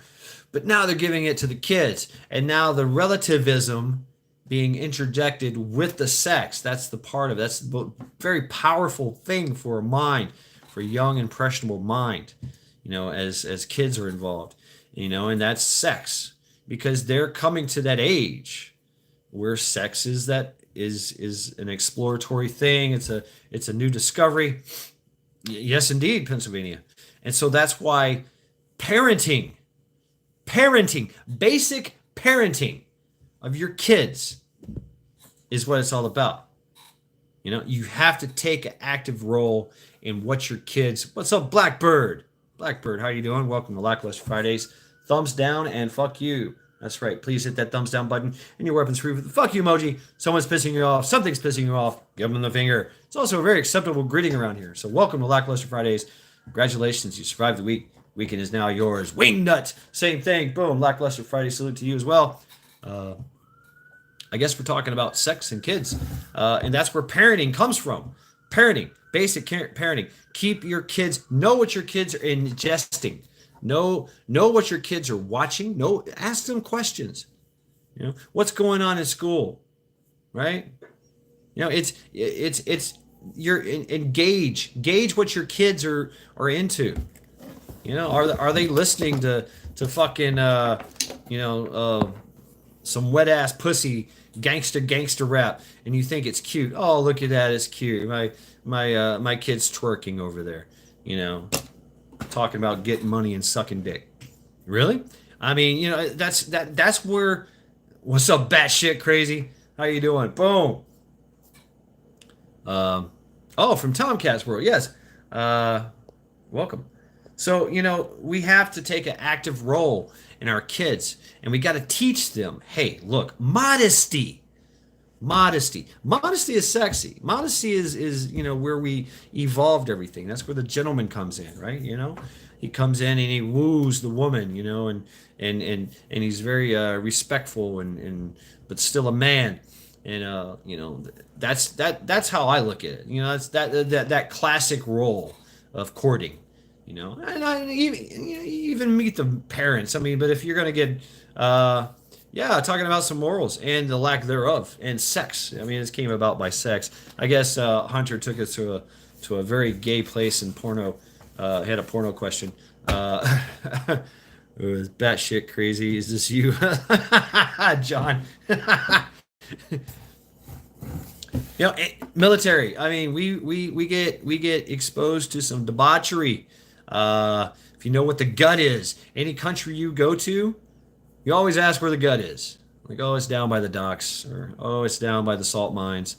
But now they're giving it to the kids, and now the relativism being interjected with the sex. That's the part of that's the very powerful thing for a mind, for a young impressionable mind, as kids are involved, and that's sex, because they're coming to that age where sex is an exploratory thing. It's a new discovery. Yes, indeed, Pennsylvania. And so that's why parenting, basic parenting of your kids is what it's all about. You have to take an active role in what your kids. What's up, Blackbird? Blackbird, how you doing? Welcome to Lackluster Fridays. Thumbs down and fuck you. That's right. Please hit that thumbs down button and your weapons free with the fuck you emoji. Someone's pissing you off. Something's pissing you off. Give them the finger. It's also a very acceptable greeting around here. So welcome to Lackluster Fridays. Congratulations, you survived the week. Weekend is now yours. Wingnut, same thing. Boom. Lackluster Friday. Salute to you as well. I guess we're talking about sex and kids, and that's where parenting comes from. Parenting, basic parenting. Keep your kids. Know what your kids are ingesting. Know what your kids are watching. Ask them questions. What's going on in school, right? It's you're engage what your kids are into. Are they listening to fucking some wet ass pussy gangster rap, and you think it's cute? Oh, look at that, it's cute. My kid's twerking over there, talking about getting money and sucking dick. Really? I mean, that's where. What's up, batshit crazy? How you doing? Boom. From Tomcat's World. Yes. Welcome. So, we have to take an active role in our kids, and we got to teach them, hey, look, modesty. Modesty is sexy. Modesty is where we evolved everything. That's where the gentleman comes in, right? He comes in and he woos the woman, and he's very respectful and but still a man. And that's how I look at it. That's that classic role of courting. And I even meet the parents. I mean, but if you're gonna get talking about some morals and the lack thereof, and sex. I mean, this came about by sex. I guess Hunter took us to a very gay place in porno. Had a porno question. It was batshit crazy. Is this you, John? Military. I mean, we get exposed to some debauchery. If you know what the gut is, any country you go to, you always ask where the gut is. Like, oh, it's down by the docks, or oh, it's down by the salt mines,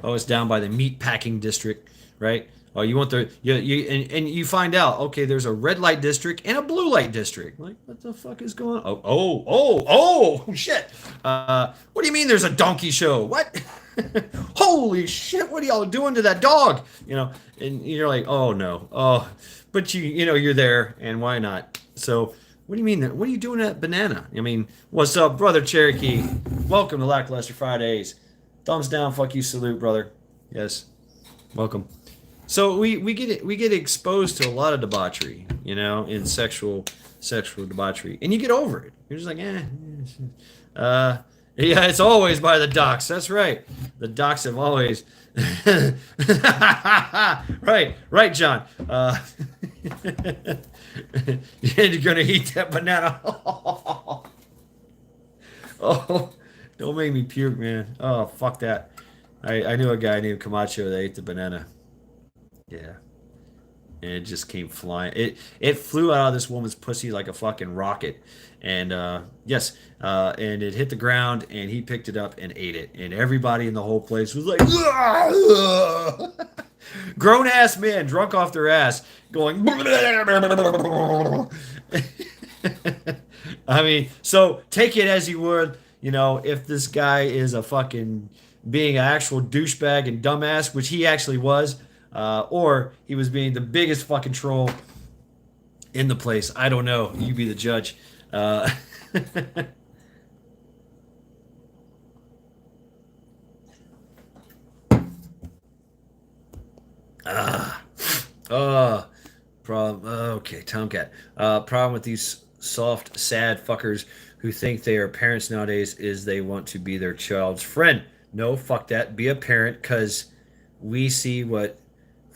oh, it's down by the meat packing district, right? Oh, you want and you find out, okay, there's a red light district and a blue light district. Like, what the fuck is going on? Oh, shit. What do you mean there's a donkey show? What? Holy shit, what are y'all doing to that dog? And you're like, oh no. Oh, but you're there, and why not? So, what do you mean? What are you doing at Banana? I mean, what's up, brother Cherokee? Welcome to Lackluster Fridays. Thumbs down, fuck you, salute, brother. Yes, welcome. So we get exposed to a lot of debauchery, in sexual debauchery, and you get over it. You're just like, yeah, it's always by the docks. That's right. The docks have always. right, John. You're gonna eat that banana. Oh, don't make me puke, man. Oh, fuck that. I knew a guy named Camacho that ate the banana. Yeah. And it just came flying. It flew out of this woman's pussy like a fucking rocket. And and it hit the ground, and he picked it up and ate it. And everybody in the whole place was like, grown ass men drunk off their ass going. I mean, so take it as you would, if this guy is a fucking being an actual douchebag and dumbass, which he actually was. Or he was being the biggest fucking troll in the place. I don't know. You be the judge. Problem. Okay, Tomcat. Problem with these soft, sad fuckers who think they are parents nowadays is they want to be their child's friend. No, fuck that. Be a parent, because we see what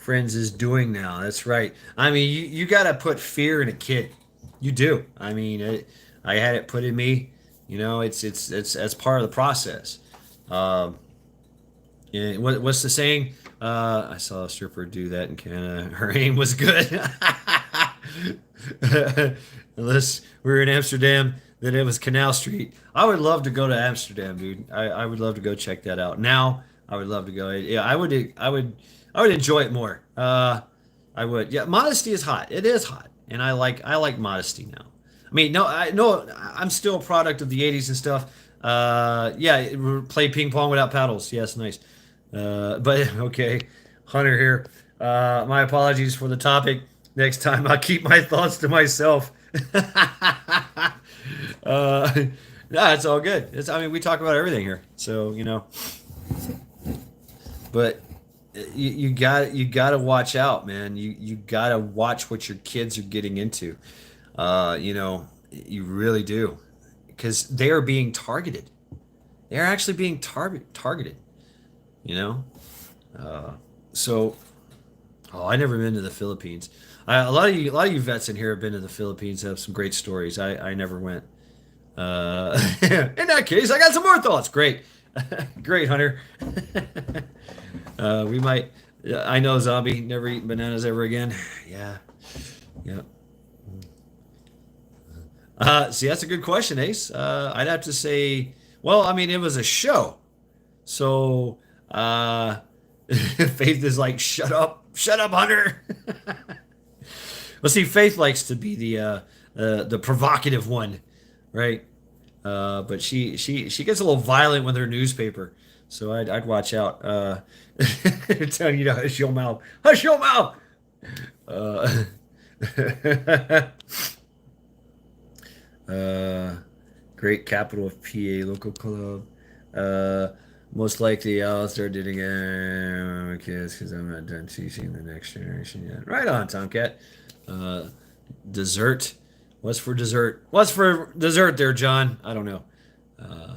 friends is doing now. That's right. I mean, you got to put fear in a kid. You do. I mean, I had it put in me. You know, it's as part of the process. Um, and what's the saying? I saw a stripper do that in Canada. Her aim was good. Unless we were in Amsterdam, then it was Canal Street. I would love to go to Amsterdam, dude. I would love to go check that out. Now, I would love to go. Yeah, I would enjoy it more. I would. Yeah, modesty is hot. It is hot, and I like modesty now. I mean, no, I'm still a product of the '80s and stuff. Yeah, play ping pong without paddles. Yes, nice. But okay, Hunter here. My apologies for the topic. Next time I'll keep my thoughts to myself. No, it's all good. I mean, we talk about everything here, so but you got to watch out, man. You got to watch what your kids are getting into. You really do, because they are being targeted. They're actually being targeted. You know, so I never been to the Philippines. A lot of you vets in here have been to the Philippines. Have some great stories. I never went. In that case, I got some more thoughts. Great, great, Hunter. We might. I know, zombie. Never eating bananas ever again. Yeah, yeah. See, that's a good question, Ace. I'd have to say. Well, I mean, it was a show, so Faith is like, shut up, Hunter." Well, see, Faith likes to be the provocative one, right? But she gets a little violent with her newspaper, so I'd watch out. Telling you to hush your mouth, hush your mouth. Uh, Great capital of PA local club. Uh, Most likely I'll start dating kids because I'm not done teaching the next generation yet. Right on, Tomcat. Uh, Dessert. What's for dessert? What's for dessert there, John? I don't know. Uh,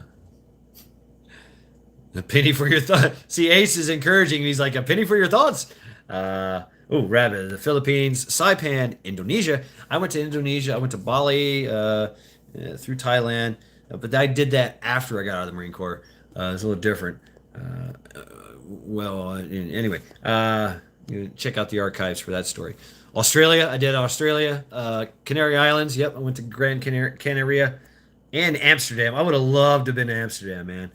a penny for your thoughts. See, Ace is encouraging. He's like, a penny for your thoughts. Rabbit. The Philippines. Saipan, Indonesia. I went to Indonesia. I went to Bali, through Thailand. But I did that after I got out of the Marine Corps. It's a little different. Anyway, check out the archives for that story. Australia, I did Australia. Canary Islands, yep, I went to Gran Canaria and Amsterdam. I would have loved to have been to Amsterdam, man.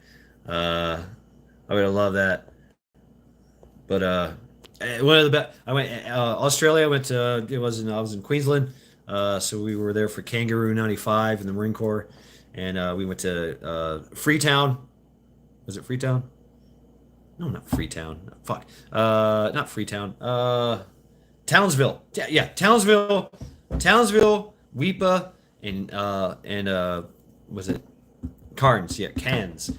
I would have loved that. But one of the best. I went Australia. I went to I was in Queensland, so we were there for Kangaroo '95 in the Marine Corps, and we went to Freetown. Was it Freetown? No, not Freetown. Fuck. Not Freetown. Townsville. Yeah, Townsville, Weipa, and was it Cairns? Yeah, Cairns.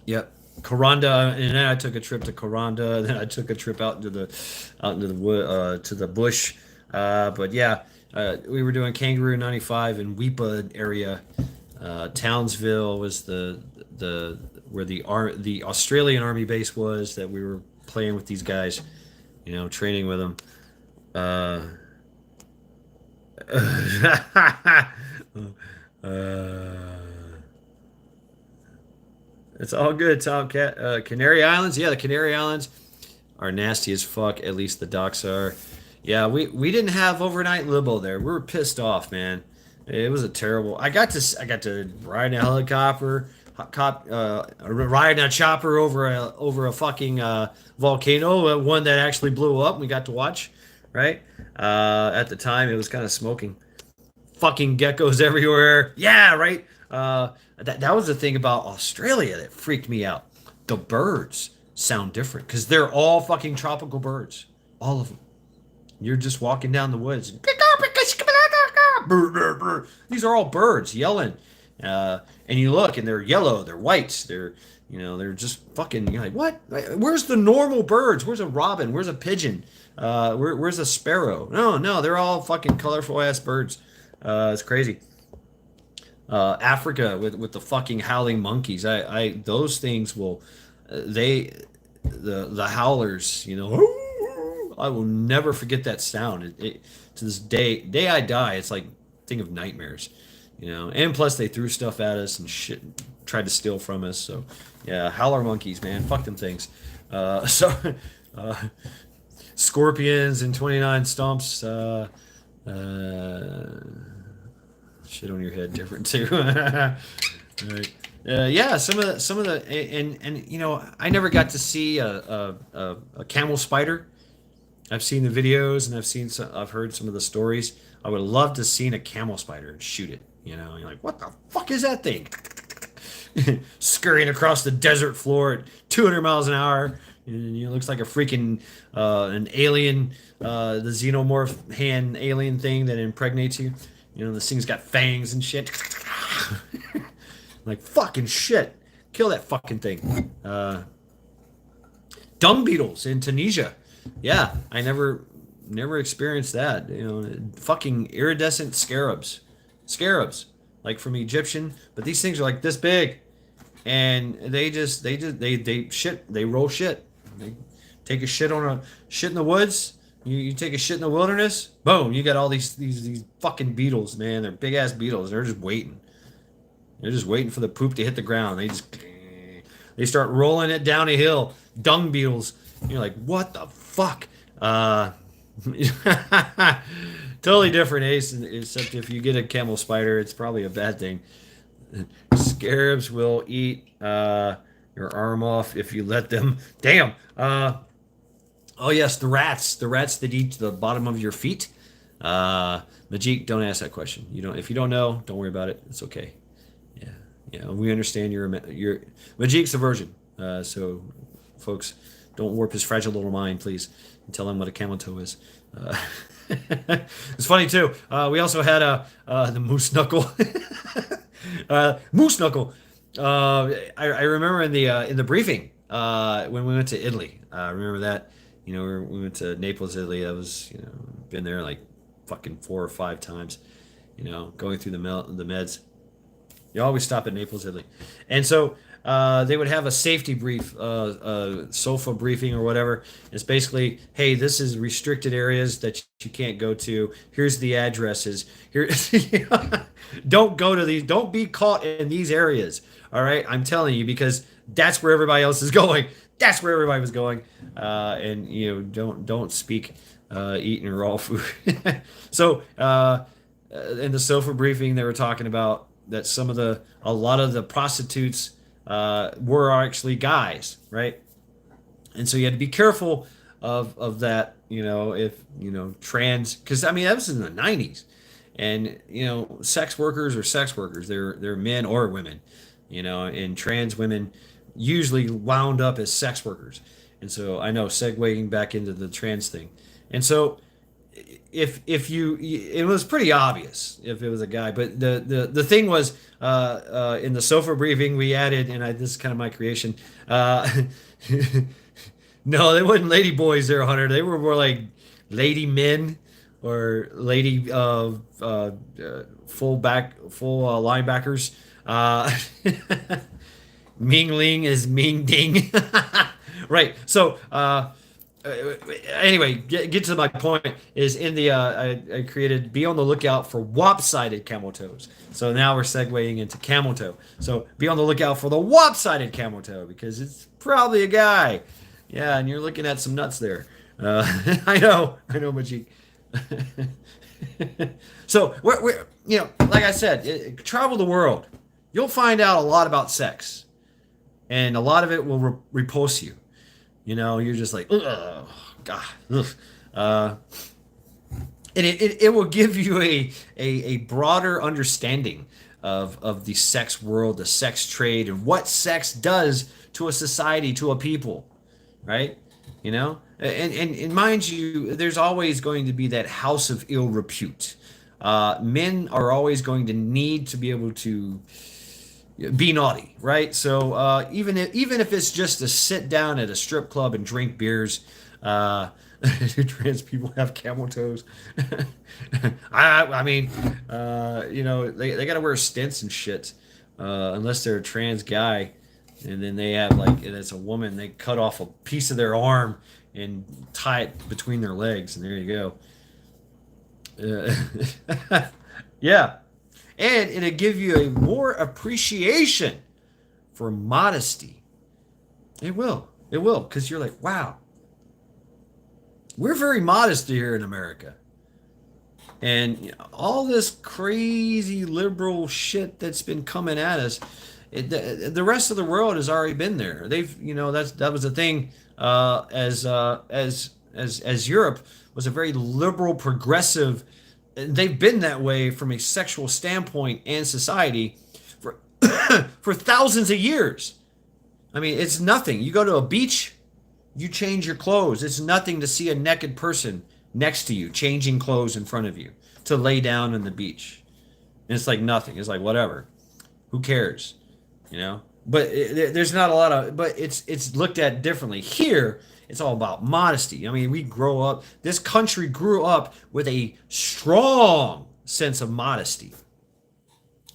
Yep. Coranda, and then I took a trip to Coranda. Then I took a trip out into the wood, to the bush. But yeah, we were doing Kangaroo '95 in Weipa area. Townsville was the where the Australian Army base was that we were playing with these guys, training with them. It's all good, Tomcat. Canary Islands, yeah, the Canary Islands are nasty as fuck. At least the docks are. Yeah, we didn't have overnight limo there. We were pissed off, man. It was a terrible. I got to ride in a helicopter, ride in a chopper over a fucking volcano, one that actually blew up. We got to watch, right? At the time, it was kind of smoking. Fucking geckos everywhere. Yeah, right. That was the thing about Australia that freaked me out. The birds sound different because they're all fucking tropical birds, all of them. You're just walking down the woods. These are all birds yelling, and you look and they're yellow, they're white, they're just fucking. You're like, what? Where's the normal birds? Where's a robin? Where's a pigeon? Where's a sparrow? No, they're all fucking colorful ass birds. It's crazy. Africa with the fucking howling monkeys. I those things will, the howlers, you know. I will never forget that sound. To this day I die, it's like a thing of nightmares, you know. And plus, they threw stuff at us and shit, tried to steal from us. So, yeah, howler monkeys, man, fuck them things. So, uh, scorpions and 29 stomps. Shit on your head, different too. Right. Yeah, some of the and you know, I never got to see a camel spider. I've seen the videos and I've heard some of the stories. I would love to seen a camel spider and shoot it. You know, you're like, what the fuck is that thing? Scurrying across the desert floor at 200 miles an hour. And it looks like a freaking an alien, the xenomorph hand alien thing that impregnates you. You know, this thing's got fangs and shit. Like, fucking shit. Kill that fucking thing. Dung beetles in Tunisia. Yeah, I never experienced that. You know, fucking iridescent scarabs. Scarabs. Like from Egyptian. But these things are like this big. And they shit. They roll shit. They take a shit on a shit in the woods. You take a shit in the wilderness. Boom! You got all these fucking beetles, man. They're big ass beetles. They're just waiting. They're just waiting for the poop to hit the ground. They start rolling it down a hill. Dung beetles. You're like, what the fuck? Totally different, Ace. Except if you get a camel spider, it's probably a bad thing. Scarabs will eat your arm off if you let them. Damn. Oh yes, the rats that eat the bottom of your feet. Majik, don't ask that question. You don't. If you don't know, don't worry about it. It's okay. Yeah, yeah. We understand your Majik's a virgin. So, folks, don't warp his fragile little mind, please, and tell him what a camel toe is. It's funny too. We also had the moose knuckle. Moose knuckle. I remember in the briefing when we went to Italy. I remember that. You know, we went to Naples, Italy. I was, you know, been there like fucking 4 or 5 times. You know, going through the meds. You always stop at Naples, Italy, and so they would have a safety brief, SOFA briefing or whatever. It's basically, hey, this is restricted areas that you can't go to. Here's the addresses. Here, don't go to these. Don't be caught in these areas. All right, I'm telling you, because that's where everybody else is going. That's where everybody was going, and you know, don't speak eating raw food. So in the SOFA briefing, they were talking about that a lot of the prostitutes were actually guys, right? And so you had to be careful of that, you know, if, you know, trans, because I mean that was in the 90s, and you know, sex workers are sex workers. They're men or women, you know, and trans women usually wound up as sex workers. And so I know, segueing back into the trans thing, and so if you, it was pretty obvious if it was a guy, but the thing was, in the SOFA briefing we added, and this is kind of my creation, no, they weren't lady boys there, Hunter. They were more like lady men, or lady full linebackers. Ming Ling is Ming Ding. Right. So anyway, get to my point. Is in the I created, be on the lookout for wop-sided camel toes. So now we're segueing into camel toe. So be on the lookout for the wop-sided camel toe, because it's probably a guy. Yeah, and you're looking at some nuts there. I know, Majik. So we're you know, like I said, travel the world. You'll find out a lot about sex, and a lot of it will repulse you. You know, you're just like, ugh, God, ugh. And it will give you a broader understanding of the sex world, the sex trade, and what sex does to a society, to a people, right? You know, and mind you, there's always going to be that house of ill repute. Men are always going to need to be able to be naughty, right? So even if it's just to sit down at a strip club and drink beers, trans people have camel toes. I mean, you know, they got to wear stints and shit, unless they're a trans guy. and then they have like, and it's a woman, they cut off a piece of their arm and tie it between their legs, and there you go. Yeah, and it'll give you a more appreciation for modesty. It will, because you're like, wow, we're very modest here in America. And all this crazy liberal shit that's been coming at us, the rest of the world has already been there. They've, that was the thing. As Europe was a very liberal, progressive. They've been that way from a sexual standpoint and society for for thousands of years. I mean, it's nothing. You go to a beach, you change your clothes. It's nothing to see a naked person next to you changing clothes in front of you to lay down on the beach. And it's like nothing. It's like whatever. Who cares? But there's not a lot of, but it's looked at differently. Here, it's all about modesty. I mean, this country grew up with a strong sense of modesty.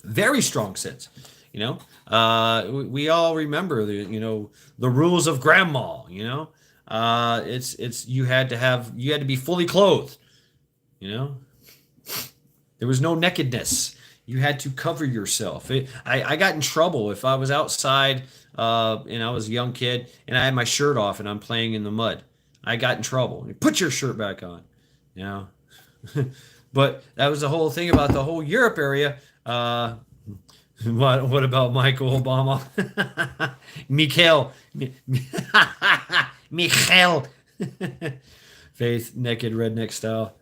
Very strong sense. We all remember the rules of grandma. It's you had to be fully clothed. There was no nakedness. You had to cover yourself. I got in trouble if I was outside and I was a young kid and I had my shirt off and I'm playing in the mud. I got in trouble. Put your shirt back on. But that was the whole thing about the whole Europe area. What about Michael Obama? Mikhail. Mikhail. Faith, naked redneck style.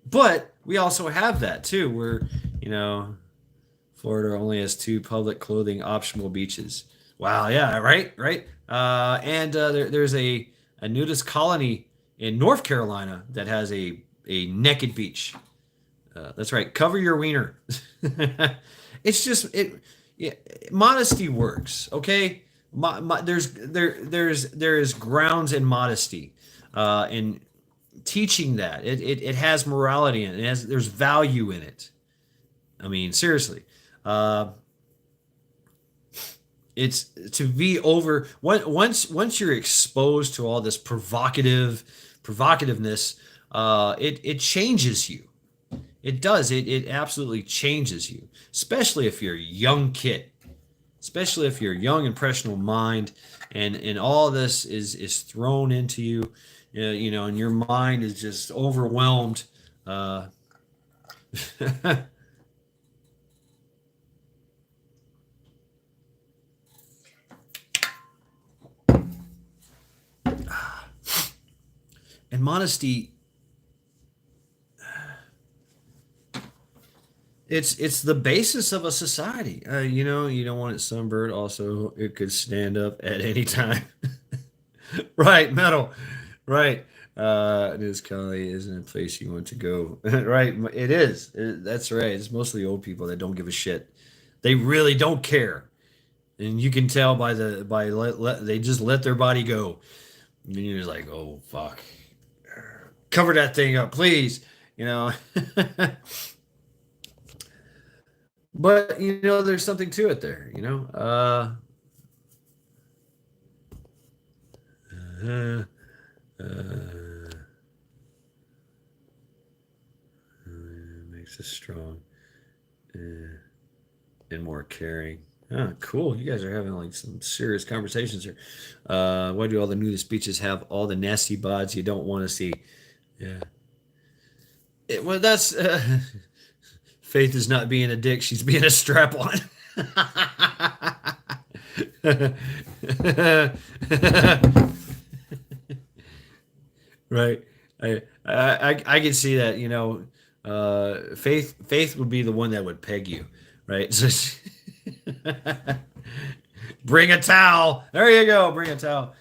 But we also have that too, where, Florida only has 2 public clothing optional beaches. Wow, yeah, right. And there's a nudist colony in North Carolina that has a naked beach. That's right. Cover your wiener. It's just modesty works. Okay, there is grounds in modesty, in teaching that it has morality in it. There's value in it. I mean, seriously, it's to be over once you're exposed to all this provocativeness. It changes you. It does. It absolutely changes you, especially if you're a young kid, especially if you're a young, impressionable mind, and all this is thrown into you, and your mind is just overwhelmed. And modesty, it's the basis of a society. You don't want it sunburned. Also, it could stand up at any time. Right, metal. Right. This Cali isn't a place you want to go. Right. It is. That's right. It's mostly old people that don't give a shit. They really don't care. And you can tell they just let their body go. And you're just like, oh, fuck. Cover that thing up, please. But there's something to it there. Makes us strong and more caring. Cool. You guys are having like some serious conversations here. Why do all the nudist beaches have all the nasty bods you don't want to see? Yeah. Well, that's Faith is not being a dick. She's being a strap-on. Right. I can see that. Faith would be the one that would peg you, right? So bring a towel. There you go. Bring a towel.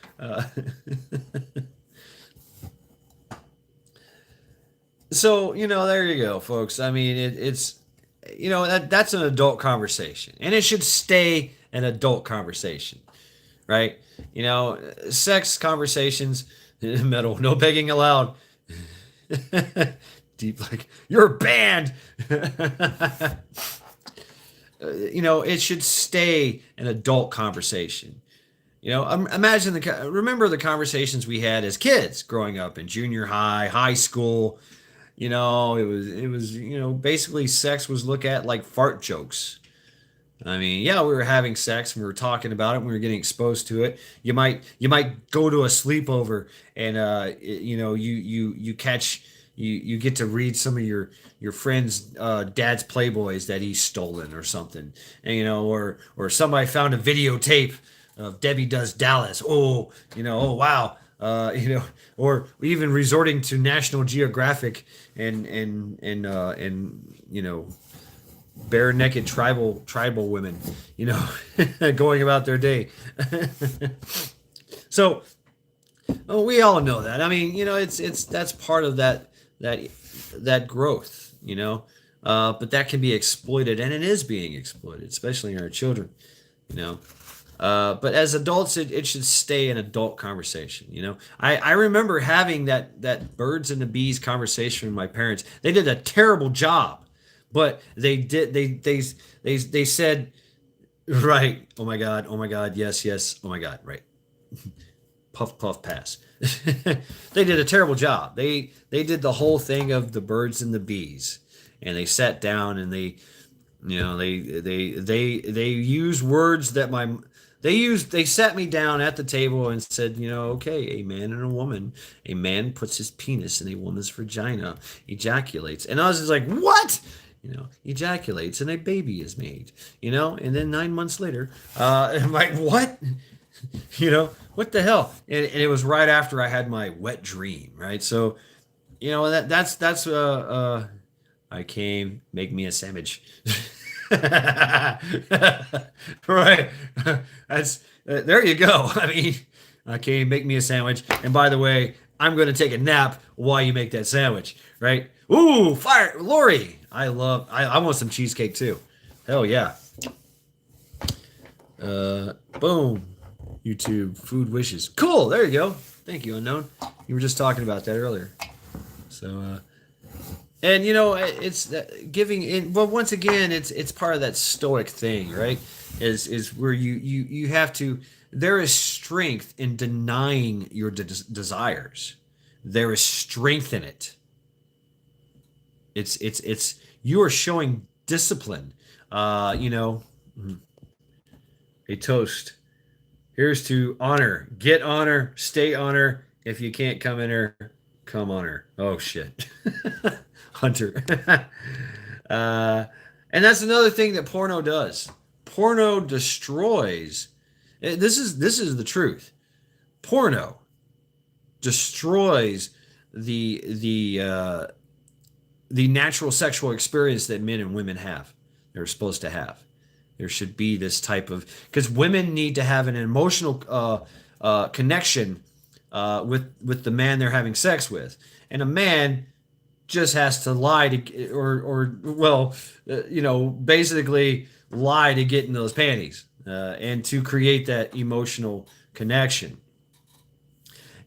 So, there you go, folks. I mean, it's that's an adult conversation, and it should stay an adult conversation, right? Sex conversations, metal, no begging allowed. Deep, like, you're banned. it should stay an adult conversation. Imagine remember the conversations we had as kids growing up in junior high, high school. It was basically sex was looked at like fart jokes. I mean, yeah, we were having sex and we were talking about it and we were getting exposed to it. You might go to a sleepover and you catch you get to read some of your friend's dad's Playboys that he's stolen or something. And or somebody found a videotape of Debbie Does Dallas. Oh wow. Or even resorting to National Geographic and bare naked tribal women, going about their day. So, we all know that. I mean, that's part of that growth, but that can be exploited, and it is being exploited, especially in our children, But as adults, it should stay an adult conversation. I remember having that birds and the bees conversation with my parents. They did a terrible job. But they said, right, oh my God, yes, oh my God, right. Puff, puff, pass. They did a terrible job. They did the whole thing of the birds and the bees. And they sat down and they used words that they sat me down at the table and said, okay, a man and a woman, a man puts his penis in a woman's vagina, ejaculates. And I was just like, what? Ejaculates and a baby is made, and then 9 months later, I'm like, what? What the hell? And it was right after I had my wet dream, right? So, that's I came, make me a sandwich. Right. That's, there you go. I mean, I came, make me a sandwich. And by the way, I'm going to take a nap while you make that sandwich, right? Ooh, fire, Lori. I want some cheesecake too. Hell yeah. Boom. YouTube food wishes. Cool. There you go. Thank you, Unknown. You were just talking about that earlier. So, and it's giving in. Well, once again, it's part of that stoic thing, right? Is where you have to. There is strength in denying your desires. There is strength in it. It's you are showing discipline. A toast. Here's to honor. Get honor. Stay honor. If you can't come in her, come on her. Oh shit. Hunter. And that's another thing that porno does. Porno destroys. This is the truth. Porno destroys the natural sexual experience that men and women have. They're supposed to have. There should be this type of, because women need to have an emotional connection with the man they're having sex with, and a man just has to lie to basically lie to get in those panties and to create that emotional connection.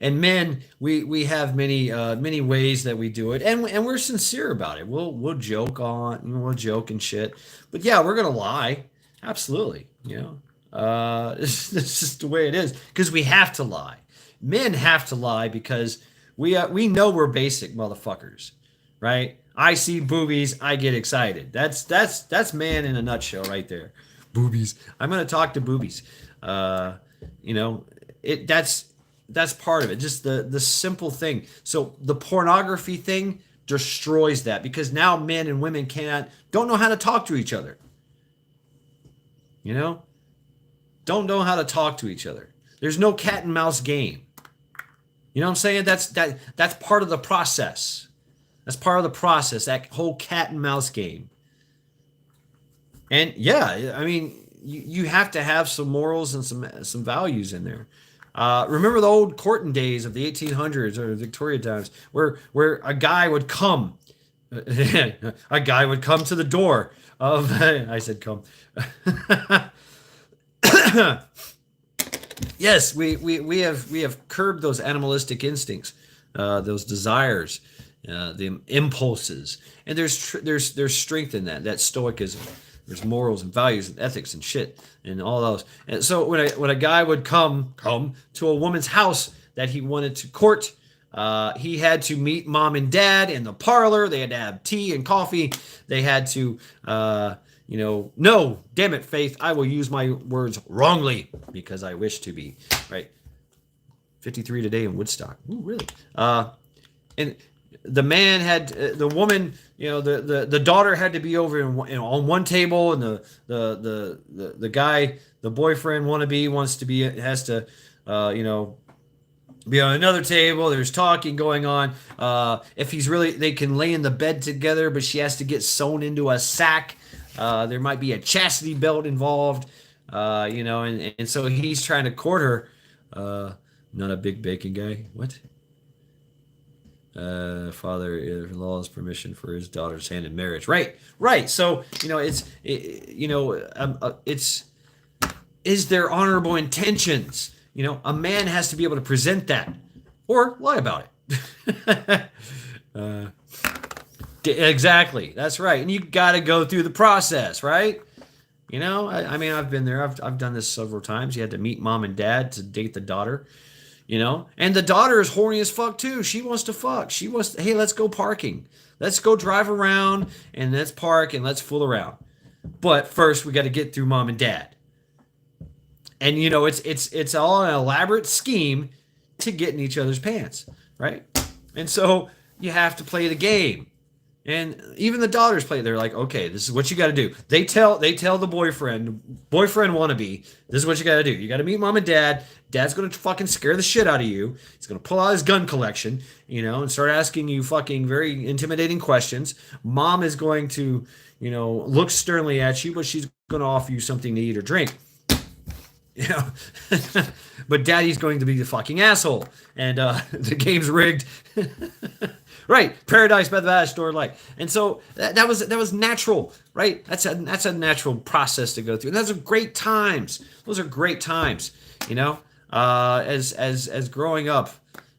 And men, we have many ways that we do it, and we're sincere about it. We'll joke and shit, but yeah, we're gonna lie, absolutely. It's just the way it is, because we have to lie. Men have to lie because we know we're basic motherfuckers, right? I see boobies, I get excited. That's man in a nutshell right there. Boobies. I'm gonna talk to boobies. That's part of it. Just the simple thing. So the pornography thing destroys that, because now men and women don't know how to talk to each other. Don't know how to talk to each other. There's no cat and mouse game. You know what I'm saying? That's part of the process. That's part of the process, that whole cat and mouse game. And yeah, I mean, you have to have some morals and some values in there. Remember the old courting days of the 1800s or Victoria times, where a guy would come, to the door of. I said come. Yes, we have curbed those animalistic instincts, those desires, the impulses, and there's strength in that stoicism. There's morals and values and ethics and shit and all those. And so when a guy would come to a woman's house that he wanted to court, he had to meet mom and dad in the parlor. They had to have tea and coffee. They had to, no, damn it, Faith, I will use my words wrongly because I wish to be, right? 53 today in Woodstock. Ooh, really? And the man had the woman, the daughter had to be over on one table, and the guy, the boyfriend wannabe has to, be on another table. There's talking going on. If they can lay in the bed together, but she has to get sewn into a sack. There might be a chastity belt involved, and so he's trying to court her. Not a big bacon guy. What? Father-in-law's permission for his daughter's hand in marriage. Right. So it's is there honorable intentions? A man has to be able to present that or lie about it. Exactly. That's right. And you got to go through the process, right? I've been there. I've done this several times. You had to meet mom and dad to date the daughter. And the daughter is horny as fuck too. She wants to fuck. Hey, let's go parking. Let's go drive around and let's park and let's fool around. But first we got to get through mom and dad. And it's all an elaborate scheme to get in each other's pants, right? And so you have to play the game. And even the daughters play. They're like, okay, this is what you got to do. They tell the boyfriend wannabe, this is what you got to do. You got to meet mom and dad. Dad's going to fucking scare the shit out of you. He's going to pull out his gun collection, and start asking you fucking very intimidating questions. Mom is going to, look sternly at you, but she's going to offer you something to eat or drink. But daddy's going to be the fucking asshole. And the game's rigged. Right, Paradise by the Bash Door Light, and so that was natural, right? That's a natural process to go through, and those are great times. Those are great times, as growing up,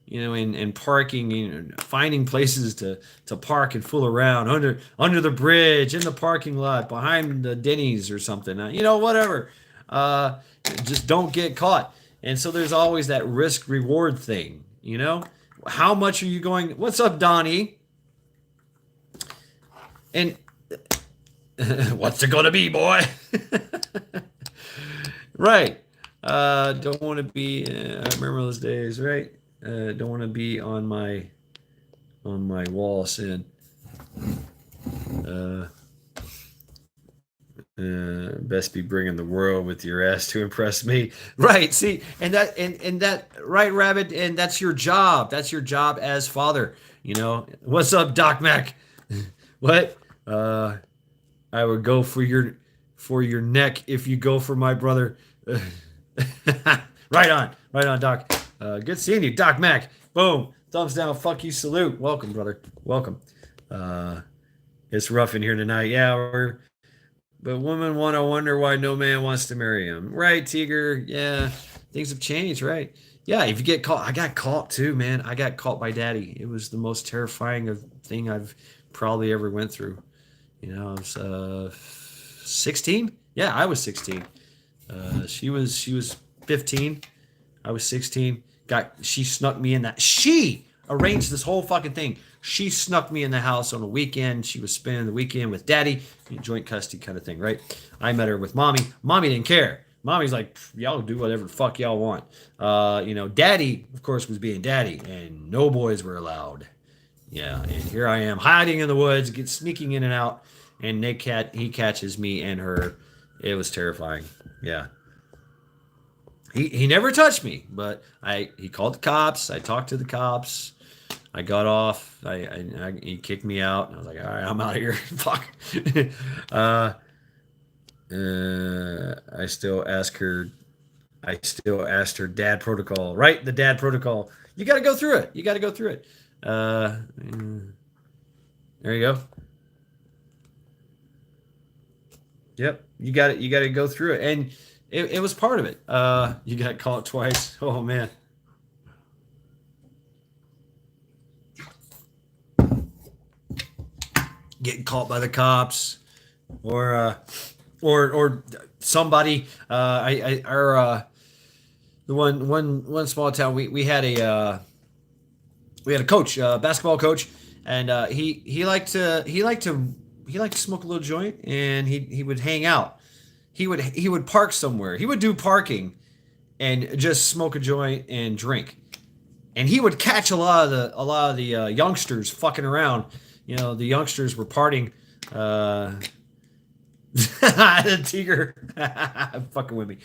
in parking, finding places to park and fool around under the bridge, in the parking lot, behind the Denny's or something, whatever. Just don't get caught, and so there's always that risk reward thing, How much are you going? What's up, Donnie? And what's it gonna be, boy? Right. Don't want to be. I remember those days, right? Don't want to be on my wall saying, best be bringing the world with your ass to impress me. Right. See, and that right, Rabbit, and that's your job. That's your job as father. What's up, Doc Mac? What? I would go for your neck if you go for my brother. Right on, Doc. Good seeing you, Doc Mac. Boom, thumbs down, fuck you, salute. Welcome, brother. Welcome. It's rough in here tonight. Yeah, but women want to wonder why no man wants to marry him. Right, Tiger? Yeah, things have changed, right? Yeah, if you get caught, I got caught too, man. I got caught by daddy. It was the most terrifying thing I've probably ever went through. I was 16. Yeah, I was 16. She was 15. I was 16. She snuck me in that. She arranged this whole fucking thing. She snuck me in the house on a weekend. She was spending the weekend with daddy, joint custody kind of thing, right? I met her with mommy. Mommy didn't care. Mommy's like, y'all do whatever the fuck y'all want. Daddy, of course, was being daddy, and no boys were allowed. Yeah, and here I am hiding in the woods, sneaking in and out, and he catches me and her. It was terrifying. Yeah. He never touched me, but he called the cops. I talked to the cops. I got off. He kicked me out. I was like, all right, I'm out of here. Fuck. I still asked her dad protocol, right? The dad protocol. You got to go through it. There you go. Yep. You got to go through it. And it was part of it. You got caught twice. Oh man. Getting caught by the cops, or or somebody. I our the one small town we had a coach, basketball coach, and he liked to smoke a little joint, and he would hang out. He would park somewhere. He would do parking and just smoke a joint and drink. And he would catch a lot of the youngsters fucking around. You know, the youngsters were partying. The tiger fucking with me.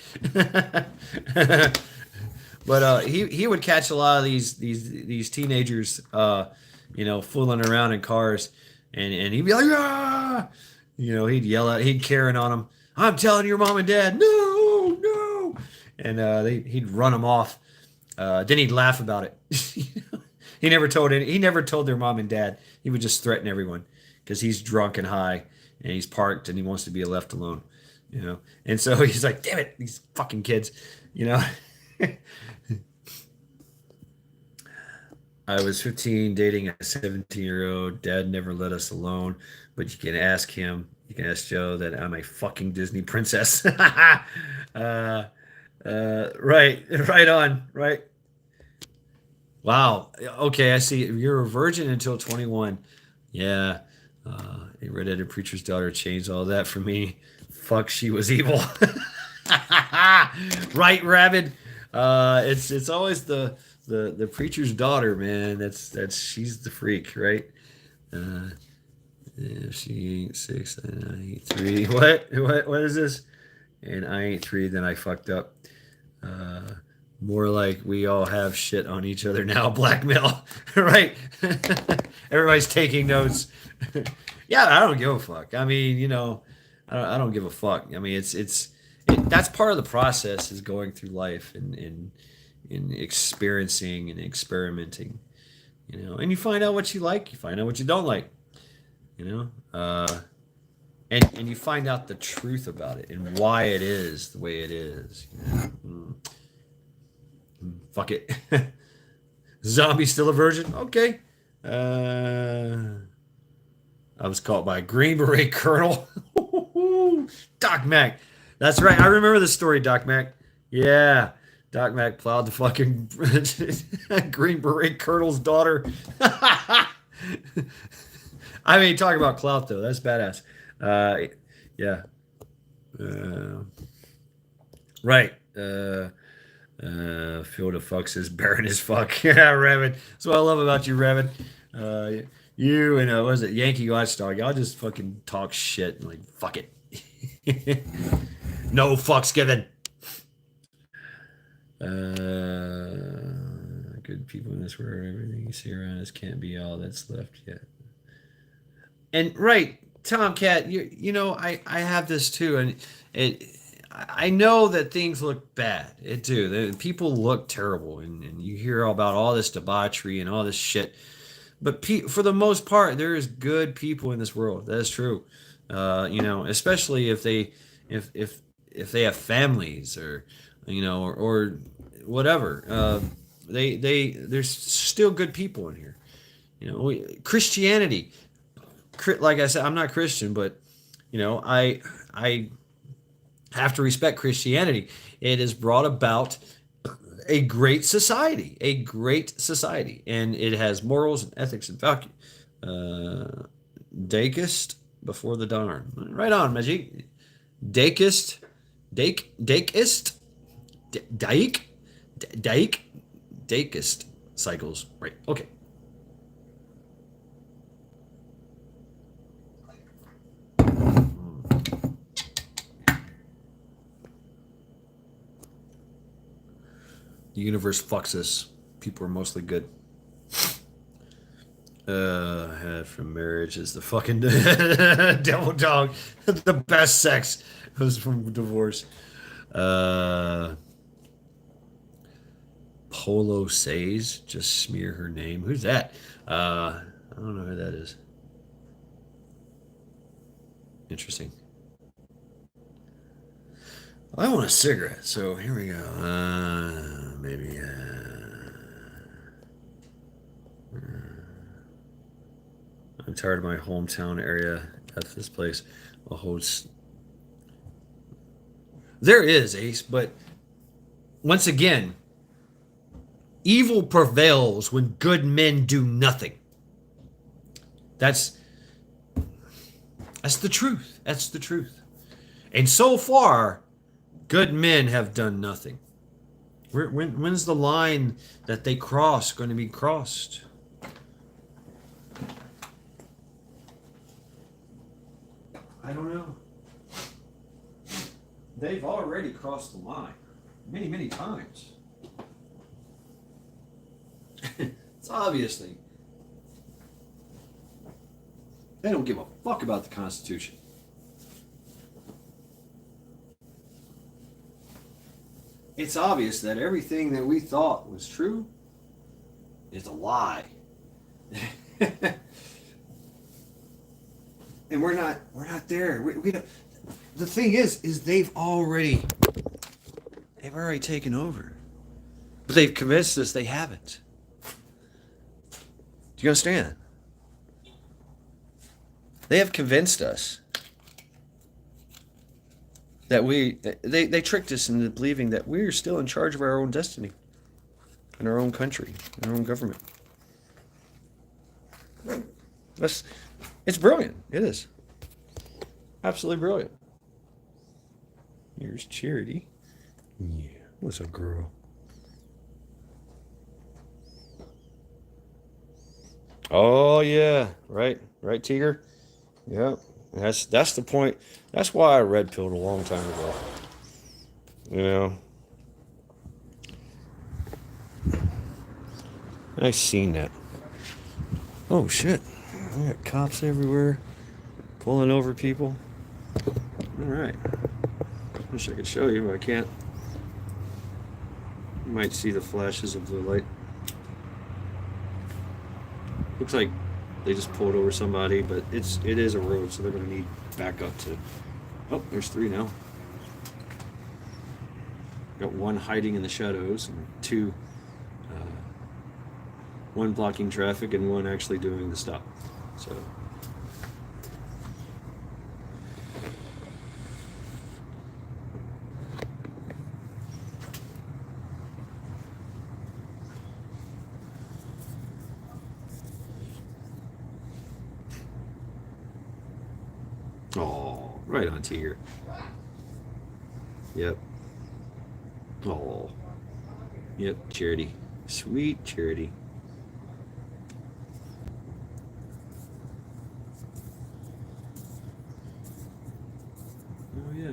But he would catch a lot of these teenagers, fooling around in cars, and he'd be like, ah! He'd yell at, he'd Karen on them. I'm telling your mom and dad, no, no, and he'd run them off. Then he'd laugh about it. He never told their mom and dad. He would just threaten everyone because he's drunk and high, and he's parked, and he wants to be left alone. And so he's like, damn it, these fucking kids, you know. I was 15 dating a 17-year-old. Dad never let us alone, but you can ask him. You can ask Joe that I'm a fucking Disney princess. Right on, right. Wow. Okay, I see. You're a virgin until 21. Yeah. A redheaded preacher's daughter changed all that for me. Fuck, she was evil. Right, Rabid. It's always the preacher's daughter, man. That's she's the freak, right? If she ain't six and I ain't three. What is this? And I ain't three, then I fucked up. Uh, More like we all have shit on each other now. Blackmail, right? Everybody's taking notes. Yeah, I don't give a fuck. I mean, I don't give a fuck. I mean, that's part of the process is going through life and experiencing and experimenting. And you find out what you like, you find out what you don't like. You know, and you find out the truth about it and why it is the way it is. Fuck it. Zombie still a virgin? Okay. I was caught by a Green Beret Colonel. Doc Mac. That's right. I remember the story, Doc Mac. Yeah. Doc Mac plowed the fucking Green Beret Colonel's daughter. I mean, talk about clout, though. That's badass. Yeah. Right. Field of Fucks is barren as fuck. Yeah, Rabbit. That's what I love about you, Rabbit. You and what was it, Yankee Watchdog? Y'all just fucking talk shit and like fuck it. No fucks given. Good people in this world. Everything you see around us can't be all that's left yet. And right, Tomcat, I have this too, and I know that things look bad. It do. People look terrible, and you hear about all this debauchery and all this shit. But for the most part, there is good people in this world. That is true. Especially if they have families or whatever. There's still good people in here. Christianity. Like I said, I'm not Christian, but I have to respect Christianity. It has brought about a great society, and it has morals and ethics and value. Dakist before the dawn. Right on, Magic. Dakist, Dakist, Dakist cycles. Right. Okay. The universe fucks us. People are mostly good. Had from marriage is the fucking devil dog. The best sex was from divorce. Polo says, just smear her name. Who's that? I don't know who that is. Interesting. I want a cigarette, so here we go. Maybe. I'm tired of my hometown area. At this place, will host There is, Ace, but once again, evil prevails when good men do nothing. That's the truth. That's the truth. And so far, good men have done nothing. When's the line that they cross going to be crossed? I don't know. They've already crossed the line many, many times. It's obviously. They don't give a fuck about the Constitution. It's obvious that everything that we thought was true is a lie. And we're not there. We don't, the thing is they've already taken over. But they've convinced us they haven't. Do you understand? They have convinced us that they tricked us into believing that we're still in charge of our own destiny, in our own country, in our own government. It's brilliant. It is. Absolutely brilliant. Here's Charity. Yeah, what's up, girl? Oh yeah, right, Tiger. Yep, that's the point. That's why I red pilled a long time ago. You know, I seen that. Oh shit! I got cops everywhere, pulling over people. All right. Wish I could show you, but I can't. You might see the flashes of the light. Looks like they just pulled over somebody, but it is a road, so they're going to need backup to. Oh, there's 3 now. Got 1 hiding in the shadows, and 2. 1 blocking traffic, and 1 actually doing the stop. So. Oh, right on Tiger. Yep. Oh. Yep, Charity. Sweet Charity. Oh, yeah.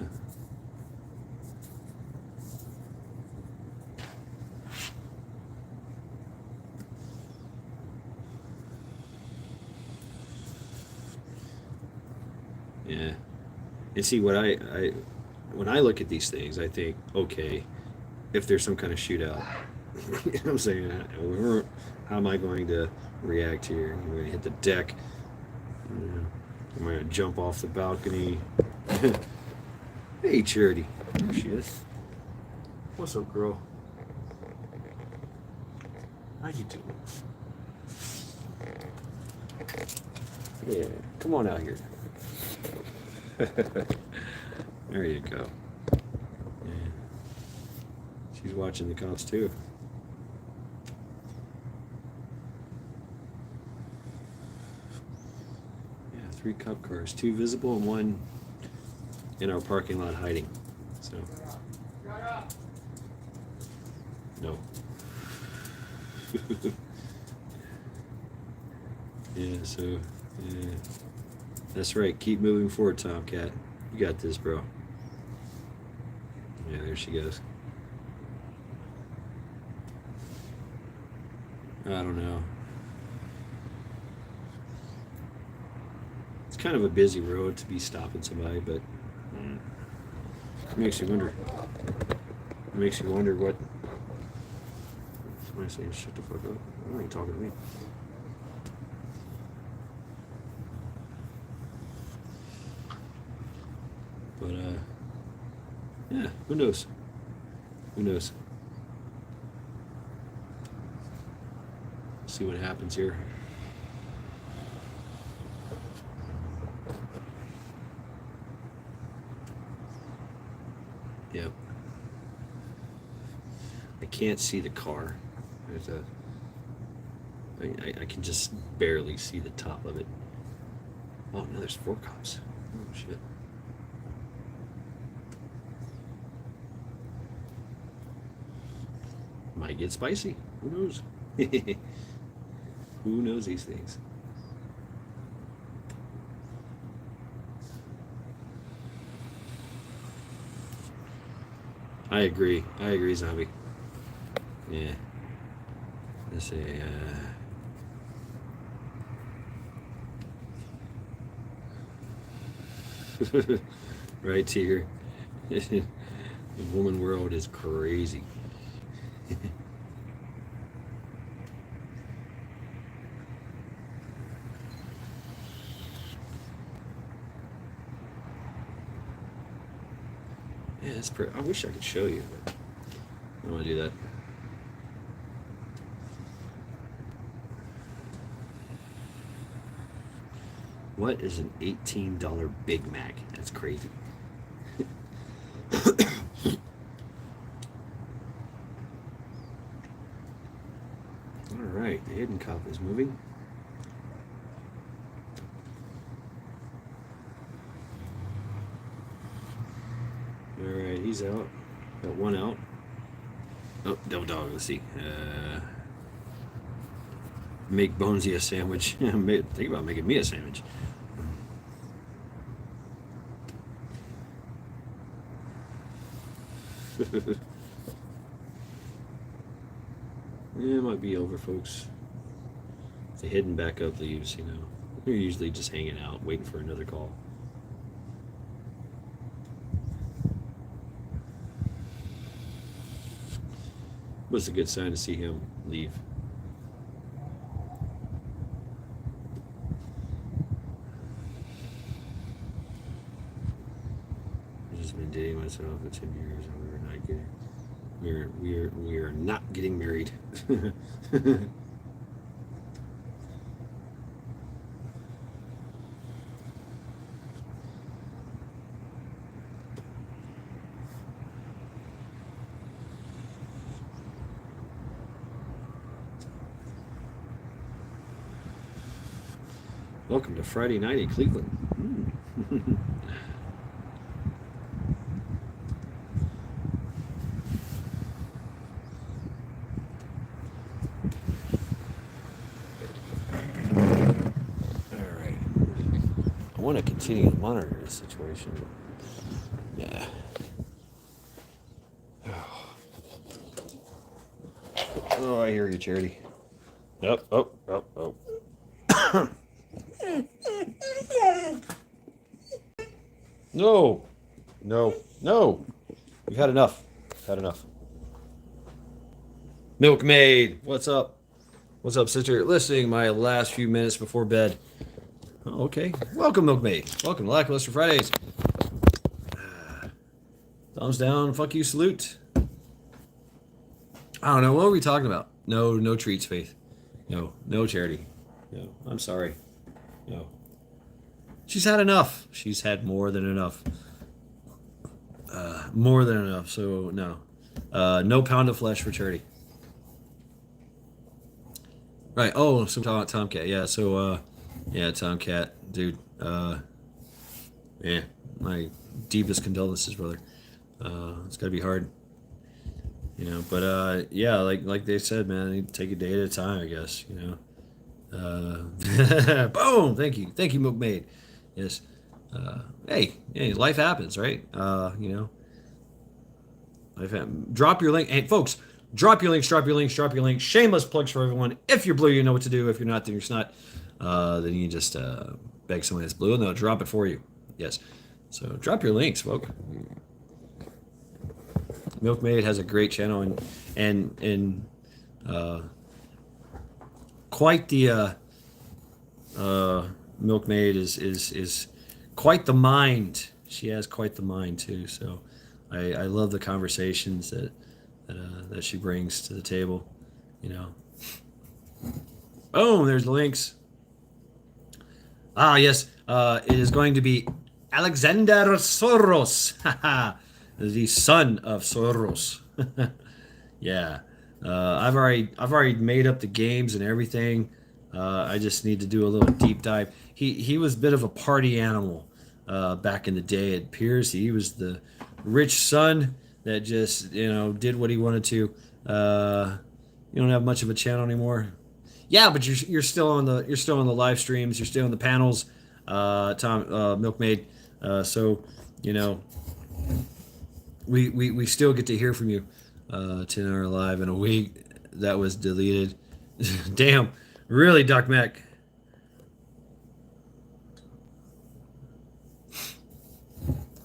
Yeah. And see, what I when I look at these things, I think, okay, if there's some kind of shootout, you know what I'm saying? How am I going to react here? I'm going to hit the deck. Am I going to jump off the balcony? Hey, Charity. There she is. What's up, girl? How you doing? Yeah, come on out here. There you go. Yeah. She's watching the cops too. Yeah, 3 cop cars, 2 visible and 1 in our parking lot hiding. So no. Yeah, so yeah. That's right. Keep moving forward, Tomcat. You got this, bro. Yeah, there she goes. I don't know. It's kind of a busy road to be stopping somebody, but it makes you wonder. It makes you wonder what. Somebody saying, "Shut the fuck up." I ain't talking to me. But yeah, who knows? Who knows? See what happens here. Yep. can't see the car. There's I can just barely see the top of it. Oh no, there's 4 cops. Oh shit. Might get spicy. Who knows? Who knows these things? I agree, Zombie. Yeah. Let's see. Right here. The woman world is crazy. Yeah, it's pretty. I wish I could show you, but I don't want to do that. What is an $18 Big Mac? That's crazy. All right, the hidden cop is moving. All right, he's out. Got one out. Oh, double dog. Let's see. Make Bonesy a sandwich. Think about making me a sandwich. Yeah, it might be over, folks. It's a hidden backup leaves, you know. They're usually just hanging out, waiting for another call. Was a good sign to see him leave. I've just been dating myself for 10 years and we're not getting we are not getting married. Welcome to Friday night in Cleveland. Alright. I want to continue to monitor this situation. Yeah. Oh, I hear you, Charity. Oh. No. We've had enough. Milkmaid, what's up? What's up, sister? Listening my last few minutes before bed. Oh, okay. Welcome, Milkmaid. Welcome to Lackluster Fridays. Thumbs down. Fuck you. Salute. I don't know. What were we talking about? No treats, Faith. No charity. No. I'm sorry. No. She's had enough. She's had more than enough. More than enough. So no. No pound of flesh for charity. Right. Oh, so talking about Tomcat. Yeah. So yeah, Tomcat, dude. Yeah. My deepest condolences, brother. It's gotta be hard. But yeah, like they said, man, you take a day at a time, I guess. Boom. Thank you, Milkmaid. Yes. Hey, life happens, right? Life happens. Drop your link. Hey, folks, drop your links. Shameless plugs for everyone. If you're blue, you know what to do. If you're not, then you're not. Then you just beg someone that's blue, and they'll drop it for you. Yes. So drop your links, folks. Milkmaid has a great channel and quite the Milkmaid is quite the mind. She has quite the mind too. So I love the conversations that she brings to the table. Boom, there's the links. Yes, it is going to be Alexander Soros. The son of Soros. Yeah. I've already made up the games and everything. I just need to do a little deep dive. He was a bit of a party animal back in the day at Pierce. He was the rich son that just did what he wanted to. You don't have much of a channel anymore. Yeah, but you're still on the live streams. You're still on the panels. Tom Milkmaid. So you know we still get to hear from you. 10-hour live in a week that was deleted. Damn, really, Doc Mac.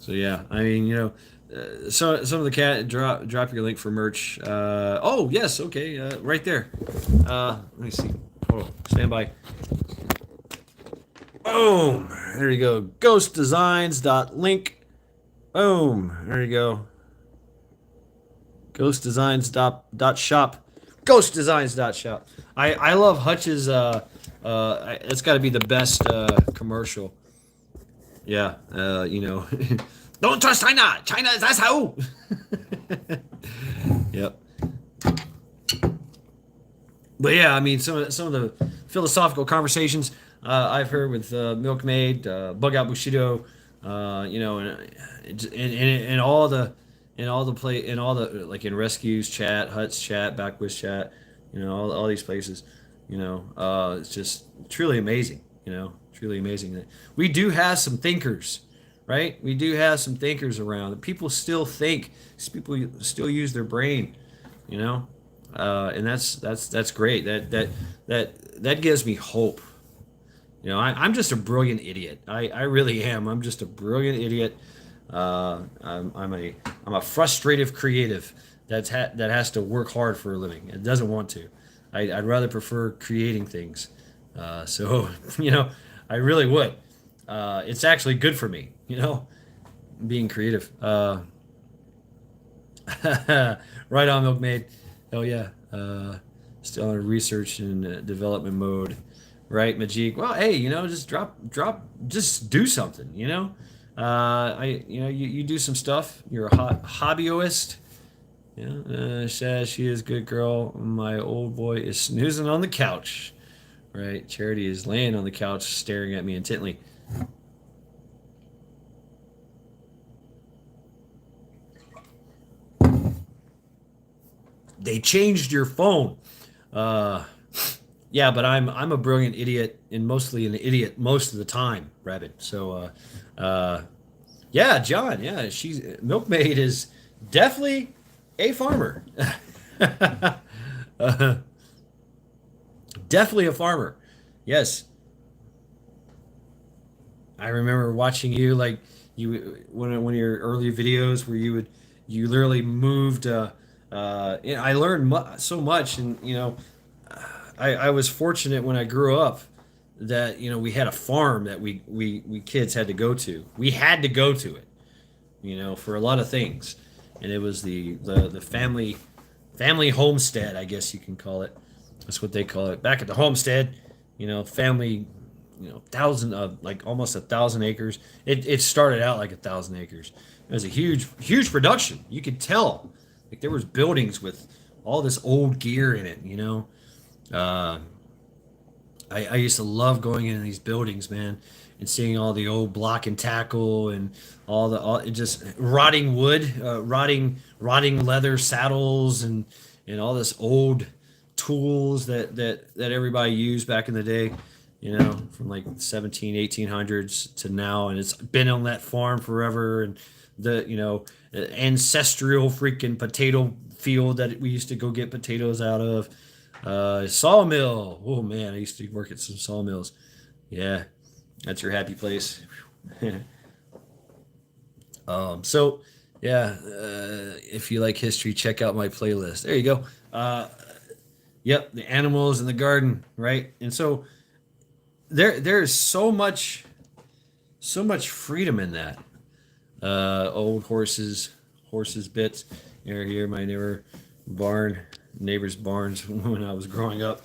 So yeah, I mean, so some of the cat drop your link for merch. Oh yes, okay, right there. Let me see. Hold on, stand by. Boom. There you go. Ghostdesigns.link. Boom. There you go. Ghostdesigns.shop. Ghostdesigns.shop. I love Hutch's. It's got to be the best commercial. Yeah. Don't trust China. China is asshole. Yep. But yeah, I mean, some of the philosophical conversations I've heard with Milkmaid, Bug Out Bushido, and all the play in all the like in rescues chat, Huts chat, Backwoods chat, all these places, it's just truly amazing, truly amazing that we do have some thinkers, right? We do have some thinkers around that people still think, people still use their brain, and that's great. That gives me hope. I'm just a brilliant idiot. I really am. I'm just a brilliant idiot. I'm a frustrative creative that has to work hard for a living. It doesn't want to. I'd rather prefer creating things. So I really would. It's actually good for me. Being creative. Right on, Milkmaid. Oh yeah. Still in research and development mode. Right, Majik. Well, hey, just just do something. You do some stuff. You're a hobbyist. Yeah, says she is a good girl. My old boy is snoozing on the couch. Right, Charity is laying on the couch, staring at me intently. They changed your phone. Yeah, but I'm a brilliant idiot and mostly an idiot most of the time, Rabbit. So, yeah, John. Yeah, Milkmaid is definitely a farmer. uh, Definitely a farmer. Yes, I remember watching you like one of your early videos where you literally moved. I learned so much, and I was fortunate when I grew up that we had a farm that we kids had to go to. We had to go to it, for a lot of things, and it was the family homestead, I guess you can call it. That's what they call it back at the homestead. Family, thousand of like almost 1,000 acres. It started out like 1,000 acres. It was a huge production. You could tell, like there was buildings with all this old gear in it. Uh, I used to love going into these buildings, man, and seeing all the old block and tackle and all just rotting wood, rotting leather saddles and all this old tools that everybody used back in the day, from like 1800s to now, and it's been on that farm forever, and the ancestral freaking potato field that we used to go get potatoes out of. Sawmill. Oh man, I used to work at some sawmills. Yeah, that's your happy place. So yeah, if you like history, check out my playlist. There you go. Yep, the animals in the garden, right? And so there's so much freedom in that. Old horses bits. Here, my neighbor's barns when I was growing up.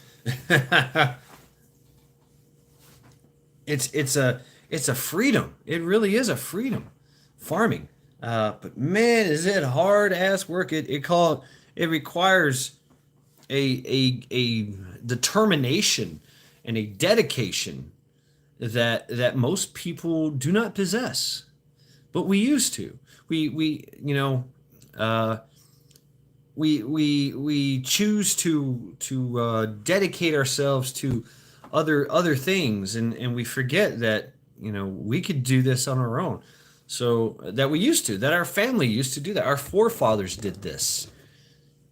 It's a freedom. It really is a freedom, farming. But man, is it hard ass work. It requires a determination and a dedication that most people do not possess, but we used to. We you know we choose to dedicate ourselves to other things, and we forget that we could do this on our own. So that we used to, that our family used to do that. Our forefathers did this.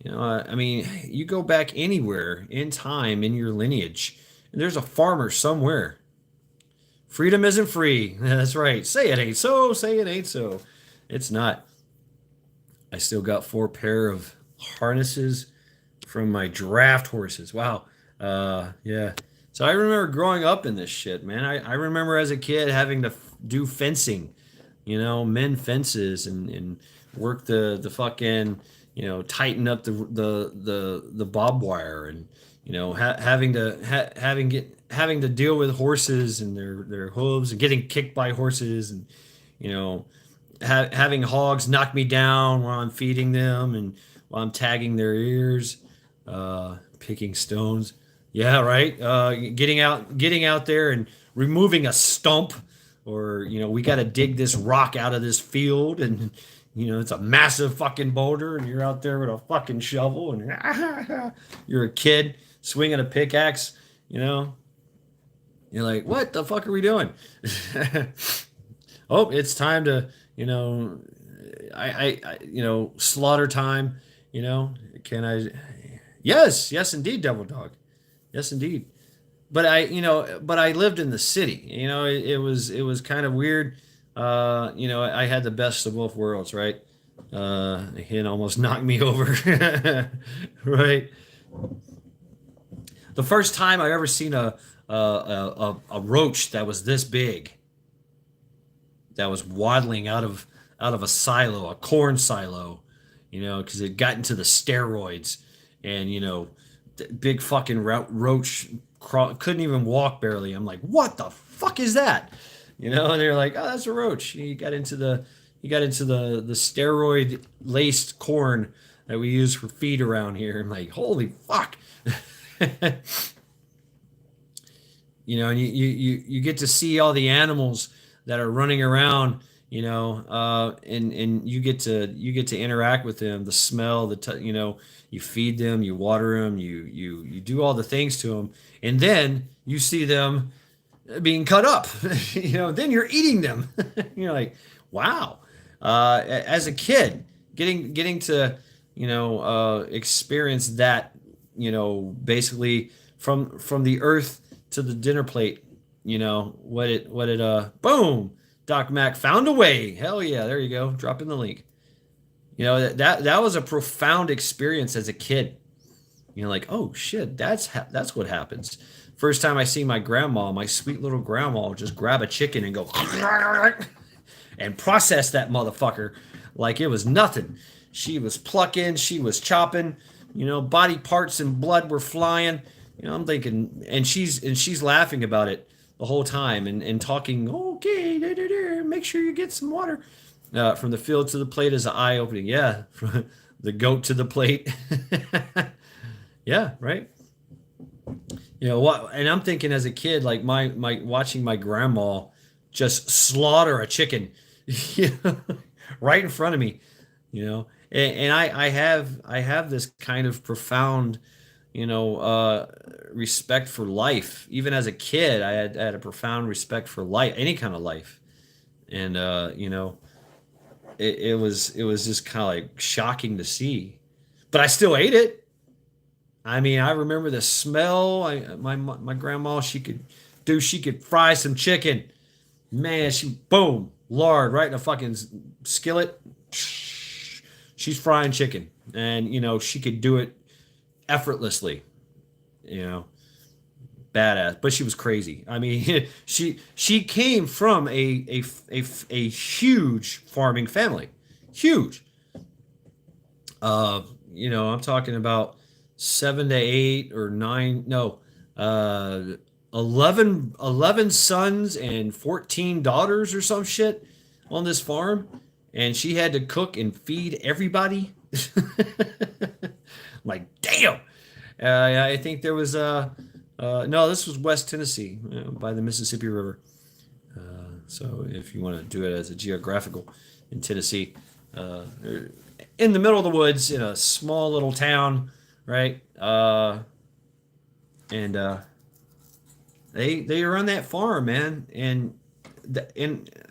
I mean, you go back anywhere in time in your lineage, and there's a farmer somewhere. Freedom isn't free. That's right. Say it ain't so. Say it ain't so. It's not. I still got 4 pair of harnesses from my draft horses. Wow. Yeah. So I remember growing up in this shit, man. I remember as a kid having to do fencing, mend fences and work the fucking, tighten up the barbed wire, and having to deal with horses and their hooves and getting kicked by horses, and having hogs knock me down while I'm feeding them and while I'm tagging their ears, picking stones. Yeah, right. Getting out there and removing a stump, or we got to dig this rock out of this field, and it's a massive fucking boulder, and you're out there with a fucking shovel, and you're a kid swinging a pickaxe. You're like, what the fuck are we doing? Oh, it's time to, slaughter time. Can I? Yes, indeed, Devil Dog. Yes, indeed. But I lived in the city. It was kind of weird. I had the best of both worlds, right? He almost knocked me over, right? The first time I ever seen a roach that was this big, that was waddling out of a silo, a corn silo, because it got into the steroids, and big fucking roach couldn't even walk barely. I'm like, what the fuck is that? And they're like, oh, that's a roach. He got into the steroid laced corn that we use for feed around here. I'm like, holy fuck. And you get to see all the animals that are running around, and you get to interact with them. The smell, you feed them, you water them, you do all the things to them, and then you see them being cut up. Then you're eating them. You're like, wow. As a kid, getting to experience that, basically from the earth to the dinner plate. Boom, Doc Mac found a way. Hell yeah, there you go. Drop in the link. That was a profound experience as a kid. Like, oh shit, that's what happens. First time I see my grandma, my sweet little grandma, just grab a chicken and go and process that motherfucker like it was nothing. She was plucking, she was chopping, body parts and blood were flying. I'm thinking, and she's laughing about it the whole time, and talking, okay, make sure you get some water. From the field to the plate is an eye opening. Yeah, from the goat to the plate. Yeah, right. What? And I'm thinking as a kid, like my watching my grandma just slaughter a chicken, right in front of me. And I have this kind of profound, respect for life. Even as a kid, I had a profound respect for life, any kind of life, and it was just kind of like shocking to see, but I still ate it. I mean, I remember the smell. My grandma, she could fry some chicken, man. Boom, lard right in a fucking skillet. She's frying chicken, and she could do it effortlessly, badass. But she was crazy. I mean, she came from a huge farming family, huge. I'm talking about 7 to 8 or 9, no, 11 sons and 14 daughters or some shit on this farm, and she had to cook and feed everybody. Like, damn. I think there was no, this was West Tennessee by the Mississippi River. So if you want to do it as a geographical in Tennessee, they're in the middle of the woods in a small little town, right? And they are on that farm, man. And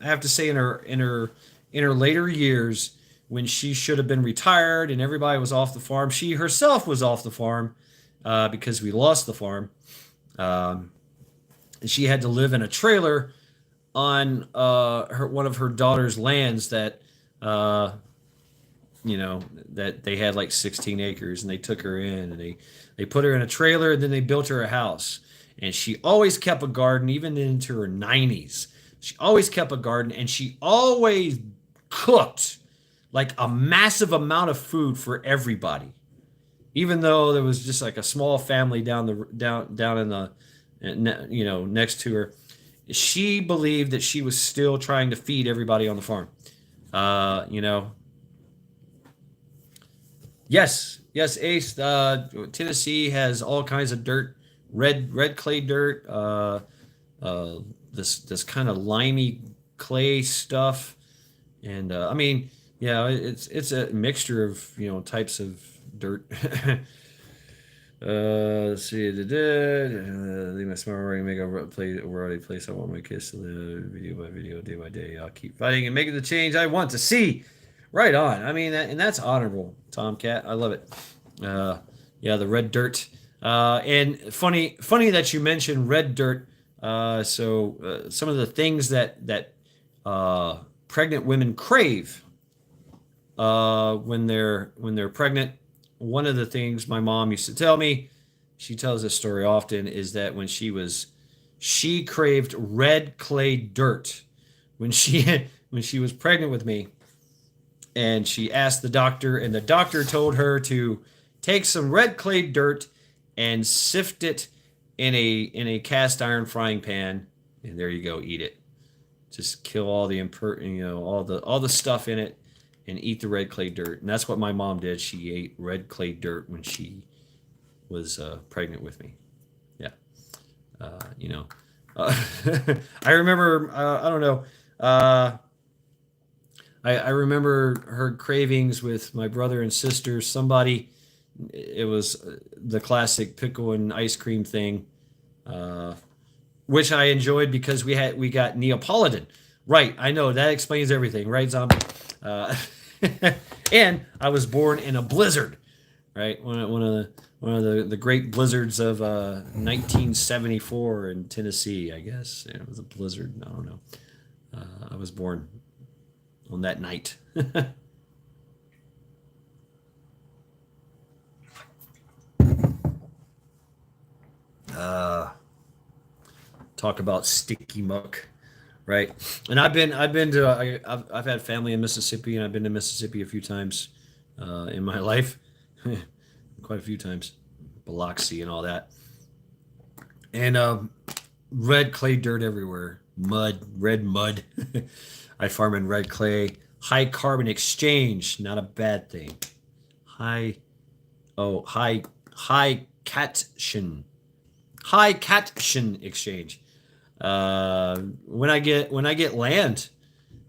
I have to say, in her later years, when she should have been retired and everybody was off the farm, she herself was off the farm because we lost the farm. Um, and she had to live in a trailer on one of her daughter's lands that uh, that they had like 16 acres, and they took her in and they put her in a trailer, and then they built her a house. And she always kept a garden even into her 90s. She always kept a garden, and she always cooked like a massive amount of food for everybody, even though there was just like a small family down in the next to her. She believed that she was still trying to feed everybody on the farm. You know, yes, Ace. Tennessee has all kinds of dirt, red clay dirt, this kind of limey clay stuff, and I mean, yeah, it's a mixture of types of dirt. Let's see. Leave my smart work and make a variety place. I want my kids to live video by video, day by day. I'll keep fighting and making the change I want to see. Right on. I mean, and that's honorable, Tomcat. I love it. Yeah, the red dirt. And funny that you mentioned red dirt. Some of the things that pregnant women crave when they're pregnant. One of the things my mom used to tell me, she tells this story often, is that she craved red clay dirt when she was pregnant with me, and she asked the doctor, and the doctor told her to take some red clay dirt and sift it in a cast iron frying pan, and there you go, eat it. Just kill all the all the stuff in it, and eat the red clay dirt. And that's what my mom did. She ate red clay dirt when she was pregnant with me. Yeah. I remember, I don't know. I remember her cravings with my brother and sister. It was the classic pickle and ice cream thing, which I enjoyed because we got Neapolitan. Right. I know that explains everything. Right, Zombie? And I was born in a blizzard, right? One of the great blizzards of 1974 in Tennessee, I guess. It was a blizzard. I don't know. I was born on that night. Talk about sticky muck. Right, and I've had family in Mississippi, and I've been to Mississippi a few times in my life, quite a few times, Biloxi and all that, and red clay dirt everywhere, red mud. I farm in red clay, high carbon exchange, not a bad thing. High cation exchange. When I get land,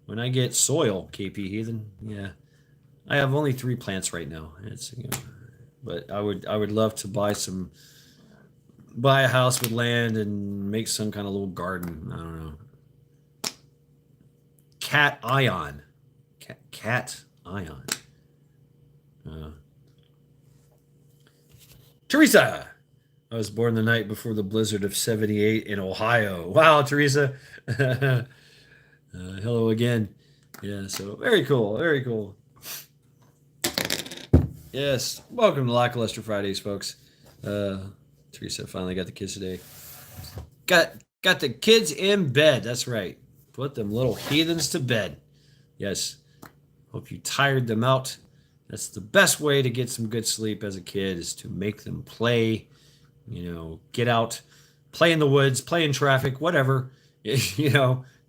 when I get soil, KP Heathen, yeah, I have only 3 plants right now. But I would love to buy a house with land and make some kind of little garden. I don't know. Cat Ion. Teresa. I was born the night before the blizzard of '78 in Ohio. Wow, Teresa. Hello again. Yeah, so very cool. Very cool. Yes, welcome to Lackluster Fridays, folks. Teresa finally got the kids today. Got the kids in bed. That's right. Put them little heathens to bed. Yes. Hope you tired them out. That's the best way to get some good sleep as a kid, is to make them play. Get out, play in the woods, play in traffic, whatever.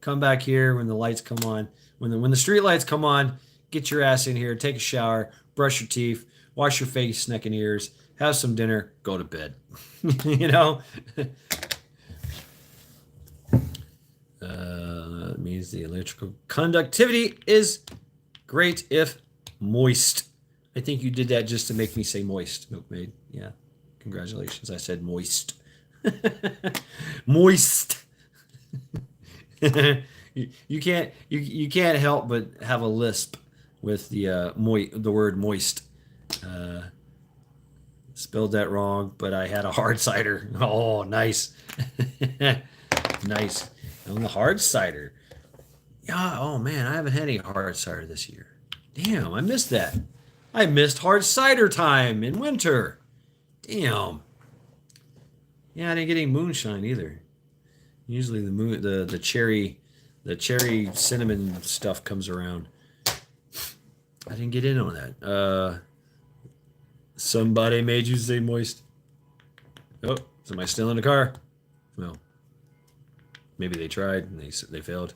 Come back here when the lights come on. When the street lights come on, get your ass in here, take a shower, brush your teeth, wash your face, neck, and ears, have some dinner, go to bed. You know? That means the electrical conductivity is great if moist. I think you did that just to make me say moist, Milkmaid. Yeah. Congratulations. I said moist. Moist. you can't help but have a lisp with the word moist. Spelled that wrong, but I had a hard cider. Oh, nice. Nice. On the hard cider. Yeah, oh man, I haven't had any hard cider this year. Damn, I missed that. I missed hard cider time in winter. Damn. Yeah, I didn't get any moonshine either. Usually the cherry cinnamon stuff comes around. I didn't get in on that. Somebody made you say moist. Oh, somebody still in the car? Well, maybe they tried and they failed.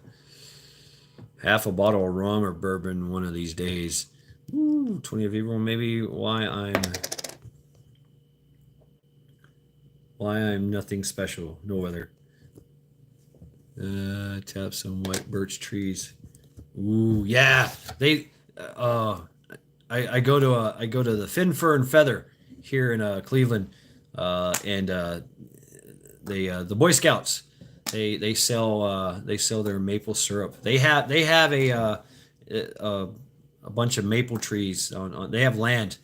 Half a bottle of rum or bourbon one of these days. Ooh, 20 of April, maybe why I'm nothing special. No weather. Tap some white birch trees. Ooh, yeah. They I go to the Fin Fur and Feather here in Cleveland, and the Boy Scouts they sell their maple syrup. They have a bunch of maple trees on they have land,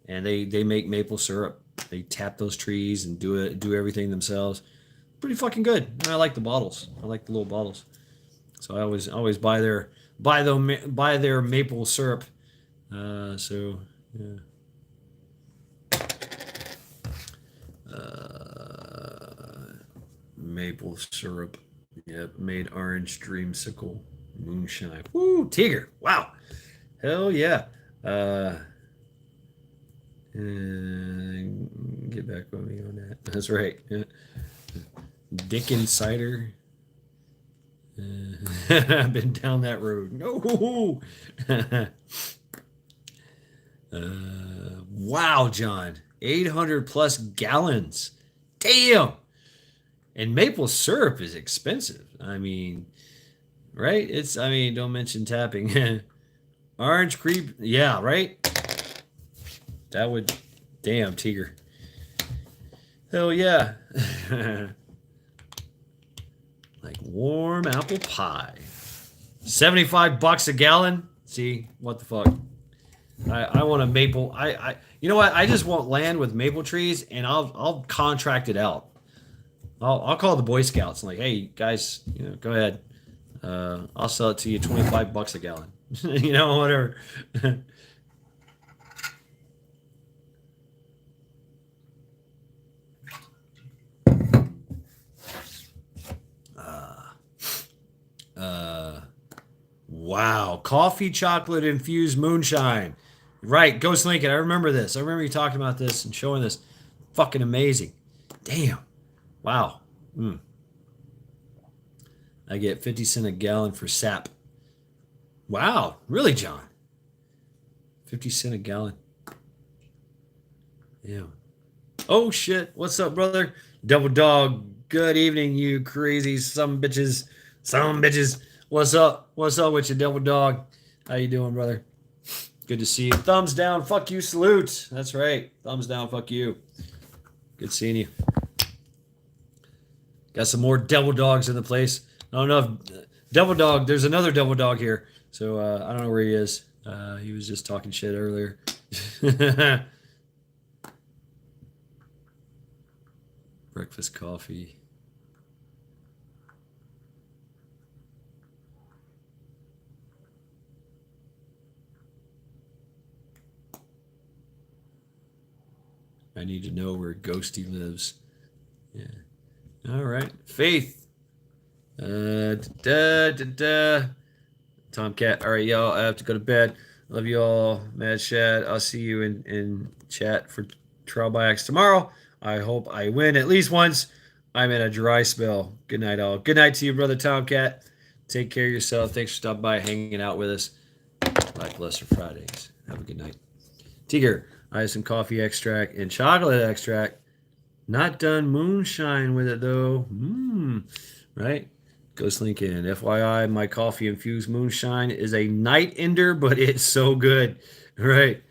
and they make maple syrup. They tap those trees and do everything themselves. Pretty fucking good. I like the bottles. I like the little bottles. So I always buy their maple syrup. So yeah. Maple syrup. Yep, made orange dreamsicle moonshine. Woo, Tigger. Wow. Hell yeah. Get back with me on that. That's right. Yeah. Dickens cider. I've been down that road. No. Wow, John. 800 plus gallons. Damn. And maple syrup is expensive. I mean, right? Don't mention tapping. Orange creep. Yeah, right? That would. Damn, Tiger. Hell yeah. Like warm apple pie. $75 a gallon. See, what the fuck? I want a maple. You know what? I just want land with maple trees, and I'll contract it out. I'll call the Boy Scouts and like, hey guys, go ahead. I'll sell it to you $25 a gallon. Whatever. Wow, coffee chocolate infused moonshine. Right, Ghost Lincoln. I remember this. I remember you talking about this and showing this. Fucking amazing. Damn. Wow. I get 50 cents a gallon for sap. Wow. Really, John? 50 cents a gallon. Yeah. Oh, shit. What's up, brother? Double Dog. Good evening, you crazy some bitches. Some bitches. What's up? What's up with you, Double Dog? How you doing, brother? Good to see you. Thumbs down. Fuck you. Salute. That's right. Thumbs down. Fuck you. Good seeing you. Got some more devil dogs in the place. I don't know if Devil Dog, there's another Devil Dog here. So I don't know where he is. He was just talking shit earlier. Breakfast coffee. I need to know where Ghosty lives. Yeah. All right. Faith. Tomcat. All right, y'all. I have to go to bed. Love you all. Mad Shad. I'll see you in chat for Trial by Axe tomorrow. I hope I win at least once. I'm in a dry spell. Good night, all. Good night to you, brother Tomcat. Take care of yourself. Thanks for stopping by, hanging out with us. Lackluster Fridays. Have a good night. Tigger. I have some coffee extract and chocolate extract. Not done moonshine with it though. Right? Ghost Lincoln. FYI, my coffee infused moonshine is a night ender, but it's so good. Right?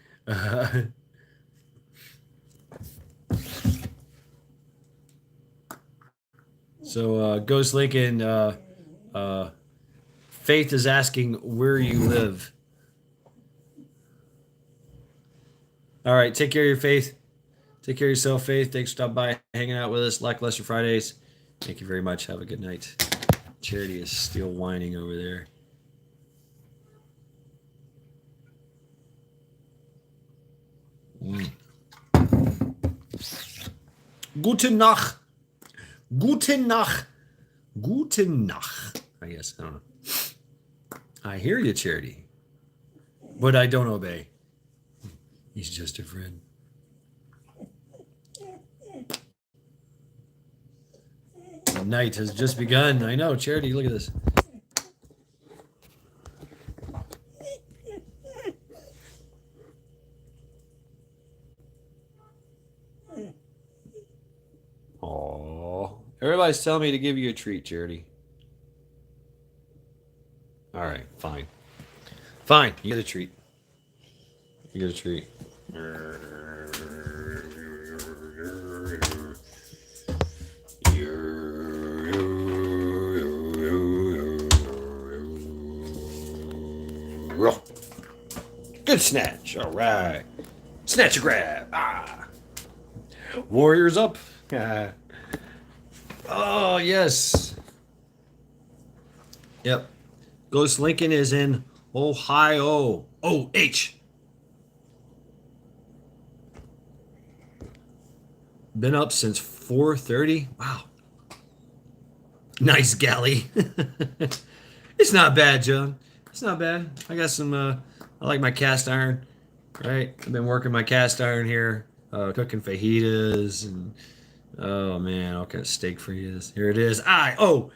So Ghost Lincoln, Faith is asking where you live. All right, take care of your Faith. Take care of yourself, Faith. Thanks for stopping by, hanging out with us. Lackluster Fridays. Thank you very much. Have a good night. Charity is still whining over there. Guten Nacht. Guten Nacht. Guten Nacht. I guess. I don't know. I hear you, Charity. But I don't obey. He's just a friend. The night has just begun. I know, Charity, look at this. Oh, everybody's telling me to give you a treat, Charity. All right, fine. Fine, you get a treat. You get a treat. Good snatch. All right. Snatch a grab. Ah. Warriors up. Oh, yes. Yep. Ghost Lincoln is in Ohio. O-H. Been up since 4:30. Wow. Nice galley. It's not bad, John. It's not bad. I got some, I like my cast iron, right? I've been working my cast iron here, cooking fajitas and, oh man, all kind of steak fajitas. Here it is. I-O-O-H-I-O.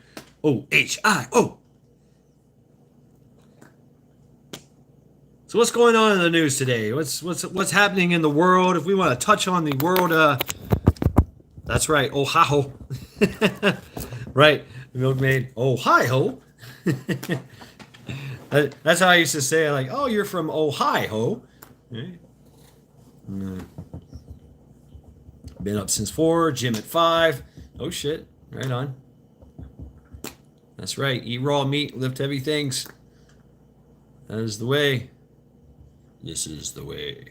So what's going on in the news today? What's happening in the world? If we want to touch on the world, that's right, Ohio. Right, the milkmaid, Ohio. That's how I used to say it, like, oh, you're from Ohio. Right? Been up since 4, gym at 5. Oh shit, right on. That's right, eat raw meat, lift heavy things. That is the way. This is the way.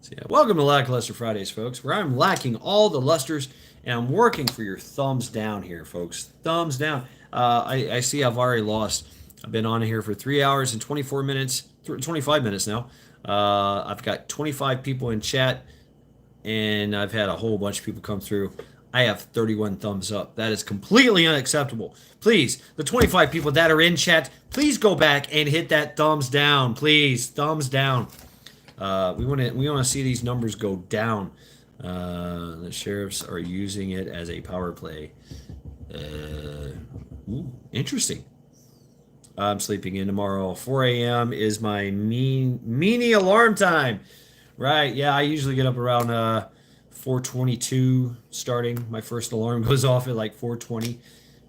So yeah, welcome to Lackluster Fridays, folks, where I'm lacking all the lusters and I'm working for your thumbs down here, folks. Thumbs down. I see I've already lost. I've been on here for 3 hours and 24 minutes, 25 minutes now. I've got 25 people in chat, and I've had a whole bunch of people come through. I have 31 thumbs up. That is completely unacceptable. Please, the 25 people that are in chat, please go back and hit that thumbs down. Please, thumbs down. We want to see these numbers go down. The sheriffs are using it as a power play. Interesting. I'm sleeping in tomorrow. 4 a.m. is my meanie alarm time. Right, yeah, I usually get up around 4:22 starting. My first alarm goes off at like 4:20,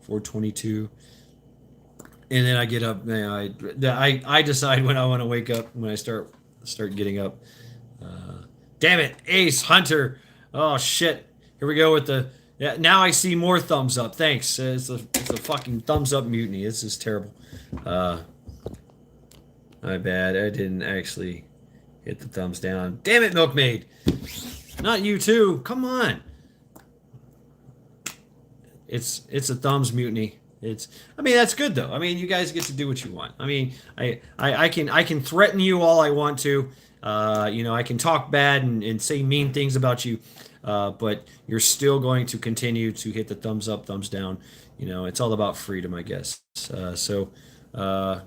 4:22. And then I get up, man, I decide when I want to wake up, when I start getting up. Damn it, Ace Hunter. Oh shit. Here we go with the, yeah, now I see more thumbs up. Thanks. It's a fucking thumbs up mutiny. This is terrible. My bad. I didn't actually hit the thumbs down. Damn it, Milkmaid. Not you too. Come on. It's a thumbs mutiny. I mean, that's good though. I mean, you guys get to do what you want. I mean, I can threaten you all I want to. I can talk bad and say mean things about you. But you're still going to continue to hit the thumbs up, thumbs down. It's all about freedom, I guess. Oh,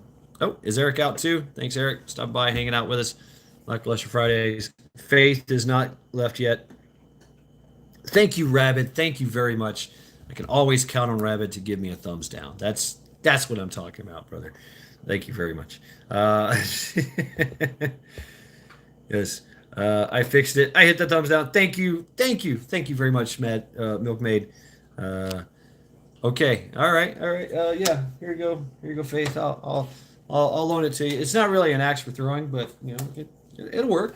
is Eric out too? Thanks, Eric. Stop by, hanging out with us. Lackluster Fridays. Faith is not left yet. Thank you, Rabbit. Thank you very much. I can always count on Rabbit to give me a thumbs down. That's what I'm talking about, brother. Thank you very much. Yes. I fixed it. I hit the thumbs down. Thank you, very much, Milkmaid. Okay, all right, all right. Yeah, here you go, Faith. I'll loan it to you. It's not really an axe for throwing, but it'll work.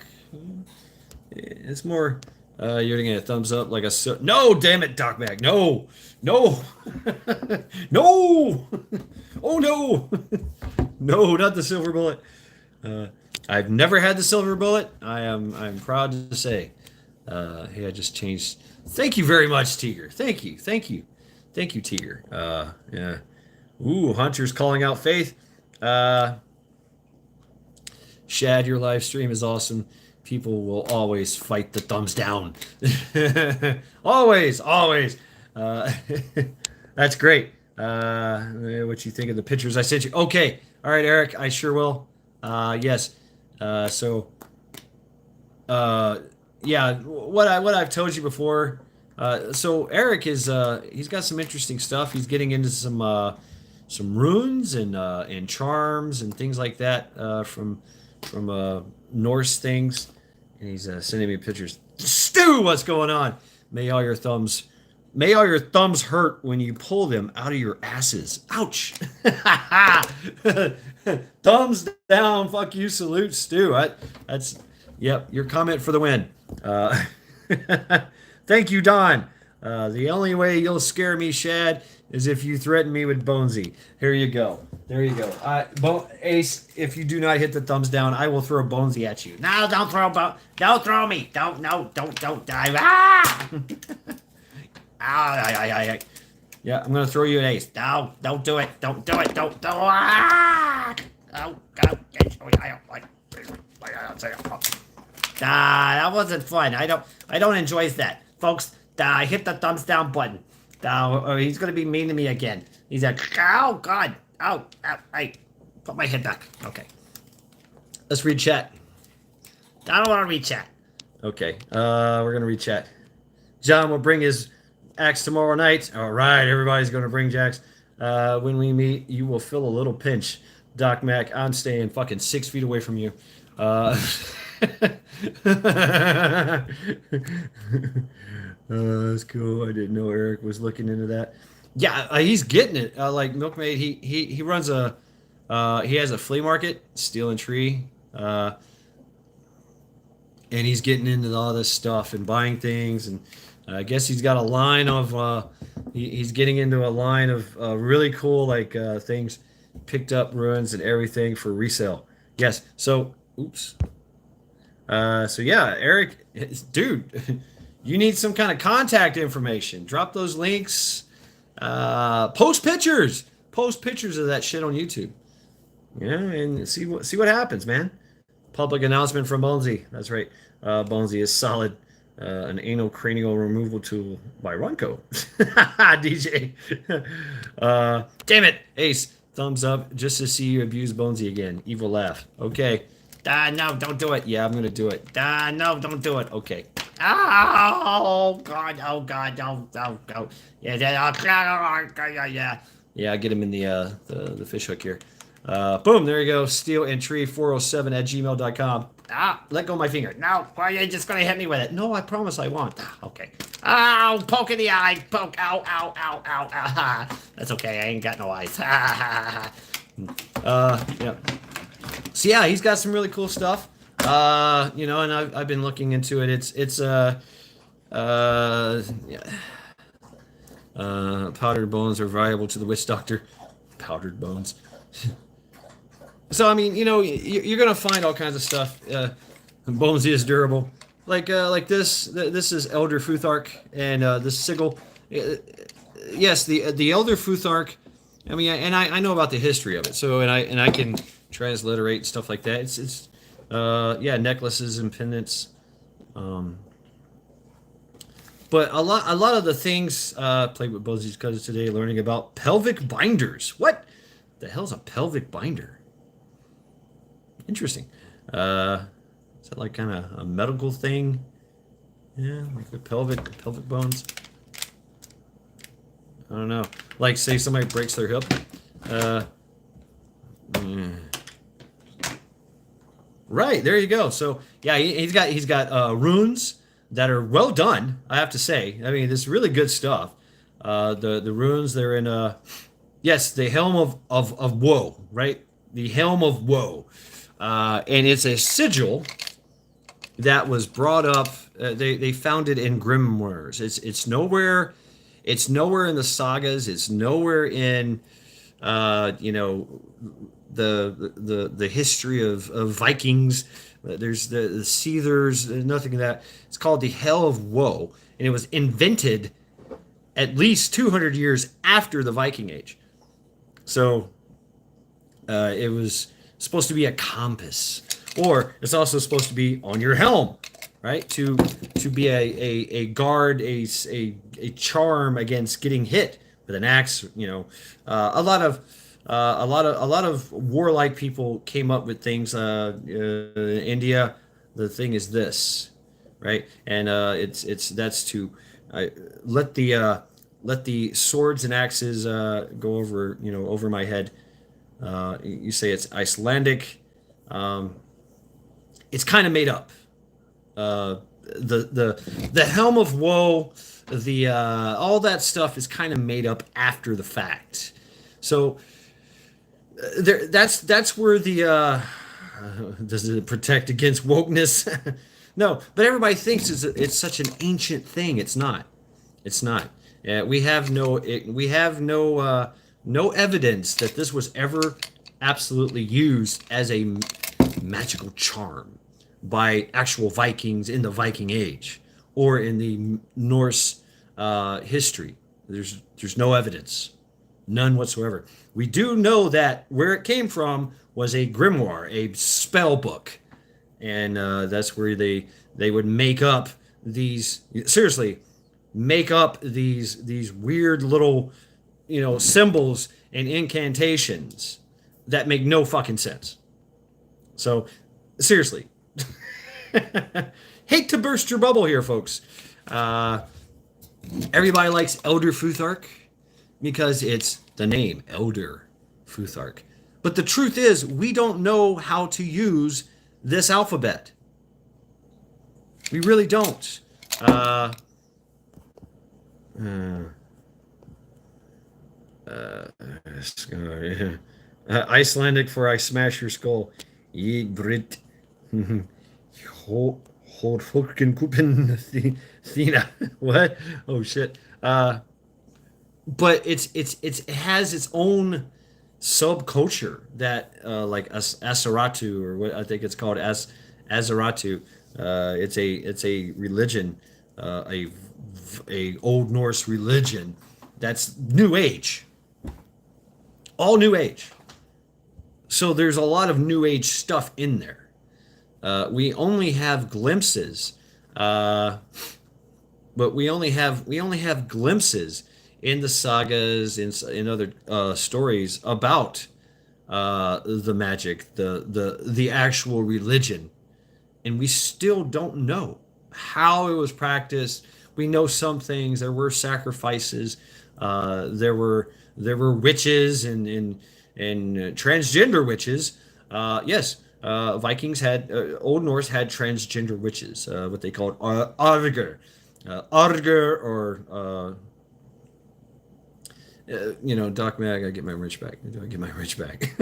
It's more. You're gonna get a thumbs up like a no, damn it, Doc Mac. No, no, no. Oh no, no, not the silver bullet. I've never had the silver bullet. I'm proud to say. Hey, I just changed. Thank you very much, Tiger. Thank you, Tiger. Yeah. Ooh, Hunter's calling out Faith. Shad, your live stream is awesome. People will always fight the thumbs down. Always, always. That's great. What you think of the pictures I sent you? Okay. All right, Eric. I sure will. Yes. Yeah. What I've told you before. So Eric is he's got some interesting stuff. He's getting into some runes and charms and things like that from Norse things, and he's sending me pictures. Stu, what's going on? May all your thumbs hurt when you pull them out of your asses. Ouch! Thumbs down. Fuck you. Salute, Stu. That's yep. Your comment for the win. Thank you, Don. The only way you'll scare me, Shad, is if you threaten me with Bonesy. Here you go. There you go. Ace, if you do not hit the thumbs down, I will throw Bonesy at you. No, don't throw me. Don't dive. Ah! Ow. Yeah, I'm gonna throw you an ace. No, don't do it. Don't do it. Don't. Ah! That wasn't fun. I don't enjoy that, folks. Hit the thumbs down button. Or he's gonna be mean to me again. He's like, oh god, oh, I put my head back. Okay, let's read chat. I don't want to read chat. Okay, we're gonna read chat. John will bring his axe tomorrow night. All right, everybody's gonna bring Jax. When we meet, you will feel a little pinch. Doc Mac, I'm staying fucking 6 feet away from you. That's cool. I didn't know Eric was looking into that. Yeah, he's getting it. Like Milkmaid, he runs he has a flea market, Steel and Tree, and he's getting into all this stuff and buying things, and I guess he's got a line of he's getting into a line of really cool things, picked up ruins and everything for resale. Yes. So, oops. So yeah, Eric, dude, you need some kind of contact information. Drop those links. Post pictures of that shit on YouTube. Yeah, and see what happens, man. Public announcement from Bonesy. That's right. Bonesy is solid. An anal cranial removal tool by Runco. DJ. Damn it, Ace. Thumbs up just to see you abuse Bonesy again. Evil laugh. Okay. No, don't do it. Yeah, I'm gonna do it. No, don't do it. Okay. Oh God. Oh. Yeah, get him in the fish hook here. Boom, there you go. Steel and Tree 407 at gmail.com. Let go of my finger. No, why are you just gonna hit me with it? No, I promise I won't. Okay. Ow, poke in the eye. Poke. Ow. That's okay. I ain't got no eyes. Yeah. So yeah, he's got some really cool stuff. And I've been looking into it. It's powdered bones are valuable to the witch doctor. Powdered bones. So I mean, you're gonna find all kinds of stuff. Bonesy is durable. Like this. This is Elder Futhark and this sigil. Yes, the Elder Futhark. I mean, and I know about the history of it. So and I can transliterate stuff like that. It's necklaces and pendants. But a lot of the things played with Bosie's cousins today, learning about pelvic binders. What the hell's a pelvic binder? Interesting. Is that like kind of a medical thing? Yeah, like the pelvic bones. I don't know. Like say somebody breaks their hip. Right, there you go. So yeah, he's got runes that are well done. I have to say. I mean, it's really good stuff. The runes they're in yes, the helm of woe, right? The helm of woe, and it's a sigil that was brought up. They found it in grimoires. It's nowhere in the sagas. It's nowhere in you know the history of Vikings. There's the Seethers. There's nothing of that. It's called the Hell of Woe, and it was invented at least 200 years after the Viking Age. So it was supposed to be a compass, or it's also supposed to be on your helm, right? To be a guard, a charm against getting hit with an axe. A lot of warlike people came up with things. In India, the thing is this, right? And that's to let the swords and axes go over my head. You say it's Icelandic. It's kind of made up. The helm of woe, the all that stuff is kind of made up after the fact. So that's where the does it protect against wokeness? No, but everybody thinks it's such an ancient thing. It's not. It's not. We have no evidence that this was ever absolutely used as a magical charm by actual Vikings in the Viking Age or in the Norse history. There's no evidence, none whatsoever. We do know that where it came from was a grimoire, a spell book, and that's where they would make up these these weird little symbols and incantations that make no fucking sense. So seriously, hate to burst your bubble here, folks. Everybody likes Elder Futhark because it's the name Elder Futhark. But the truth is, we don't know how to use this alphabet. We really don't. Icelandic for I smash your skull. Ég Brit. Horfolkenkupen Thina. What? Oh shit. But it has its own subculture that like Asaratu, or what I think it's called, Azaratu. It's a religion, a Old Norse religion that's New Age, all New Age. So there's a lot of New Age stuff in there. We only have glimpses, but we only have glimpses in the sagas, in other stories about the magic, the actual religion, and we still don't know how it was practiced. We know some things. There were sacrifices. There were witches and transgender witches. Yes, Vikings had Old Norse had transgender witches, what they called Arger, or Doc Mag. I get my rich back. Do I get my rich back?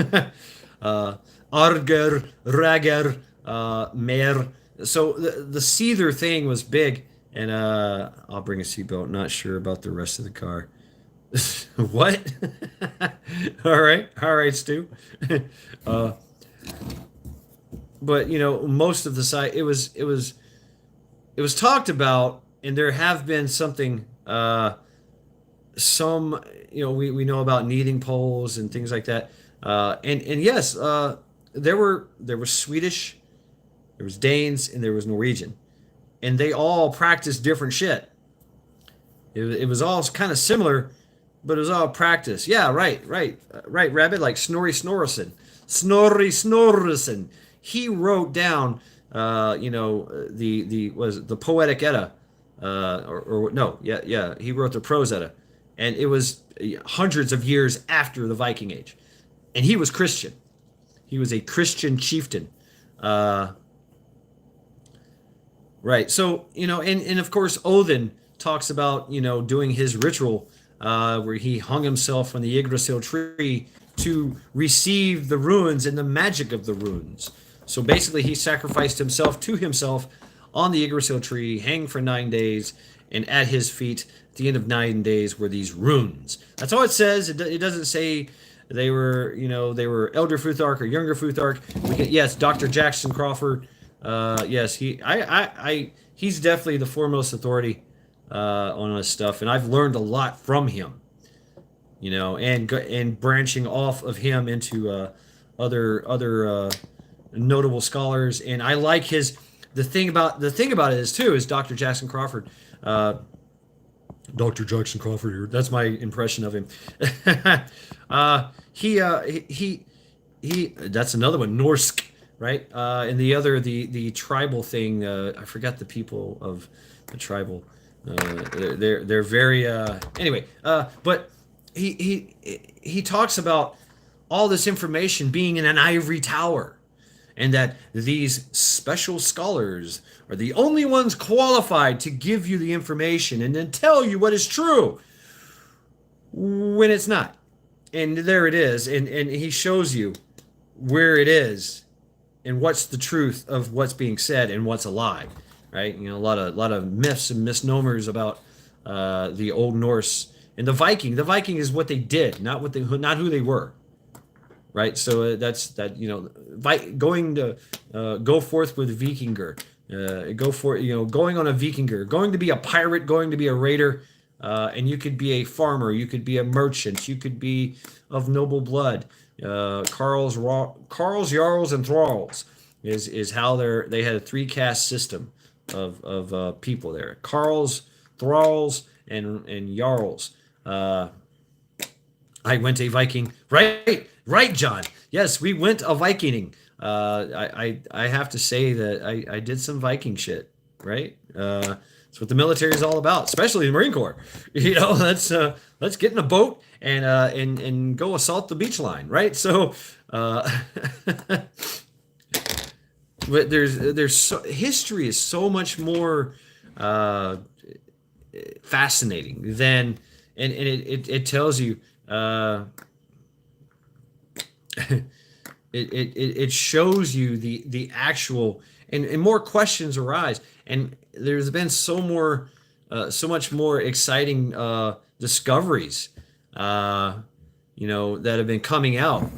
Arger, Rager, Mer. So the Seether thing was big, and I'll bring a seatbelt. Not sure about the rest of the car. What? All right, Stu. But most of the site, it was talked about, and there have been something. Some we know about kneading poles and things like that. And yes, there were Swedish, there was Danes, and there was Norwegian, and they all practiced different shit. It was all kind of similar, but it was all practice. Yeah, right, Rabbit, like Snorri Snorrason. He wrote down, the Poetic Edda, or no, yeah, he wrote the Prose Edda, and it was hundreds of years after the Viking Age, and he was Christian. He was a Christian chieftain, Uh, right. So, and of course, Odin talks about, doing his ritual where he hung himself on the Yggdrasil tree to receive the runes and the magic of the runes. So basically, he sacrificed himself to himself on the Yggdrasil tree, hanged for 9 days, and at his feet, at the end of 9 days, were these runes. That's all it says. It doesn't say they were, they were Elder Futhark or Younger Futhark. Yes, Dr. Jackson Crawford. Yes, he's definitely the foremost authority on this stuff, and I've learned a lot from him. And branching off of him into other notable scholars, and I like his. The thing about it is Dr. Jackson Crawford. Dr. Jackson Crawford here. That's my impression of him. He. That's another one, Norsk, right? And the other, the tribal thing. I forgot the people of the tribal. They're very. Anyway, but he talks about all this information being in an ivory tower, and that these special scholars are the only ones qualified to give you the information and then tell you what is true when it's not. And there it is, and he shows you where it is and what's the truth of what's being said and what's a lie, right? A lot of myths and misnomers about the Old Norse and the Viking. The Viking is what they did, not who they were. Right, so that's that. Going to go forth with Vikinger, going on a Vikinger, going to be a pirate, going to be a raider, and you could be a farmer, you could be a merchant, you could be of noble blood. Carls, Jarls, and Thralls is how they had a 3 caste system of people there. Carls, Thralls, and Jarls. I went a Viking, right, John. Yes, we went a Vikinging. I have to say that I did some Viking shit, right? That's what the military is all about, especially the Marine Corps. Let's get in a boat and go assault the beach line, right? So, but history is so much more fascinating than, and it tells you. It shows you the actual, and more questions arise, and there's been so much more exciting discoveries that have been coming out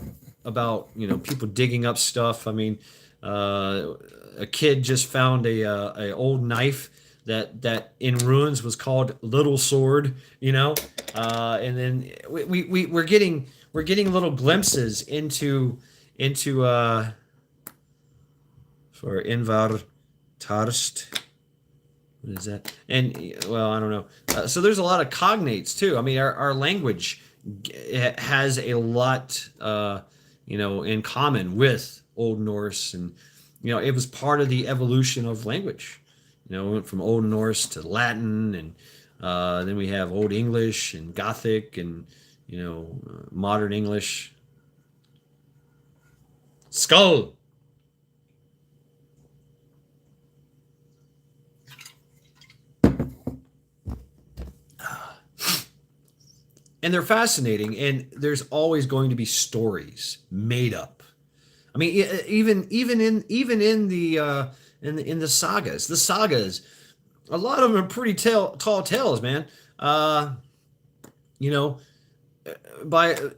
about people digging up stuff. I mean, a kid just found a old knife that in ruins was called Little Sword, and then we're getting little glimpses into for Invar Tarst. What is that? And well, I don't know. So there's a lot of cognates too. I mean, our language has a lot, in common with Old Norse, and it was part of the evolution of language. We went from Old Norse to Latin, and then we have Old English and Gothic, and modern English. Skull. And they're fascinating, and there's always going to be stories made up. I mean, even in the sagas, a lot of them are pretty tall tales, man.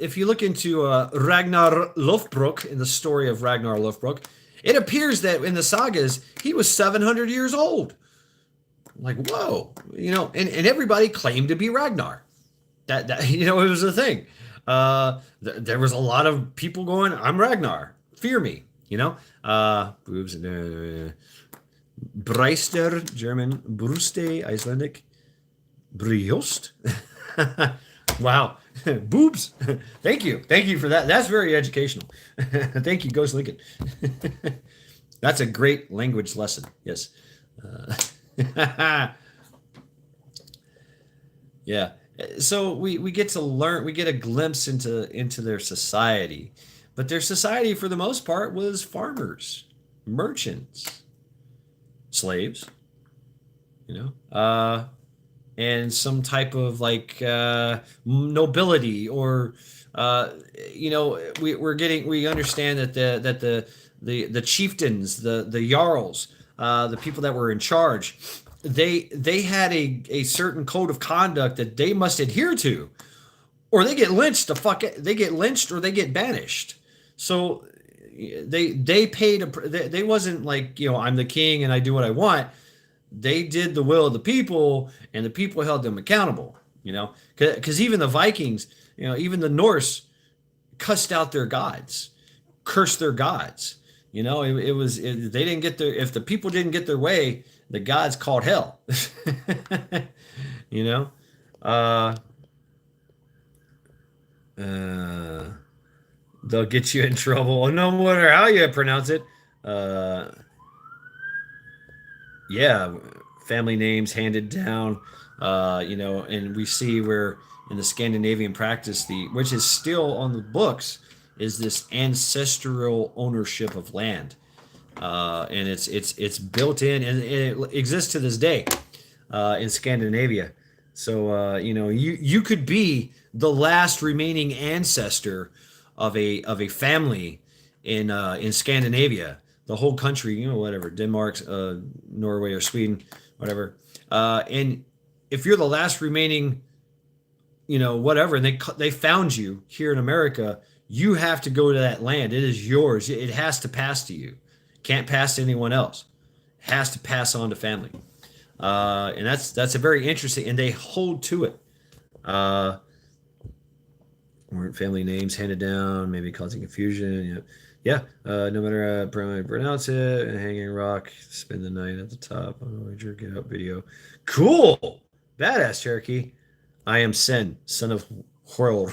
If you look into Ragnar Lothbrok, in the story of Ragnar Lothbrok, it appears that in the sagas he was 700 years old. Like, whoa, and everybody claimed to be Ragnar. That it was a thing. There was a lot of people going, "I'm Ragnar, fear me," boobs. Breister, German, Bruste, Icelandic, Briost. Wow. Boobs. Thank you for that. That's very educational. Thank you, Ghost Lincoln. That's a great language lesson. Yes. Yeah. So we get to learn. We get a glimpse into their society, but their society for the most part was farmers. merchants, slaves, and some type of like nobility, or we understand that the chieftains, the jarls, the people that were in charge, they had a certain code of conduct that they must adhere to, or they get lynched. They get lynched, or they get banished. So they paid. They wasn't like, I'm the king and I do what I want. They did the will of the people, and the people held them accountable. Because even the Vikings, even the Norse, cussed out their gods, cursed their gods. They didn't get their. If the people didn't get their way, the gods called hell. you know, uh, they'll get you in trouble, no matter how you pronounce it. Yeah, family names handed down. And we see where in the Scandinavian practice, which is still on the books, is this ancestral ownership of land, and it's built in, and it exists to this day in Scandinavia. So you could be the last remaining ancestor of a family in Scandinavia, the whole country, whatever, Denmark, Norway, or Sweden, whatever, and if you're the last remaining, whatever, and they found you here in America, you have to go to that land. It is yours. It has to pass to you. Can't pass to anyone else. It has to pass on to family. And that's a very interesting, and they hold to it. Weren't family names handed down, maybe causing confusion. Yeah. No matter how I pronounce it, hanging rock, spend the night at the top. Oh, get out video. Cool. Badass, Cherokee. I am Sen, son of Horl.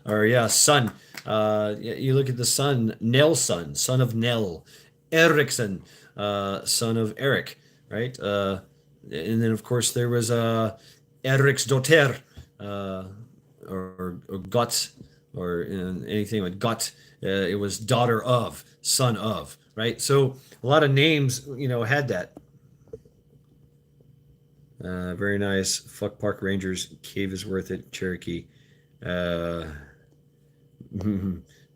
Or yeah, son. You look at the son, Nelson, son of Nell. Ericsson, son of Eric, right? And then of course there was Eriksdotter, or Gott, or anything with Gott. It was daughter of, son of, right? So a lot of names, had that. Very nice. Fuck Park Rangers. Cave is worth it. Cherokee.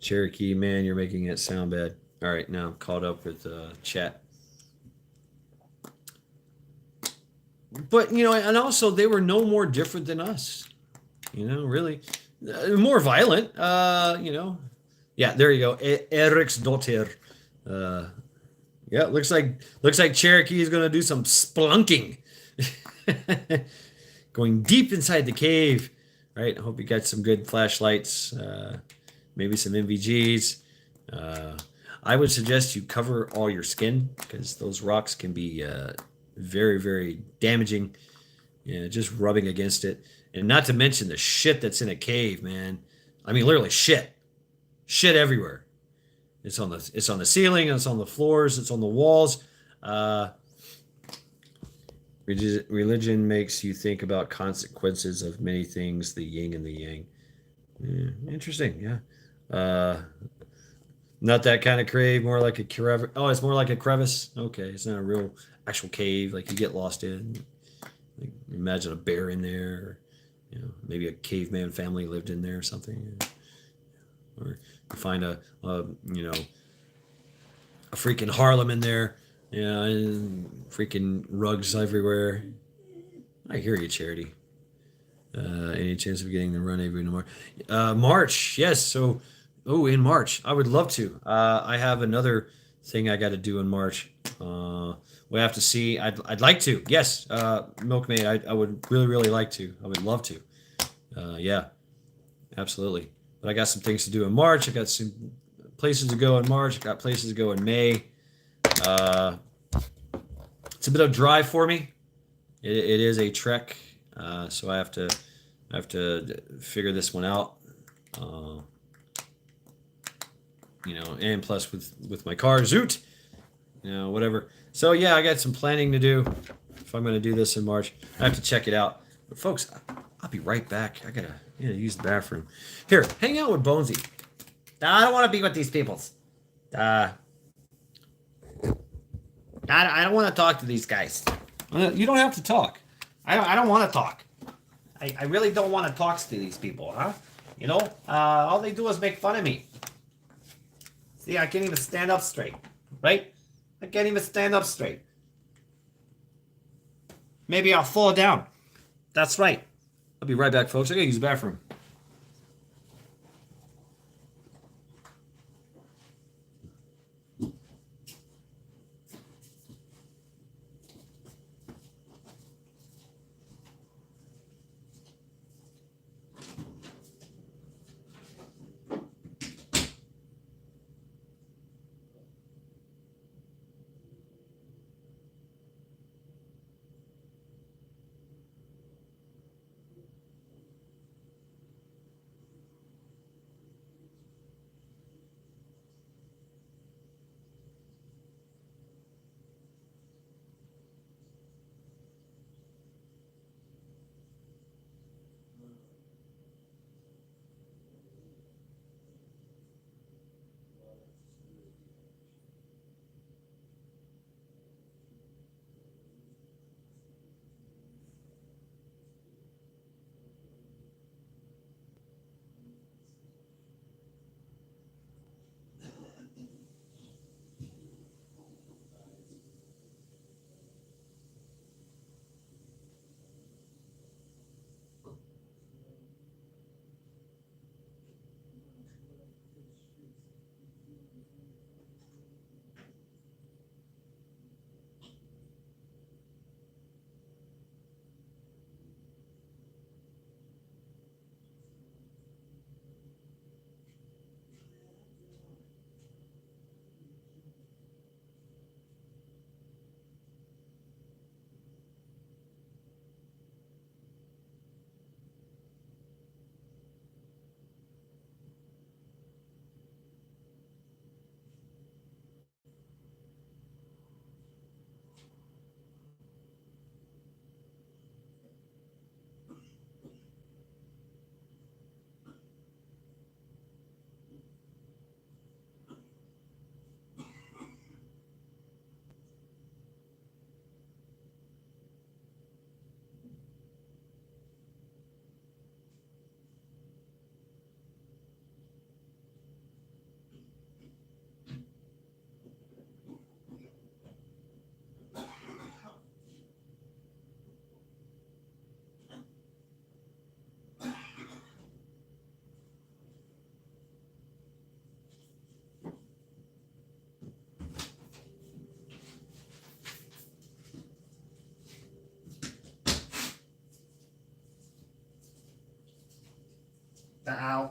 Cherokee, man, you're making it sound bad. All right, now I'm caught up with chat. But, and also they were no more different than us. Really. More violent. Yeah, there you go. Eriksdotter. Yeah, looks like Cherokee is gonna do some splunking. Going deep inside the cave, right? I hope you got some good flashlights, maybe some NVGs. I would suggest you cover all your skin, because those rocks can be very, very damaging. Just rubbing against it, and not to mention the shit that's in a cave, man. I mean, literally shit everywhere. It's on the ceiling, it's on the floors, it's on the walls. Religion makes you think about consequences of many things, the yin and the yang. Interesting, yeah. Not that kind of cave, more like a crevice. Oh, it's more like a crevice. Okay, it's not a real actual cave like you get lost in. Like, imagine a bear in there, or, maybe a caveman family lived in there or something. Or you find a freaking Harlem in there. And freaking rugs everywhere. I hear you, Charity. Any chance of getting the rendezvous in March? March, yes. So, in March, I would love to. I have another thing I got to do in March. We have to see. I'd like to. Yes, Milkmaid. I would really, really like to. I would love to. Yeah, absolutely. But I got some things to do in March. I got some places to go in March. I got places to go in May. It's a bit of a drive for me. It is a trek, so I have to figure this one out. And plus with my car, zoot, whatever. So yeah, I got some planning to do. If I'm going to do this in March, I have to check it out. But folks, I'll be right back. I gotta use the bathroom. Here, hang out with Bonesy. I don't want to be with these peoples. I don't want to talk to these guys. You don't have to talk. I don't want to talk. I really don't want to talk to these people, huh? You know, all they do is make fun of me. See, I can't even stand up straight, right? I can't even stand up straight. Maybe I'll fall down. That's right. I'll be right back, folks. I gotta use the bathroom.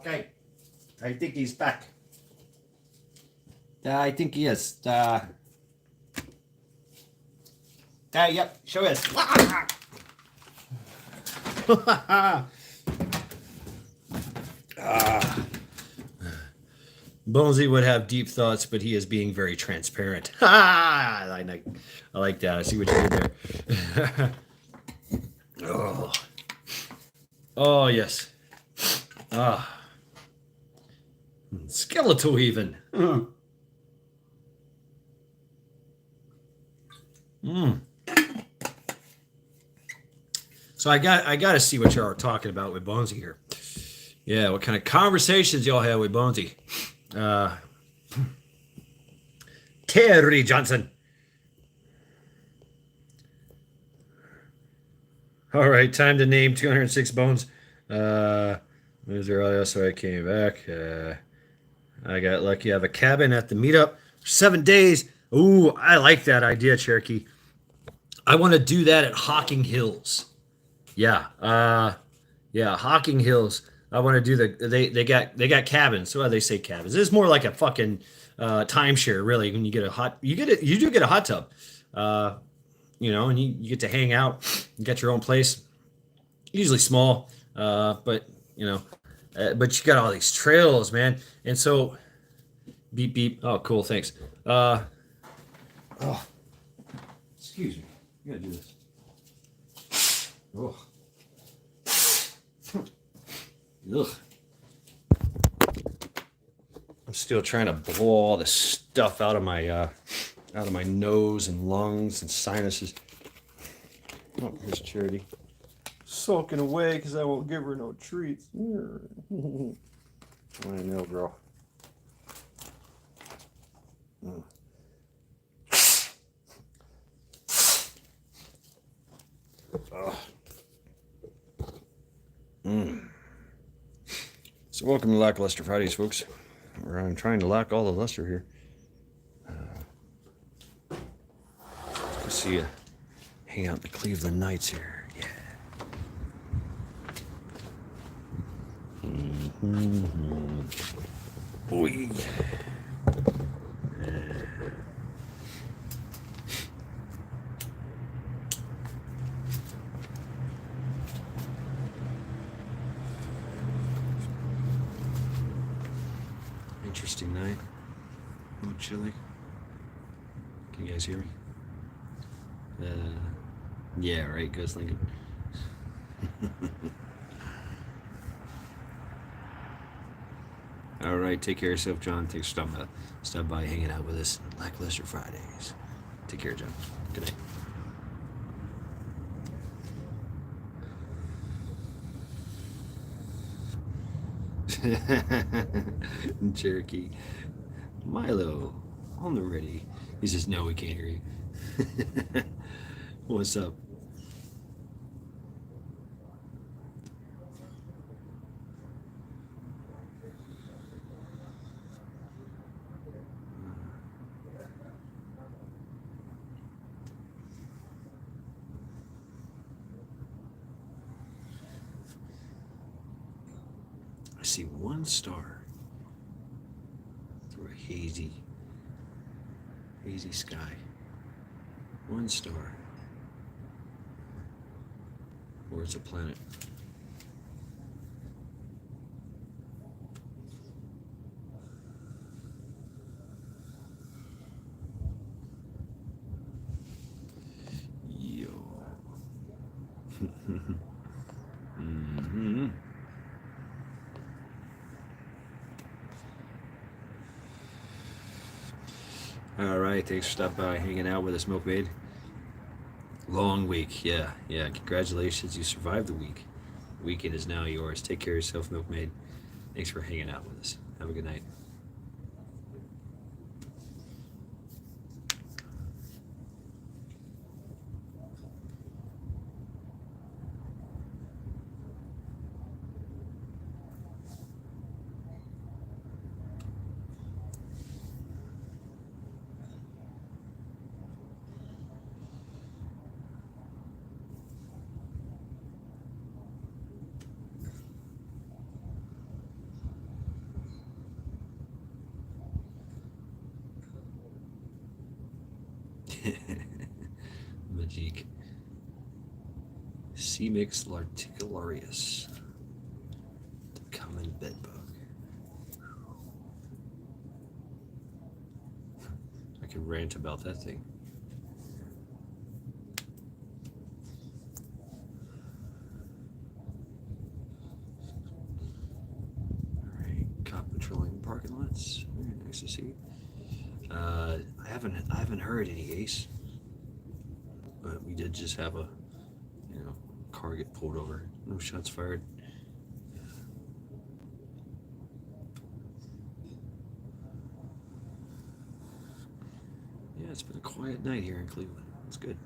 Okay. I think he's back. I think he is. Yep, sure is. Bonesy would have deep thoughts, but he is being very transparent. I like that. I see what you did there. Oh. Oh, yes. Ah. Skeletal even. So I got to see what y'all are talking about with Bonesy here. Yeah, what kind of conversations y'all have with Bonesy? Terry Johnson. All right, time to name 206 bones. Moved earlier, so I came back. I got lucky. I have a cabin at the meetup. 7 days. Ooh, I like that idea, Cherokee. I want to do that at Hocking Hills. Yeah. Yeah, Hocking Hills. I want to do they got cabins. So they say cabins. It's more like a fucking timeshare, really. When you get you do get a hot tub. You know, and you get to hang out. You get your own place. Usually small, but you know, but you got all these trails, man. And so, beep beep. Oh, cool. Thanks. Oh, excuse me. I gotta do this. Oh. Ugh. I'm still trying to blow all the stuff out of my out of my nose and lungs and sinuses. Oh, here's Charity. Sulking away because I won't give her no treats. My nail girl. So welcome to Lackluster Fridays, folks. Where I'm trying to lack all the luster here. Let's see you hang out in the Cleveland Knights here. Yeah. Boy. Interesting night. A little chilly. Can you guys hear me? Yeah, right, Gus Lincoln. All right, take care of yourself, John. Thanks for stop by hanging out with us on Lackluster Fridays. Take care, John. Good night. Cherokee. Milo, on the ready. He says, no, we can't hear you. What's up? I see one star through a hazy sky. One star. Or it's a planet. Yo. Mm-hmm. All right, thanks for stopping by, hanging out with us, Milkmaid. Long week, yeah. Congratulations, you survived the week. Weekend is now yours. Take care of yourself, Milkmaid. Thanks for hanging out with us. Have a good night. Magique. Cemix larticularius. The common bedbug. I can rant about that thing. Alright, cop patrolling parking lots. Very nice to see. I haven't heard any, Ace. But we did just have a car get pulled over. No shots fired. Yeah, it's been a quiet night here in Cleveland. It's good.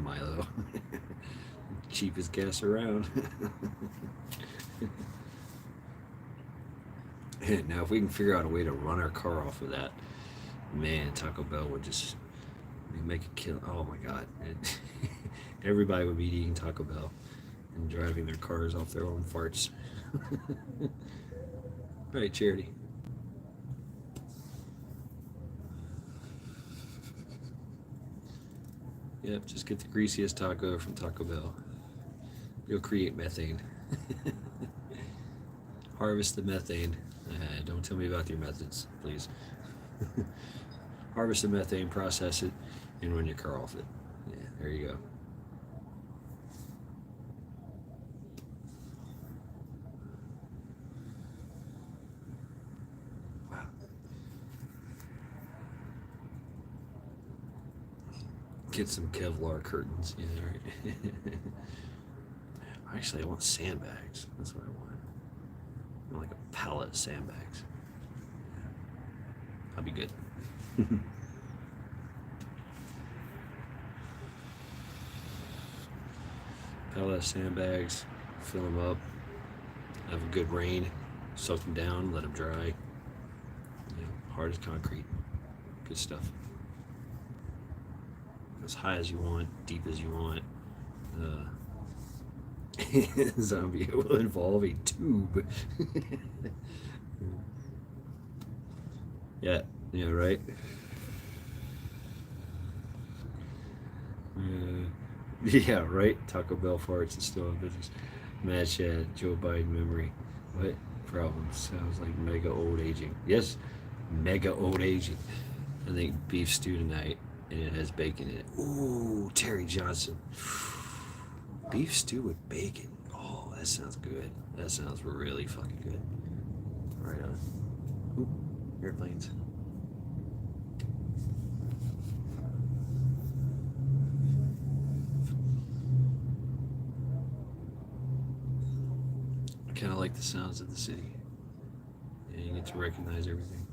Milo. Cheapest gas around. Now, if we can figure out a way to run our car off of that, man, Taco Bell would just make a kill. Oh my God. Everybody would be eating Taco Bell and driving their cars off their own farts. All right, Charity. Yep, just get the greasiest taco from Taco Bell. You'll create methane. Harvest the methane. Don't tell me about your methods, please. Harvest the methane, process it, and run your car off it. Yeah, there you go. Wow. Get some Kevlar curtains. Yeah, right. Actually, I want sandbags. That's what I want. I want like a pallet of sandbags. That'll be good. Pallet of sandbags, fill them up, have a good rain, soak them down, let them dry. You know, hard as concrete. Good stuff. As high as you want, deep as you want. Zombie will involve a tube. Yeah, right. Yeah, right. Taco Bell farts is still in business. Mad Chad, Joe Biden memory. What problems? Sounds like mega old aging. Yes, mega old aging. I think beef stew tonight, and it has bacon in it. Ooh, Terry Johnson. Beef stew with bacon. Oh, that sounds good. That sounds really fucking good. Right on. Ooh, airplanes. I kind of like the sounds of the city. Yeah, you get to recognize everything.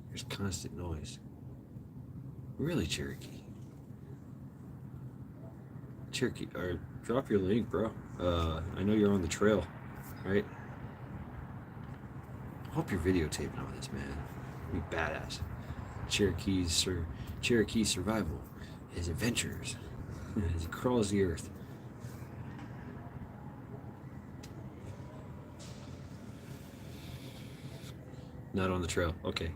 There's constant noise. Really, Cherokee? Cherokee, or drop your link, bro. I know you're on the trail, right? I hope you're videotaping all this, man. Be badass. Cherokee survival, his adventures, as he crawls the earth. Not on the trail. Okay.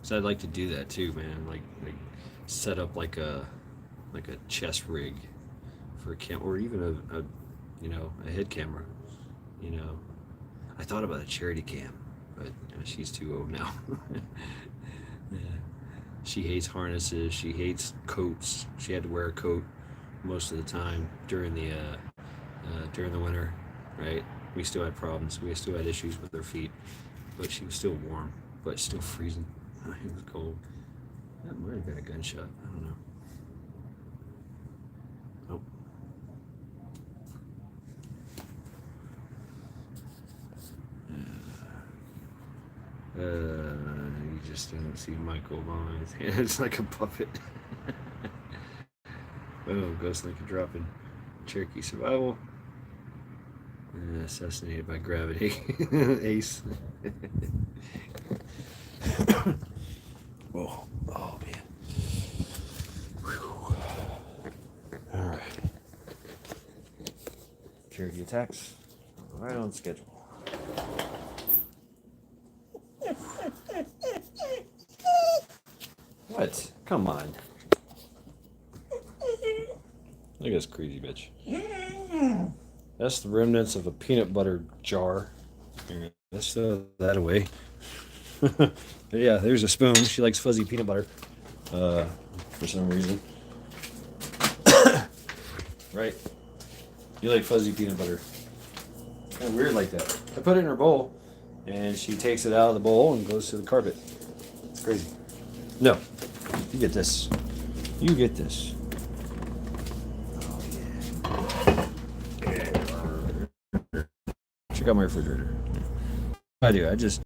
So I'd like to do that too, man. Like set up like a chest rig for a cam, or even a head camera. You know, I thought about a charity cam, but she's too old now. Yeah. She hates harnesses. She hates coats. She had to wear a coat most of the time during the winter, right? We still had problems. We still had issues with her feet, but she was still warm, but still freezing. It was cold. That might have been a gunshot. I don't know. Oh. You just didn't see Michael Obama. It's like a puppet. Oh, Ghost Lincoln dropping Cherokee survival. Assassinated by gravity. Ace. Whoa. Oh, man. Whew. All right. Cherokee attacks. Right on schedule. What? Come on. Look at this crazy bitch. That's the remnants of a peanut butter jar. Here, let's throw that away. Yeah, there's a spoon. She likes fuzzy peanut butter. For some reason. Right? You like fuzzy peanut butter. Kind of weird like that. I put it in her bowl, and she takes it out of the bowl and goes to the carpet. It's crazy. No. You get this. You get this. Oh, yeah. Check out my refrigerator. I do. I just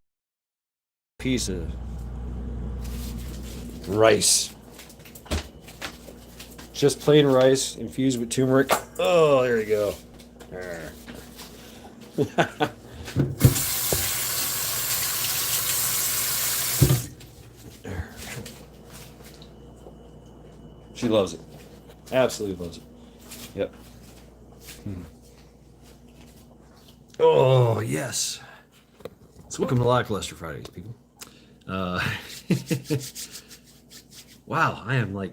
piece of rice. Just plain rice infused with turmeric. Oh, there you go. She loves it. Absolutely loves it. Yep. Oh, yes. So welcome to Lackluster Fridays, people. Wow, I am like.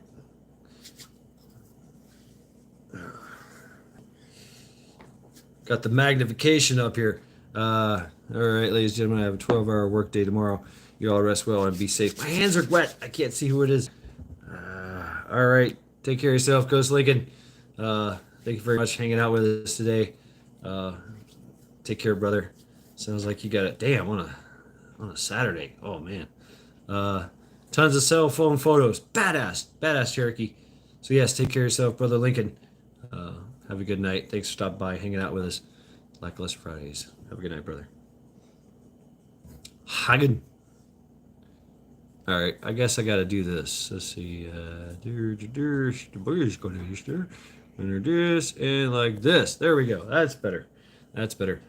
Got the magnification up here. All right, ladies and gentlemen, I have a 12-hour workday tomorrow. You all rest well and be safe. My hands are wet. I can't see who it is. All right, take care of yourself, Ghost Lincoln. Thank you very much for hanging out with us today. Take care, brother. Sounds like you got it. Damn, on a Saturday. Oh man. Tons of cell phone photos. Badass Cherokee. So yes, take care of yourself, brother Lincoln. Have a good night. Thanks for stopping by, hanging out with us. Lackluster Fridays. Have a good night, brother. Hagen. All right, I guess I got to do this. Let's see. Introduce and like this. There we go. That's better. That's better.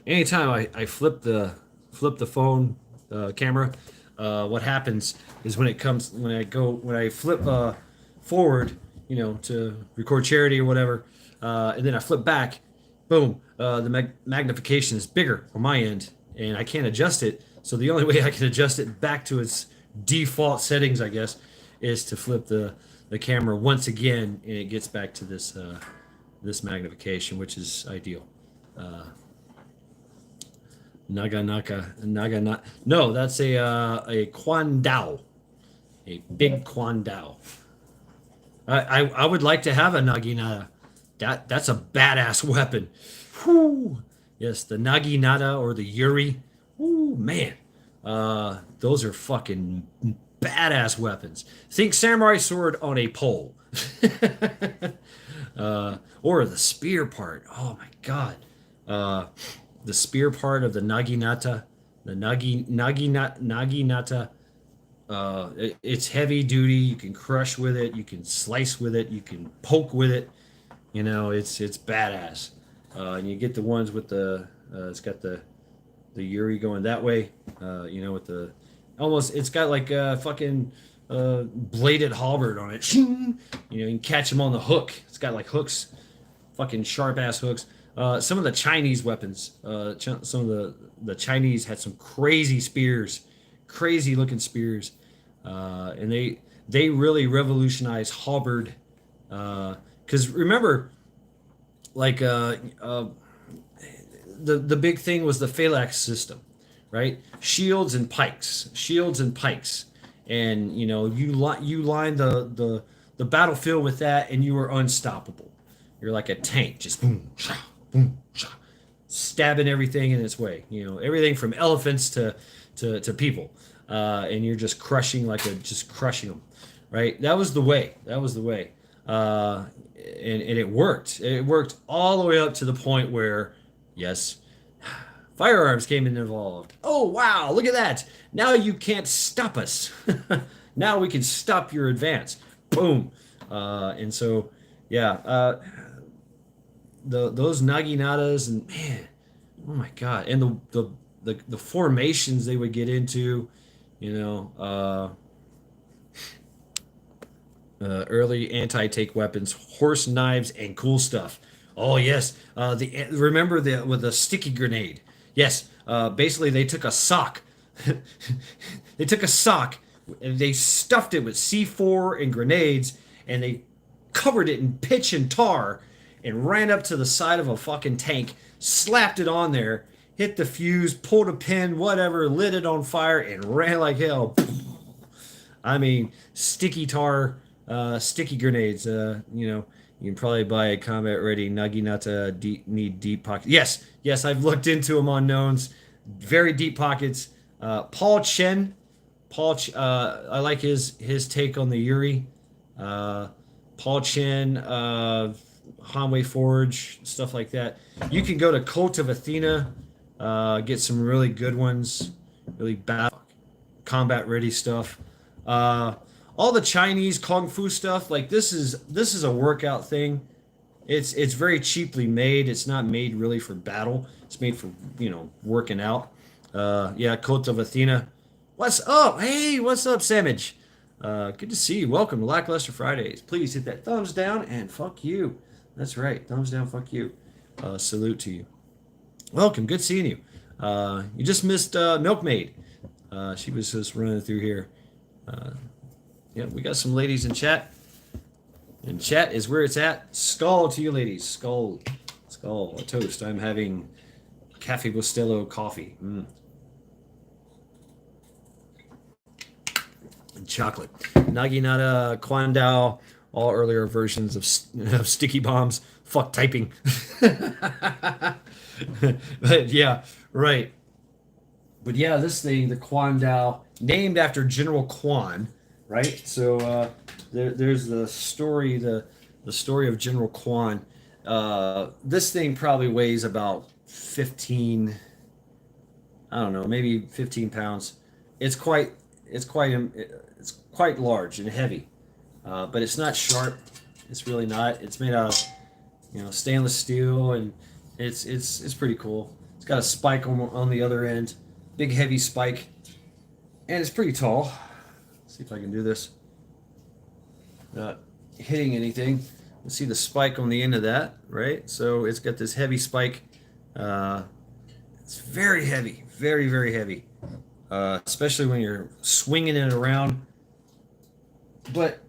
Anytime I flip the phone camera, what happens is when I flip forward, to record charity or whatever, and then I flip back, boom, the magnification is bigger on my end, and I can't adjust it. So the only way I can adjust it back to its default settings, I guess, is to flip the camera once again, and it gets back to this magnification, which is ideal. Naga. No, that's a Kwandao, a big Kwandao. I would like to have a Naginata. That's a badass weapon. Whew. Yes, the Naginata or the Yuri. Ooh, man. Those are fucking badass weapons. Think samurai sword on a pole. Or the spear part. Oh my god. The spear part of the Naginata. The Naginata. It's heavy duty. You can crush with it. You can slice with it. You can poke with it. It's badass. And you get the ones with it's got the Yuri going that way. With the it's got like a fucking bladed halberd on it. You can catch them on the hook. It's got like hooks, fucking sharp ass hooks. Some of the Chinese weapons. Some of the Chinese had some crazy spears, crazy looking spears. And they really revolutionized halberd, because remember, like the big thing was the phalanx system, right? Shields and pikes, and you line the battlefield with that, and you were unstoppable. You're like a tank, just boom, sha, stabbing everything in its way. Everything from elephants to people. And you're just crushing them, right? That was the way. And it worked. It worked all the way up to the point where, yes, firearms came involved. Oh wow, look at that! Now you can't stop us. Now we can stop your advance. Boom. And so, yeah, those Naginatas, and man, oh my god, and the formations they would get into. Early anti-tank weapons, horse knives, and cool stuff. Oh yes, remember with the sticky grenade? Yes, basically they took a sock. They took a sock and they stuffed it with C4 and grenades, and they covered it in pitch and tar, and ran up to the side of a fucking tank, slapped it on there. Hit the fuse, pulled a pin, whatever, lit it on fire, and ran like hell. I mean, sticky tar, sticky grenades. You can probably buy a combat-ready Naginata need deep pockets. Yes, I've looked into them on knowns. Very deep pockets. Paul Chen. I like his take on the Yuri. Paul Chen, Hanwei Forge, stuff like that. You can go to Cult of Athena. Get some really good ones, really bad combat ready stuff. All the Chinese kung fu stuff, like this is a workout thing. It's very cheaply made. It's not made really for battle. It's made for working out. Yeah, Cult of Athena. What's up? Hey, what's up, Samage? Good to see you. Welcome to Lackluster Fridays. Please hit that thumbs down and fuck you. That's right, thumbs down, fuck you. Salute to you. Welcome, good seeing you. You just missed Milkmaid. She was just running through here. Yeah, we got some ladies in chat. And chat is where it's at. Skull to you, ladies. Skull. Skull. A toast. I'm having Cafe Bustelo coffee. And chocolate. Naginata, Kwandao, all earlier versions of sticky bombs. Fuck typing. But yeah, right. But yeah, this thing, the Kwandao, named after General Kwan, right? So there's the story, the story of General Kwan. This thing probably weighs about 15, I don't know, maybe 15 pounds. It's quite, it's quite large and heavy, but it's not sharp. It's really not. It's made out of, stainless steel, and it's pretty cool. It's got a spike on the other end, big heavy spike, and it's pretty tall. Let's see if I can do this. Not hitting anything. You see the spike on the end of that, right? So it's got this heavy spike. It's very heavy, very, very heavy, especially when you're swinging it around. But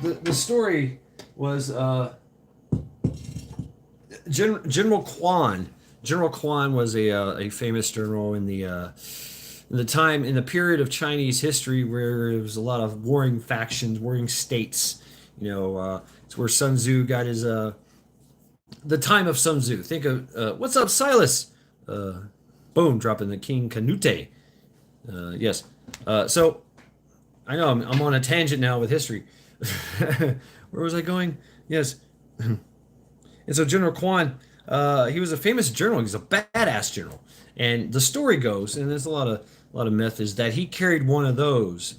the story was General Kwan. General Kwan was a famous general in the period of Chinese history where there was a lot of warring factions, warring states. It's where Sun Tzu got his the time of Sun Tzu. Think of what's up, Silas? Boom, dropping the King Canute. Yes. So I know I'm on a tangent now with history. Where was I going? Yes. And so General Kwan, he was a famous general. He's a badass general. And the story goes, and there's a lot of myth, is that he carried one of those,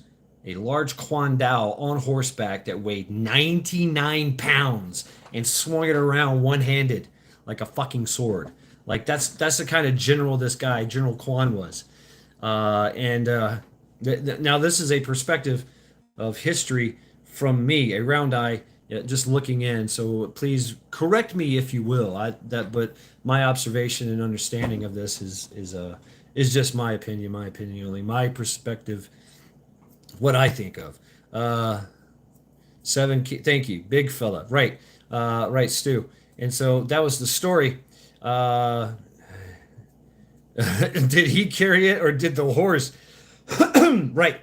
a large Kwandao on horseback that weighed 99 pounds and swung it around one-handed like a fucking sword. Like that's the kind of general this guy, General Kwan, was. Now this is a perspective of history from me, a round eye, just looking in. So please correct me if you will. But my observation and understanding of this is just my opinion only, my perspective, what I think of. Thank you, big fella. Right, right, Stu. And so that was the story. Did he carry it or did the horse? Right.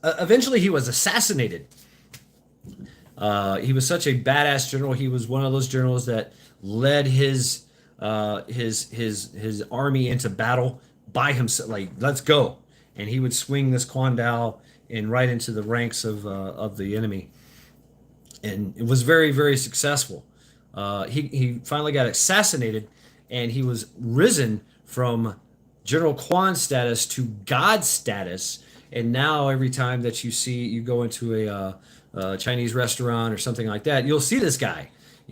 Eventually, he was assassinated. He was such a badass general. He was one of those generals that led his army into battle by himself. Like, let's go, and he would swing this Kwandao and right into the ranks of the enemy, and it was very, very successful. He finally got assassinated, and he was risen from General Kwan status to God status. And now every time that you go into a Chinese restaurant or something like that, you'll see this guy,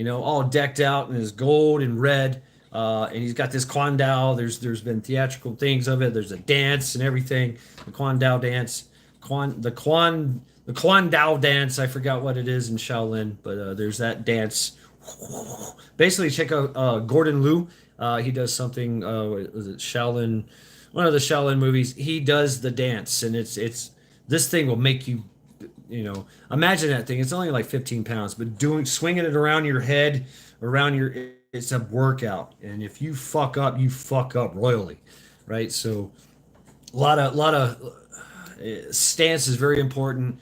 all decked out in his gold and red, and he's got this Kwandao. There's been theatrical things of it. There's a dance and everything. The Kwandao dance, the Kwandao dance. I forgot what it is in Shaolin, but there's that dance. Basically, check out Gordon Liu. He does something. Was it Shaolin? One of the Shaolin movies. He does the dance, and it's this thing will make you, imagine that thing. It's only like 15 pounds, but swinging it around your head, it's a workout. And if you fuck up, you fuck up royally, right? So a lot of stance is very important.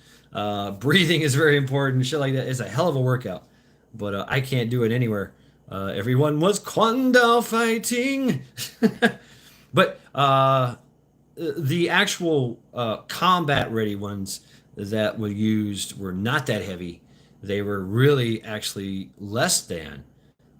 Breathing is very important. Shit like that. It's a hell of a workout, but I can't do it anywhere. Everyone was Kwandao fighting. But the actual combat ready ones that were used were not that heavy. They were really actually less than.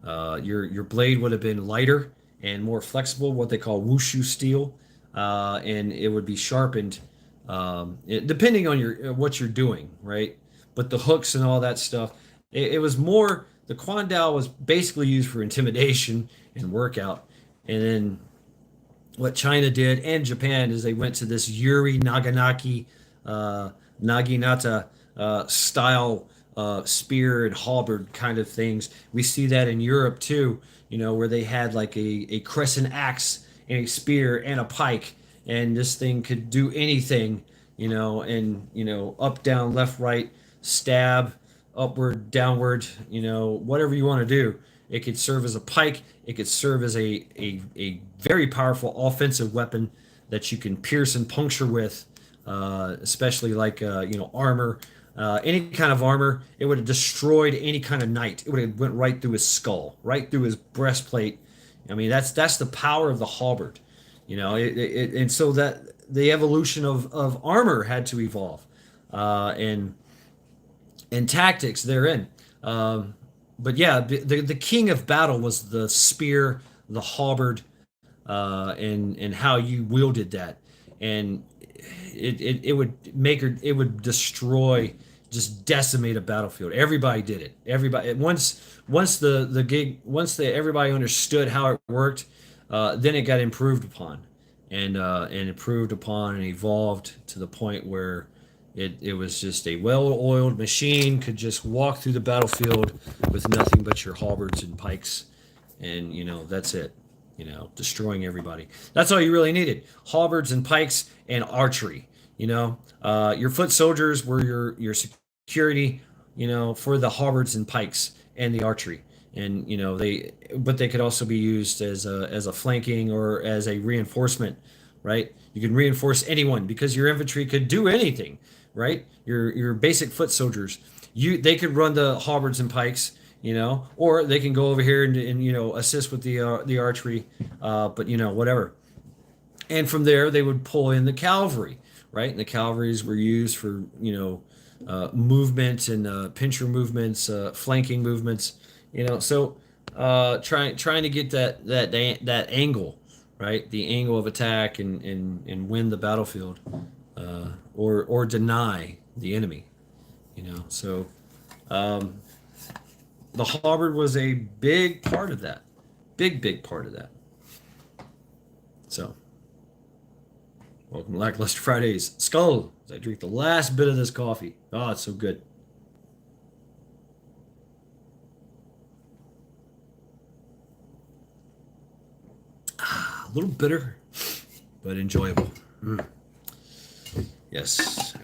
Your blade would have been lighter and more flexible, what they call wushu steel, and it would be sharpened depending on what you're doing, right? But the hooks and all that stuff, it was more. The Kwandao was basically used for intimidation and workout, and then what China did and Japan is they went to this Yuri Naginata style spear and halberd kind of things. We see that in Europe too, where they had like a crescent axe and a spear and a pike, and this thing could do anything and up, down, left, right, stab, upward, downward, whatever you want to do. It could serve as a pike. It could serve as a very powerful offensive weapon that you can pierce and puncture with, especially like armor, any kind of armor. It would have destroyed any kind of knight. It would have went right through his skull, right through his breastplate. I mean, that's the power of the halberd. And so that the evolution of armor had to evolve, and tactics therein. But yeah, the king of battle was the spear, the halberd, and how you wielded that, and it would it would destroy, just decimate a battlefield. Everybody did it. Everybody once the gig once the everybody understood how it worked, then it got improved upon, and improved upon and evolved to the point where it was just a well-oiled machine, could just walk through the battlefield with nothing but your halberds and pikes, and that's it. Destroying everybody. That's all you really needed: halberds and pikes and archery. Your foot soldiers were your security. For the halberds and pikes and the archery, and they could also be used as a flanking or as a reinforcement, right? You can reinforce anyone because your infantry could do anything, right? Your basic foot soldiers, they could run the halberds and pikes, or they can go over here and assist with the archery, but whatever. And from there they would pull in the cavalry, right? And the cavalries were used for movement and pincher movements, flanking movements, so trying to get that angle, right? The angle of attack, and win the battlefield, or deny the enemy, so the halberd was a big part of that, big part of that. So welcome to Lackluster Fridays. Skull, as I drink the last bit of this coffee. Oh, it's so good. A little bitter, but enjoyable. Yes.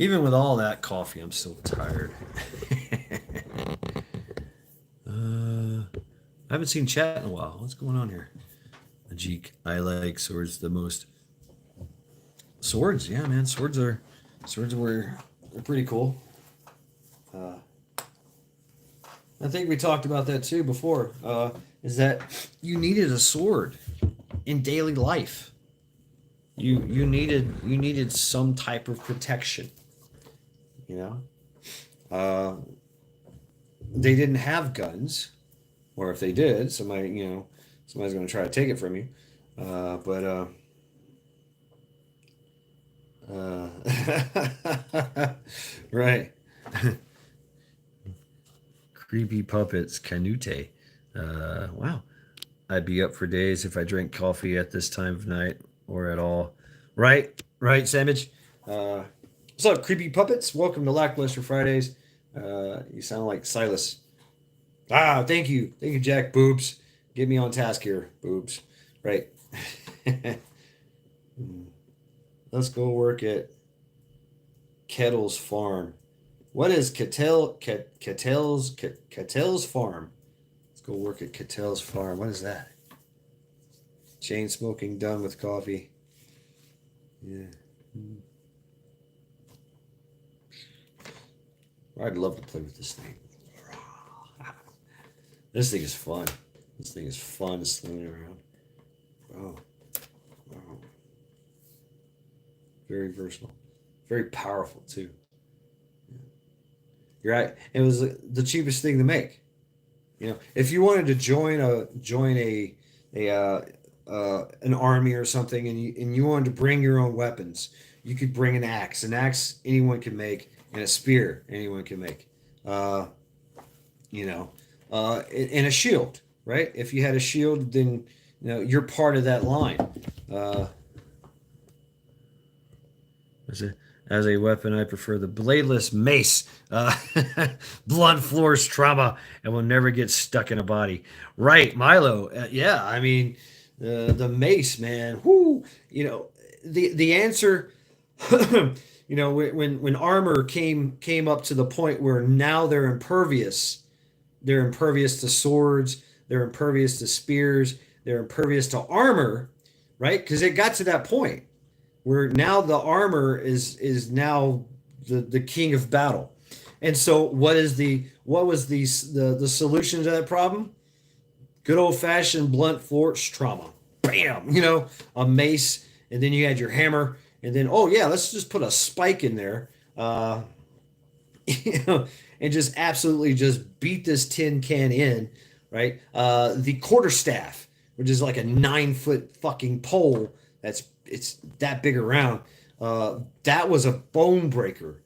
Even with all that coffee, I'm still tired. I haven't seen chat in a while. What's going on here? Ajik, I like swords the most. Swords, yeah, man. Swords are pretty cool. I think we talked about that too before. Is that you needed a sword in daily life. You needed some type of protection. They didn't have guns, or if they did, somebody's going to try to take it from you. Right. Creepy puppets, Canute. Wow. I'd be up for days if I drank coffee at this time of night or at all. Right, Sandwich. What's up, creepy puppets? Welcome to Lackluster Fridays. You sound like Silas. Thank you, Jack. Boobs, get me on task here, Boobs. Right. Let's go work at Kettle's farm. What is Kettle's farm? Let's go work at Kettle's farm. What is that? Chain smoking done with coffee. Yeah. I'd love to play with this thing. This thing is fun. This thing is fun slinging around. Oh. Very versatile. Very powerful too. You're right. It was the cheapest thing to make. If you wanted to join an army or something, and you wanted to bring your own weapons, you could bring an axe. An axe anyone can make, and a spear anyone can make. And a shield, right? If you had a shield, then you're part of that line. As a weapon, I prefer the bladeless mace. Blunt floors trauma and will never get stuck in a body. Right, Milo. Yeah, I mean, The mace, man. Whoo! The answer. When armor came up to the point where now they're impervious. They're impervious to swords. They're impervious to spears. They're impervious to armor, right? Because it got to that point where now the armor is now the king of battle. And so what was the solution to that problem? Good old fashioned blunt force trauma. Bam, a mace, and then you had your hammer, and then oh yeah, let's just put a spike in there, and just absolutely just beat this tin can in, right? The quarterstaff, which is like a 9 foot fucking pole it's that big around. That was a bone breaker,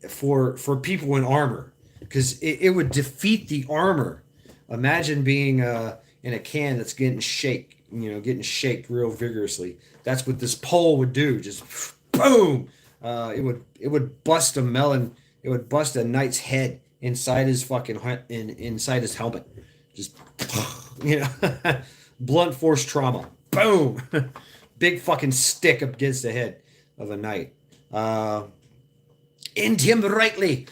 for people in armor, because it would defeat the armor. Imagine being in a can that's getting shaked real vigorously. That's what this pole would do. Just boom. It would bust a melon. It would bust a knight's head inside his fucking inside his helmet. Just blunt force trauma. Boom. Big fucking stick up against the head of a knight. End him rightly,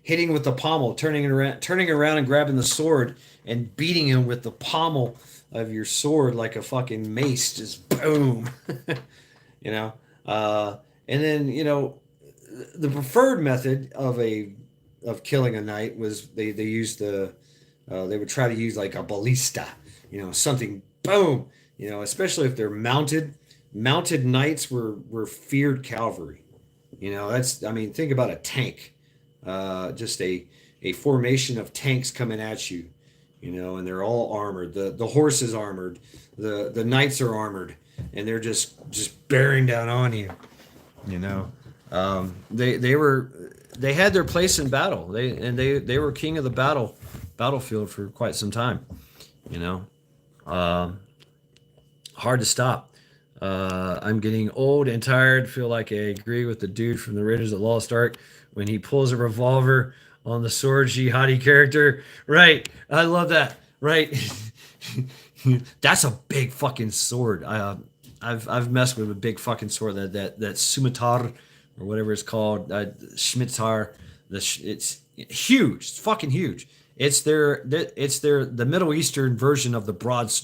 hitting with the pommel, turning around and grabbing the sword and beating him with the pommel of your sword like a fucking mace, just boom. And then the preferred method of killing a knight was they used they would try to use like a ballista, something boom, especially if they're mounted. Mounted knights were feared cavalry. Think about a tank, just a formation of tanks coming at you, and they're all armored. The horse is armored, the knights are armored, and they're just bearing down on you. They had their place in battle. They were king of the battlefield for quite some time. Hard to stop. I'm getting old and tired. Feel like I agree with the dude from the Raiders of the Lost Ark when he pulls a revolver on the sword jihadi character. Right. I love that. Right. That's a big fucking sword. I've messed with a big fucking sword, that scimitar or whatever it's called, scimitar. It's huge. It's fucking huge. It's the Middle Eastern version of the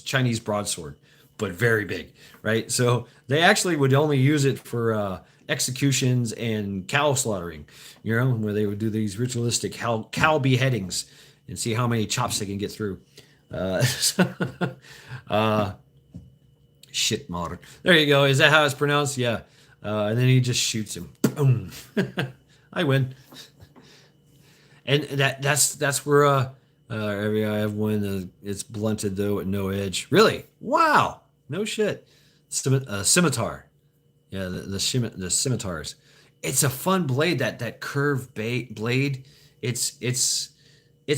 Chinese broadsword, but very big, right? So they actually would only use it for executions and cow slaughtering, where they would do these ritualistic cow beheadings and see how many chops they can get through. Shit modern. There you go. Is that how it's pronounced? Yeah. And then he just shoots him. Boom. I win. And that's where I have one. It's blunted though at no edge. Really? Wow. No shit. Scimitar. Yeah, the scimitars. It's a fun blade. That curved blade. It's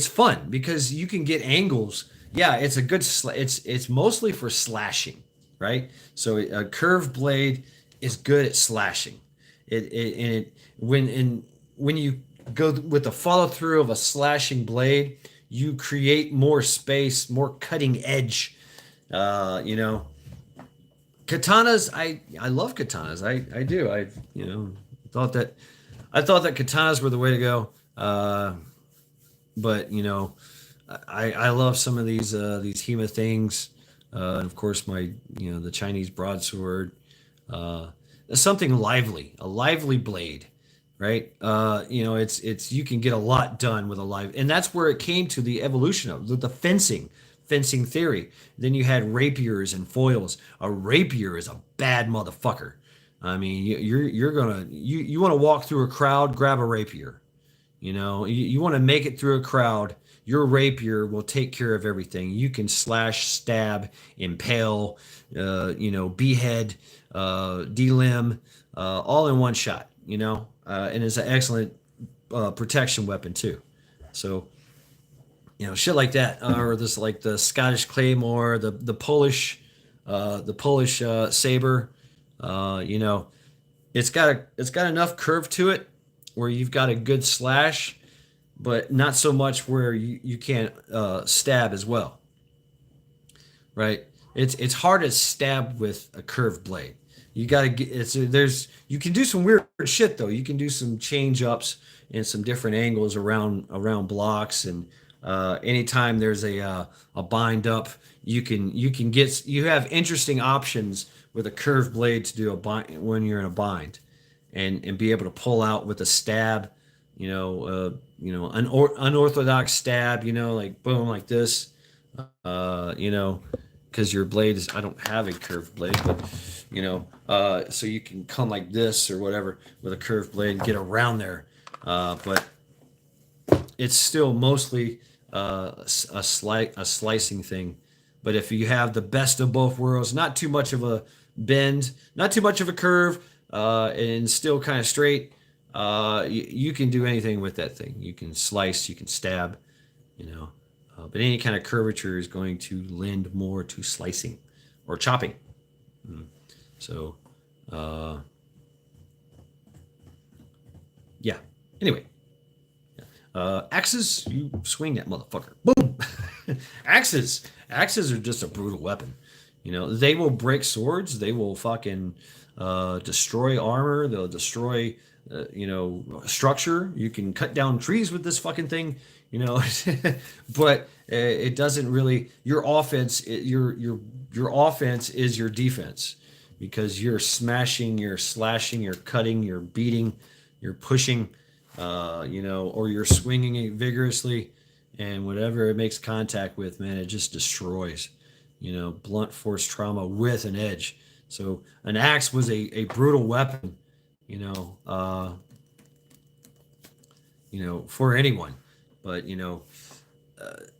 fun because you can get angles. Yeah, it's a good. It's mostly for slashing, right? So a curved blade is good at slashing. When you go with the follow through of a slashing blade, you create more space, more cutting edge. Katanas, I love katanas. I do. I thought that katanas were the way to go. But I love some of these HEMA things. And of course the Chinese broadsword. Something lively, a lively blade, right? It's you can get a lot done with a live, and that's where it came to the evolution of the fencing theory. Then you had rapiers and foils. A rapier is a bad motherfucker. I mean, you want to walk through a crowd, grab a rapier. You want to make it through a crowd. Your rapier will take care of everything. You can slash, stab, impale, behead, delimb, all in one shot. And it's an excellent protection weapon too. So, shit like that, or this like the Scottish claymore, the Polish saber. It's got enough curve to it where you've got a good slash, but not so much where you can't stab as well, right? it's hard to stab with a curved blade. You got to get there's you can do some weird shit though. You can do some change ups and some different angles around blocks, and anytime there's a bind up, you have interesting options with a curved blade to do a bind when you're in a bind, and be able to pull out with a stab, unorthodox stab, like boom, like this, because your blade is, I don't have a curved blade, but so you can come like this or whatever with a curved blade and get around there, but it's still mostly a slicing thing. But if you have the best of both worlds, not too much of a bend, not too much of a curve, and still kind of straight, you can do anything with that thing. You can slice, you can stab, but any kind of curvature is going to lend more to slicing or chopping. So, yeah. Anyway, axes, you swing that motherfucker. Boom. Axes are just a brutal weapon. They will break swords. They will fucking destroy armor. They'll destroy, structure. You can cut down trees with this fucking thing. But it doesn't really. Your offense, your offense is your defense, because you're smashing, you're slashing, you're cutting, you're beating, you're pushing, or you're swinging it vigorously, and whatever it makes contact with, man, it just destroys. Blunt force trauma with an edge. So an axe was a brutal weapon, for anyone. But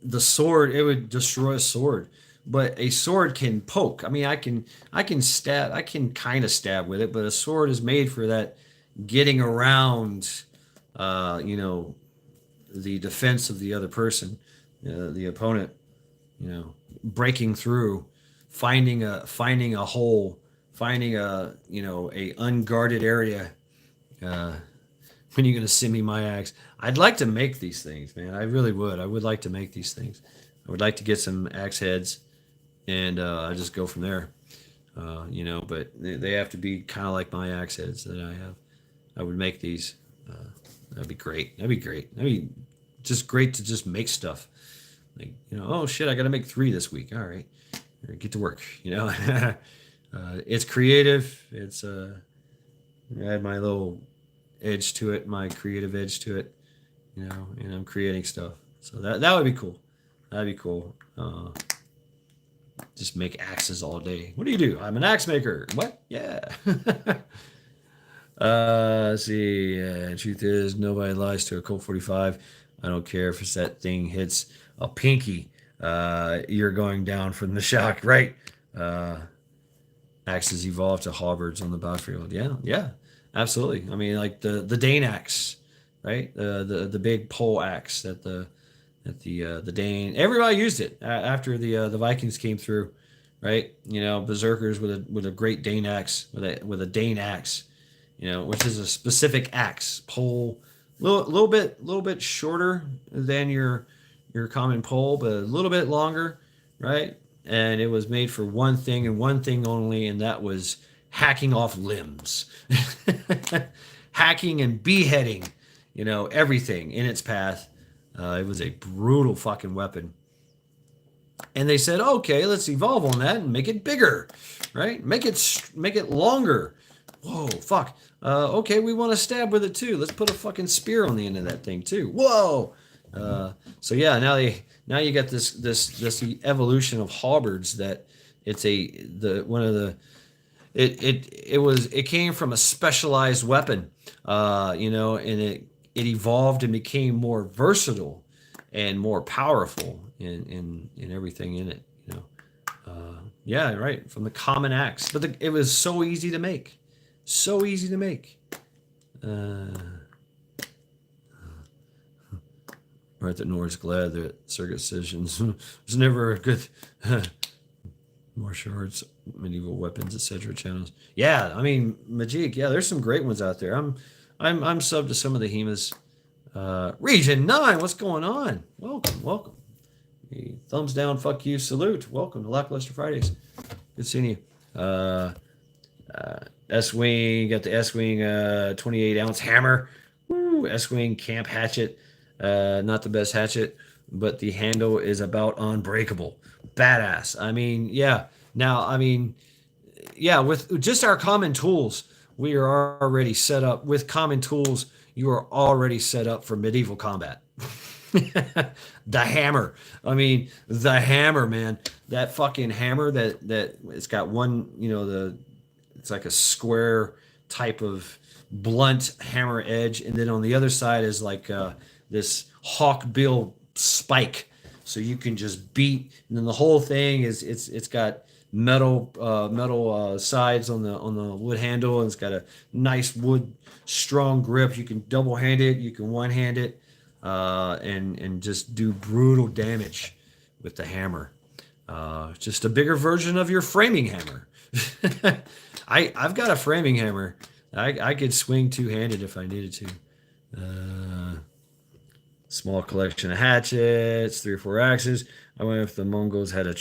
the sword, it would destroy a sword. But a sword can poke. I mean, I can stab. I can kind of stab with it, but a sword is made for that getting around, the defense of the other person, the opponent, breaking through, finding a hole, finding a unguarded area. When you're gonna send me my axe, I'd like to make these things, man. I really would. I would like to make these things. I would like to get some axe heads, and I just go from there. But they have to be kind of like my axe heads that I have. I would make these. That'd be great. That'd be just great to just make stuff. Like, oh shit, I got to make 3 this week. All right, get to work. It's creative. It's I had my little edge to it, my creative edge to it, and I'm creating stuff. So that would be cool. That'd be cool. Just make axes all day. What do you do? I'm an axe maker. What? Yeah. Let's see. Truth is, nobody lies to a Colt 45. I don't care if it's that thing hits a pinky. You're going down from the shock, right? Axes evolved to halberds on the battlefield. Yeah, absolutely. I mean, like the Dane axe, right? The big pole axe that the Dane. Everybody used it after the Vikings came through, right? Berserkers with a great Dane axe, with a Dane axe, which is a specific axe pole, little bit shorter than your common pole, but a little bit longer, right? And it was made for one thing and one thing only, and that was hacking off limbs, hacking and beheading, everything in its path. It was a brutal fucking weapon. And they said, okay, let's evolve on that and make it bigger, right? Make it longer. Whoa, fuck. Okay, we want to stab with it too. Let's put a fucking spear on the end of that thing too. Whoa. So yeah, now you got this evolution of halberds that it's it came from a specialized weapon, and it evolved and became more versatile and more powerful in everything in it, yeah, right, from the common axe. But it was so easy to make. Right, that Nora's glad that circumcisions was never a good martial arts, medieval weapons, etc. channels. Yeah, I mean, Majik, yeah, there's some great ones out there. I'm sub to some of the Hemas. Region 9, what's going on? Welcome. A thumbs down, fuck you, salute. Welcome to Lackluster Fridays. Good seeing you. S-Wing, got the S-Wing 28 ounce hammer. Woo, S-Wing camp hatchet. Not the best hatchet, but the handle is about unbreakable. Badass. I mean, yeah. Now, I mean, yeah, with just our common tools, we are already set up. With common tools, you are already set up for medieval combat. The hammer. I mean, the hammer, man. That fucking hammer that it's got one, it's like a square type of blunt hammer edge, and then on the other side is like this hawk bill spike, so you can just beat. And then the whole thing is it's got metal sides on the wood handle, and it's got a nice wood strong grip. You can double hand it, you can one hand it, and just do brutal damage with the hammer. Just a bigger version of your framing hammer. I've got a framing hammer. I could swing two-handed if I needed to. Small collection of hatchets, 3 or 4 axes. I wonder if the Mongols had a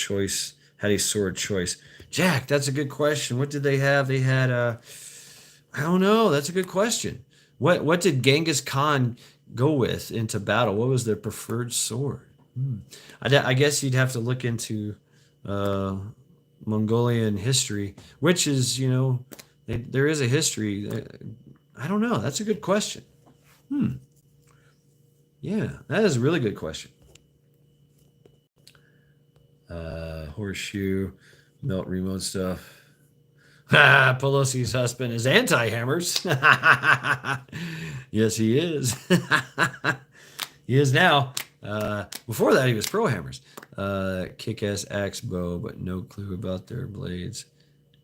sword choice. Jack, that's a good question. What did they have? They had I don't know. That's a good question. What did Genghis Khan go with into battle? What was their preferred sword? I guess you'd have to look into Mongolian history, which is, there is a history. I don't know. That's a good question. Yeah, that is a really good question. Horseshoe, melt remote stuff. Pelosi's husband is anti-hammers. Yes, he is. He is now. Before that, he was pro-hammers. Kick-ass axe bow, but no clue about their blades.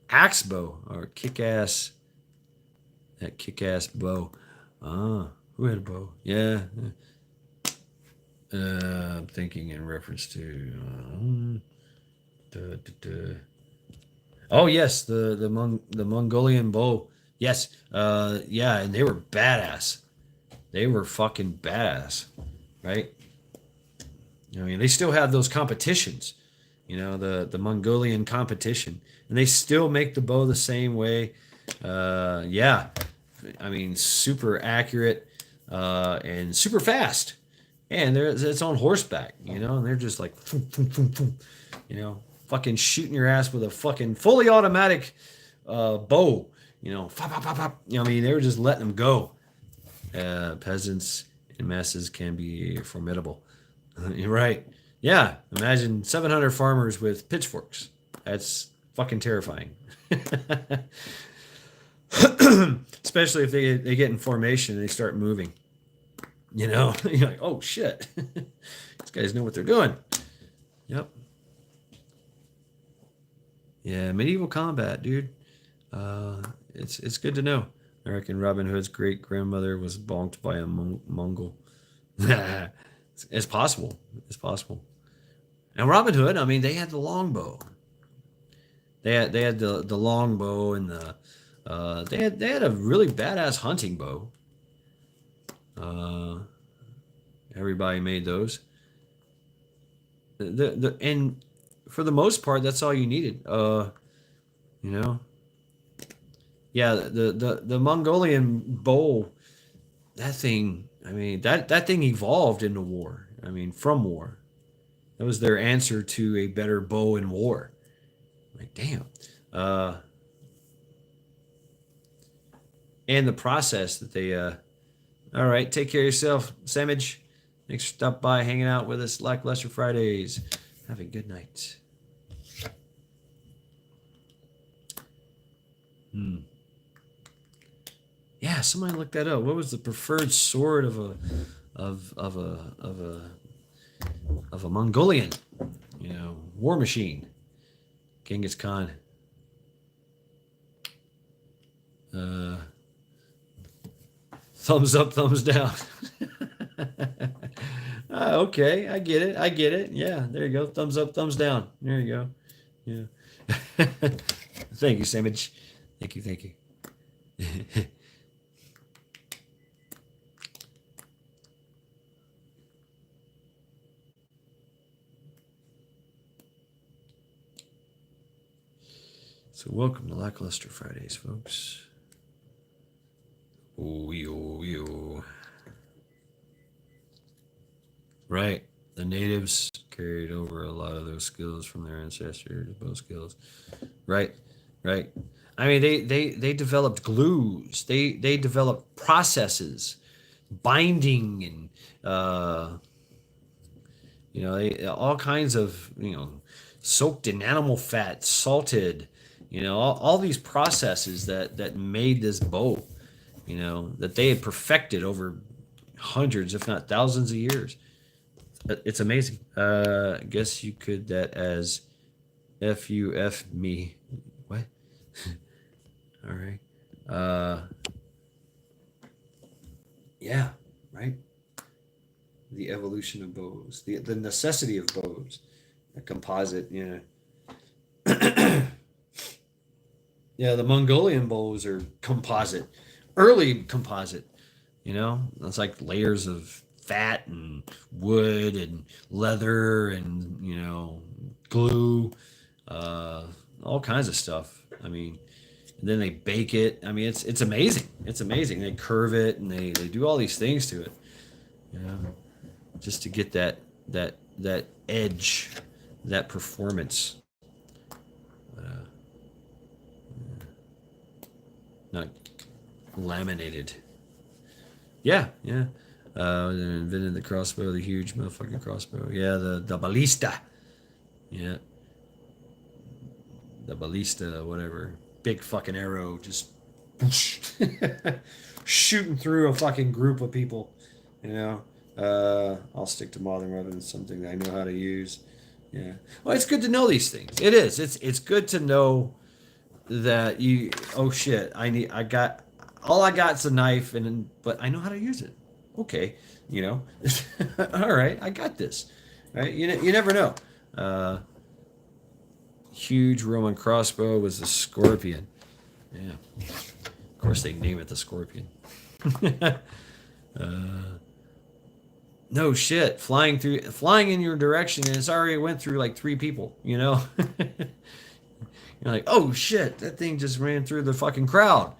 Axe bow, or kick-ass. That kick-ass bow. Who had a bow? Yeah. I'm thinking in reference to. Oh yes, the Mongolian bow. Yes. Yeah, and they were badass. They were fucking badass, right? I mean, they still have those competitions, the Mongolian competition, and they still make the bow the same way. Yeah, I mean, super accurate and super fast, and it's on horseback, and they're just like, fucking shooting your ass with a fucking fully automatic bow, pop, pop, pop, pop. I mean, they were just letting them go. Peasants in masses can be formidable. You're right. Yeah, imagine 700 farmers with pitchforks. That's fucking terrifying. Especially if they get in formation and they start moving. You're like, oh shit. These guys know what they're doing. Yep. Yeah, medieval combat, dude. It's good to know. I reckon Robin Hood's great grandmother was bonked by a Mongol. It's possible. It's possible. And Robin Hood, I mean, they had the longbow. They had the longbow and they had a really badass hunting bow. Everybody made those. And for the most part, that's all you needed. Yeah, the Mongolian bow, that thing. I mean, that thing evolved into war. I mean, from war. That was their answer to a better bow in war. Like, damn. And the process that they. All right, take care of yourself, Samage. Thanks for stopping by, hanging out with us, Lackluster Fridays. Have a good night. Yeah, somebody look that up. What was the preferred sword of a Mongolian, war machine? Genghis Khan. Thumbs up, thumbs down. Okay, I get it. Yeah, there you go. Thumbs up, thumbs down. There you go. Yeah. Thank you, Samage. Thank you. So welcome to Lackluster Fridays, folks. Oh, yo. Right. The natives carried over a lot of those skills from their ancestors, bow skills. Right. I mean, they developed glues. They developed processes, binding, and all kinds of soaked in animal fat, salted. All these processes that made this bow. That they had perfected over hundreds, if not thousands of years. It's amazing. I guess you could that as FUF me. What? All right. Yeah, right. The evolution of bows, the necessity of bows, a composite, Yeah, the Mongolian bows are composite, early composite. It's like layers of fat and wood and leather and glue, all kinds of stuff. I mean, and then they bake it. I mean, it's amazing. It's amazing. They curve it and they do all these things to it, just to get that edge, that performance. Not laminated. Yeah. Invented the crossbow, the huge motherfucking crossbow. Yeah, the ballista. Yeah. The ballista, whatever. Big fucking arrow, just shooting through a fucking group of people. I'll stick to modern rather than something that I know how to use. Yeah. Well, it's good to know these things. It is. It's good to know that you. Oh shit! I got is a knife, but I know how to use it. Okay, all right, I got this. Right? You never know. Huge Roman crossbow was the Scorpion. Yeah. Of course, they name it the Scorpion. No shit, flying in your direction, and it's already went through like 3 people. You're like, oh shit, that thing just ran through the fucking crowd.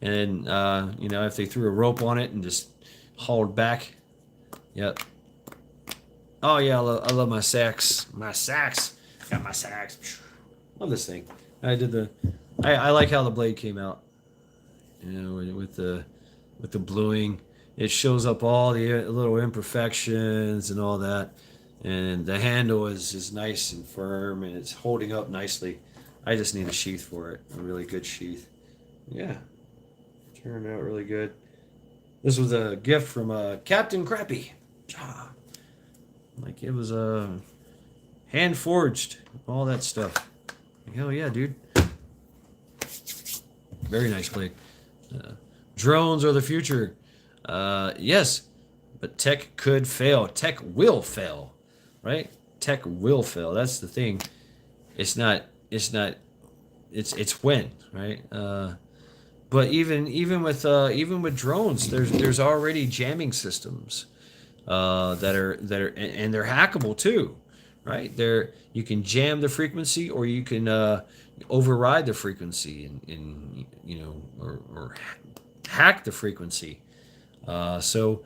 And if they threw a rope on it and just hauled back. Yep. Oh yeah, I love my sacks. Got my sacks. Love this thing. I like how the blade came out. With the bluing, it shows up all the little imperfections and all that. And the handle is nice and firm, and it's holding up nicely. I just need a sheath for it, a really good sheath. Yeah, turned out really good. This was a gift from Captain Crappy. Like it was hand forged, all that stuff. Hell yeah, dude. Very nice blade. Drones are the future. Yes, but tech could fail. Tech will fail, right? Tech will fail. That's the thing. It's when, right? But even with drones, there's already jamming systems that are and they're hackable too, right? You can jam the frequency, or you can override the frequency and or hack the frequency. So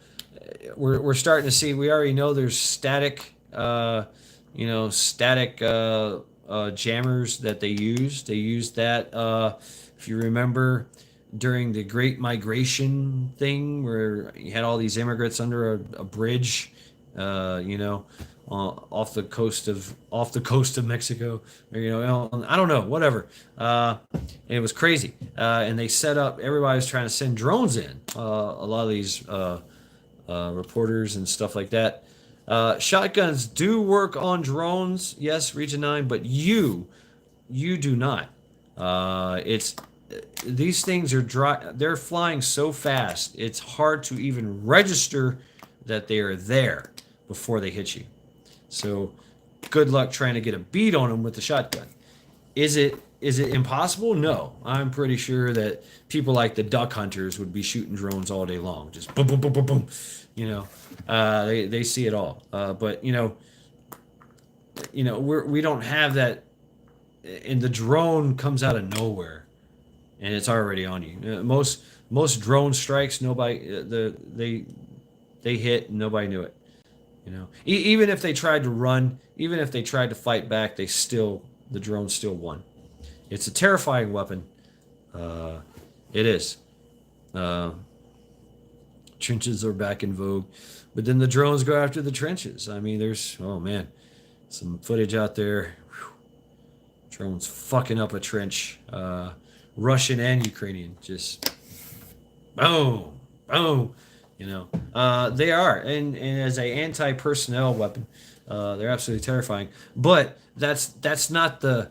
we're starting to see. We already know there's static jammers that they use. They use that if you remember during the Great Migration thing, where you had all these immigrants under a bridge, off the coast of Mexico, or, I don't know, whatever. And it was crazy. And they set up. Everybody was trying to send drones in. A lot of these reporters and stuff like that. Shotguns do work on drones, yes, Region 9, but you do not. These things are dry. They're flying so fast, it's hard to even register that they are there before they hit you. So good luck trying to get a bead on them with the shotgun. Is it impossible? No. I'm pretty sure that people like the duck hunters would be shooting drones all day long. Just boom, boom, boom, boom, boom. They see it all. But we don't have that. and the drone comes out of nowhere, and it's already on you. Most drone strikes, nobody they hit, and nobody knew it. You know, even if they tried to run, even if they tried to fight back, the drone still won. It's a terrifying weapon. Uh, it is. Uh, Trenches are back in vogue, but then the drones go after the trenches. I mean, there's oh man, some footage out there. Whew. Drones fucking up a trench, Russian and Ukrainian, just boom, boom. You know, they are, and as a anti-personnel weapon, they're absolutely terrifying. But that's not the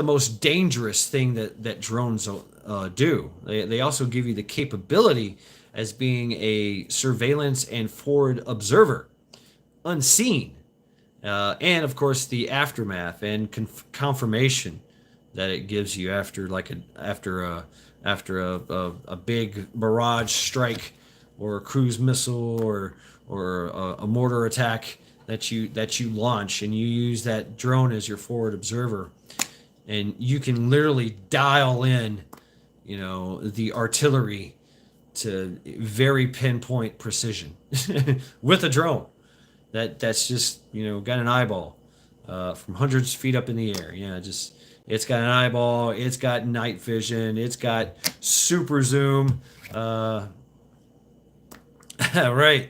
most dangerous thing that drones do. They also give you the capability as being a surveillance and forward observer, unseen, and of course the aftermath and confirmation that it gives you after a big barrage strike or a cruise missile or a mortar attack that you launch, and you use that drone as your forward observer, and you can literally dial in, you know, the artillery to very pinpoint precision with a drone that's just, you know, got an eyeball from hundreds of feet up in the air. Yeah, just it's got an eyeball, it's got night vision, it's got super zoom. Right,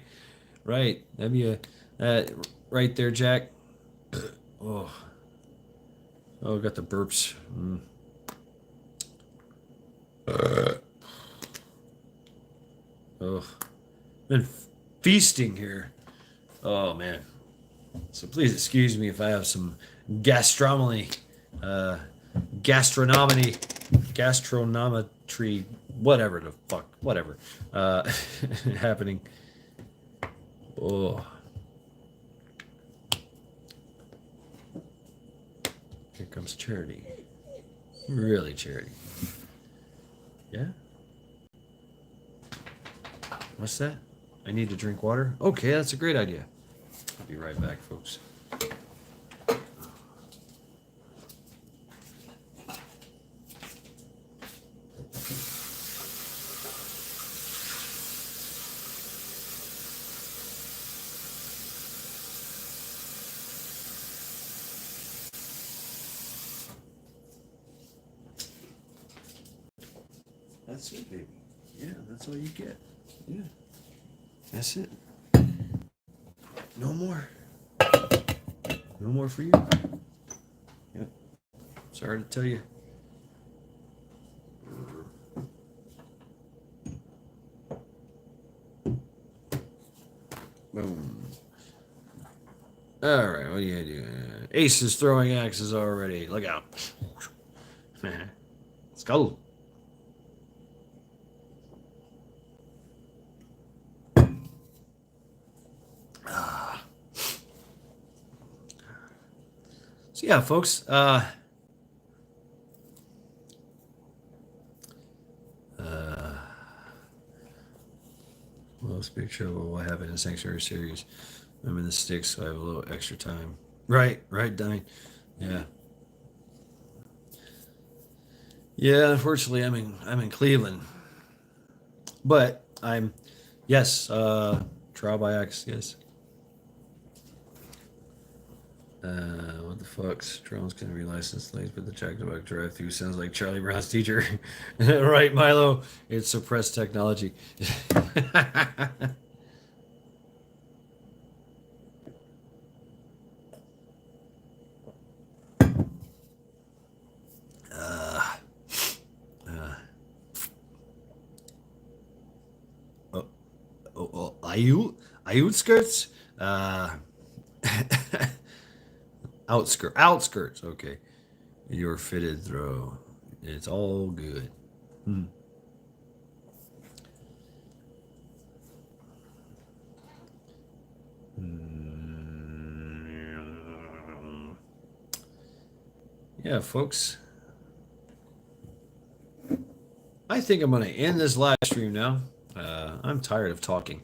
right. That'd be right there, Jack. Oh, got the burps. Oh, been feasting here. Oh man. So please excuse me if I have some gastronomy, gastronometry, whatever the fuck, whatever, happening. Oh. Here comes Charity. Really, Charity. Yeah? What's that? I need to drink water? Okay, that's a great idea. I'll be right back, folks. That's it, baby. Yeah, that's all you get. Yeah. That's it. No more. No more for you. Yep. Sorry to tell you. Boom. All right, what do you do? Ace is throwing axes already. Look out. Let's go. So yeah, folks. Well, speak sure what happened in Sanctuary series. I'm in the sticks, so I have a little extra time. Right, Donnie. Yeah. Yeah, unfortunately I'm in Cleveland. But yes, trial by axe, yes. What the fuck's drones can be licensed lanes, but the Jackdaw drive-through sounds like Charlie Brown's teacher. Right, Milo? It's suppressed technology. Outskirts? Outskirts. Okay, your fitted throw. It's all good. Yeah, folks. I think I'm going to end this live stream now. I'm tired of talking.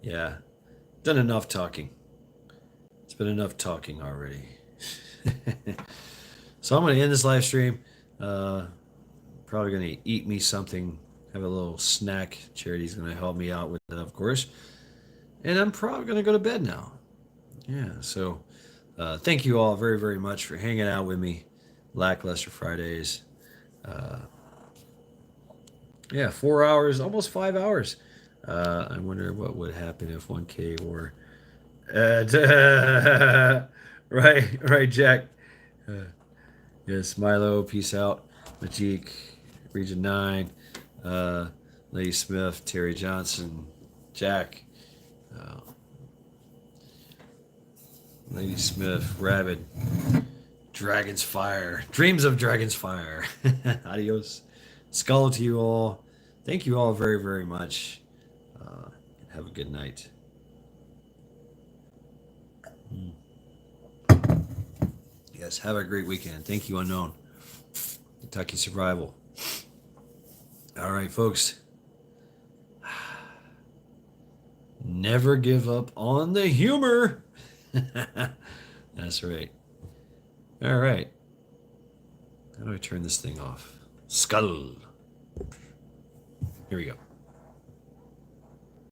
Yeah, done enough talking. It's been enough talking already. So I'm going to end this live stream. Probably going to eat me something, have a little snack. Charity's going to help me out with that, of course. And I'm probably going to go to bed now. Yeah, so thank you all very, very much for hanging out with me. Lackluster Fridays. Yeah, 4 hours, almost 5 hours. I wonder what would happen if 1K were. Right, Jack. Yes, Milo, peace out. Majik, Region 9. Lady Smith, Terry Johnson, Jack. Lady Smith, Rabbit, Dragon's Fire, Dreams of Dragon's Fire. Adios. Skull to you all. Thank you all very, very much. Have a good night. Yes, have a great weekend. Thank you, Unknown. Kentucky Survival. All right, folks. Never give up on the humor. That's right. All right. How do I turn this thing off? Skull. Here we go.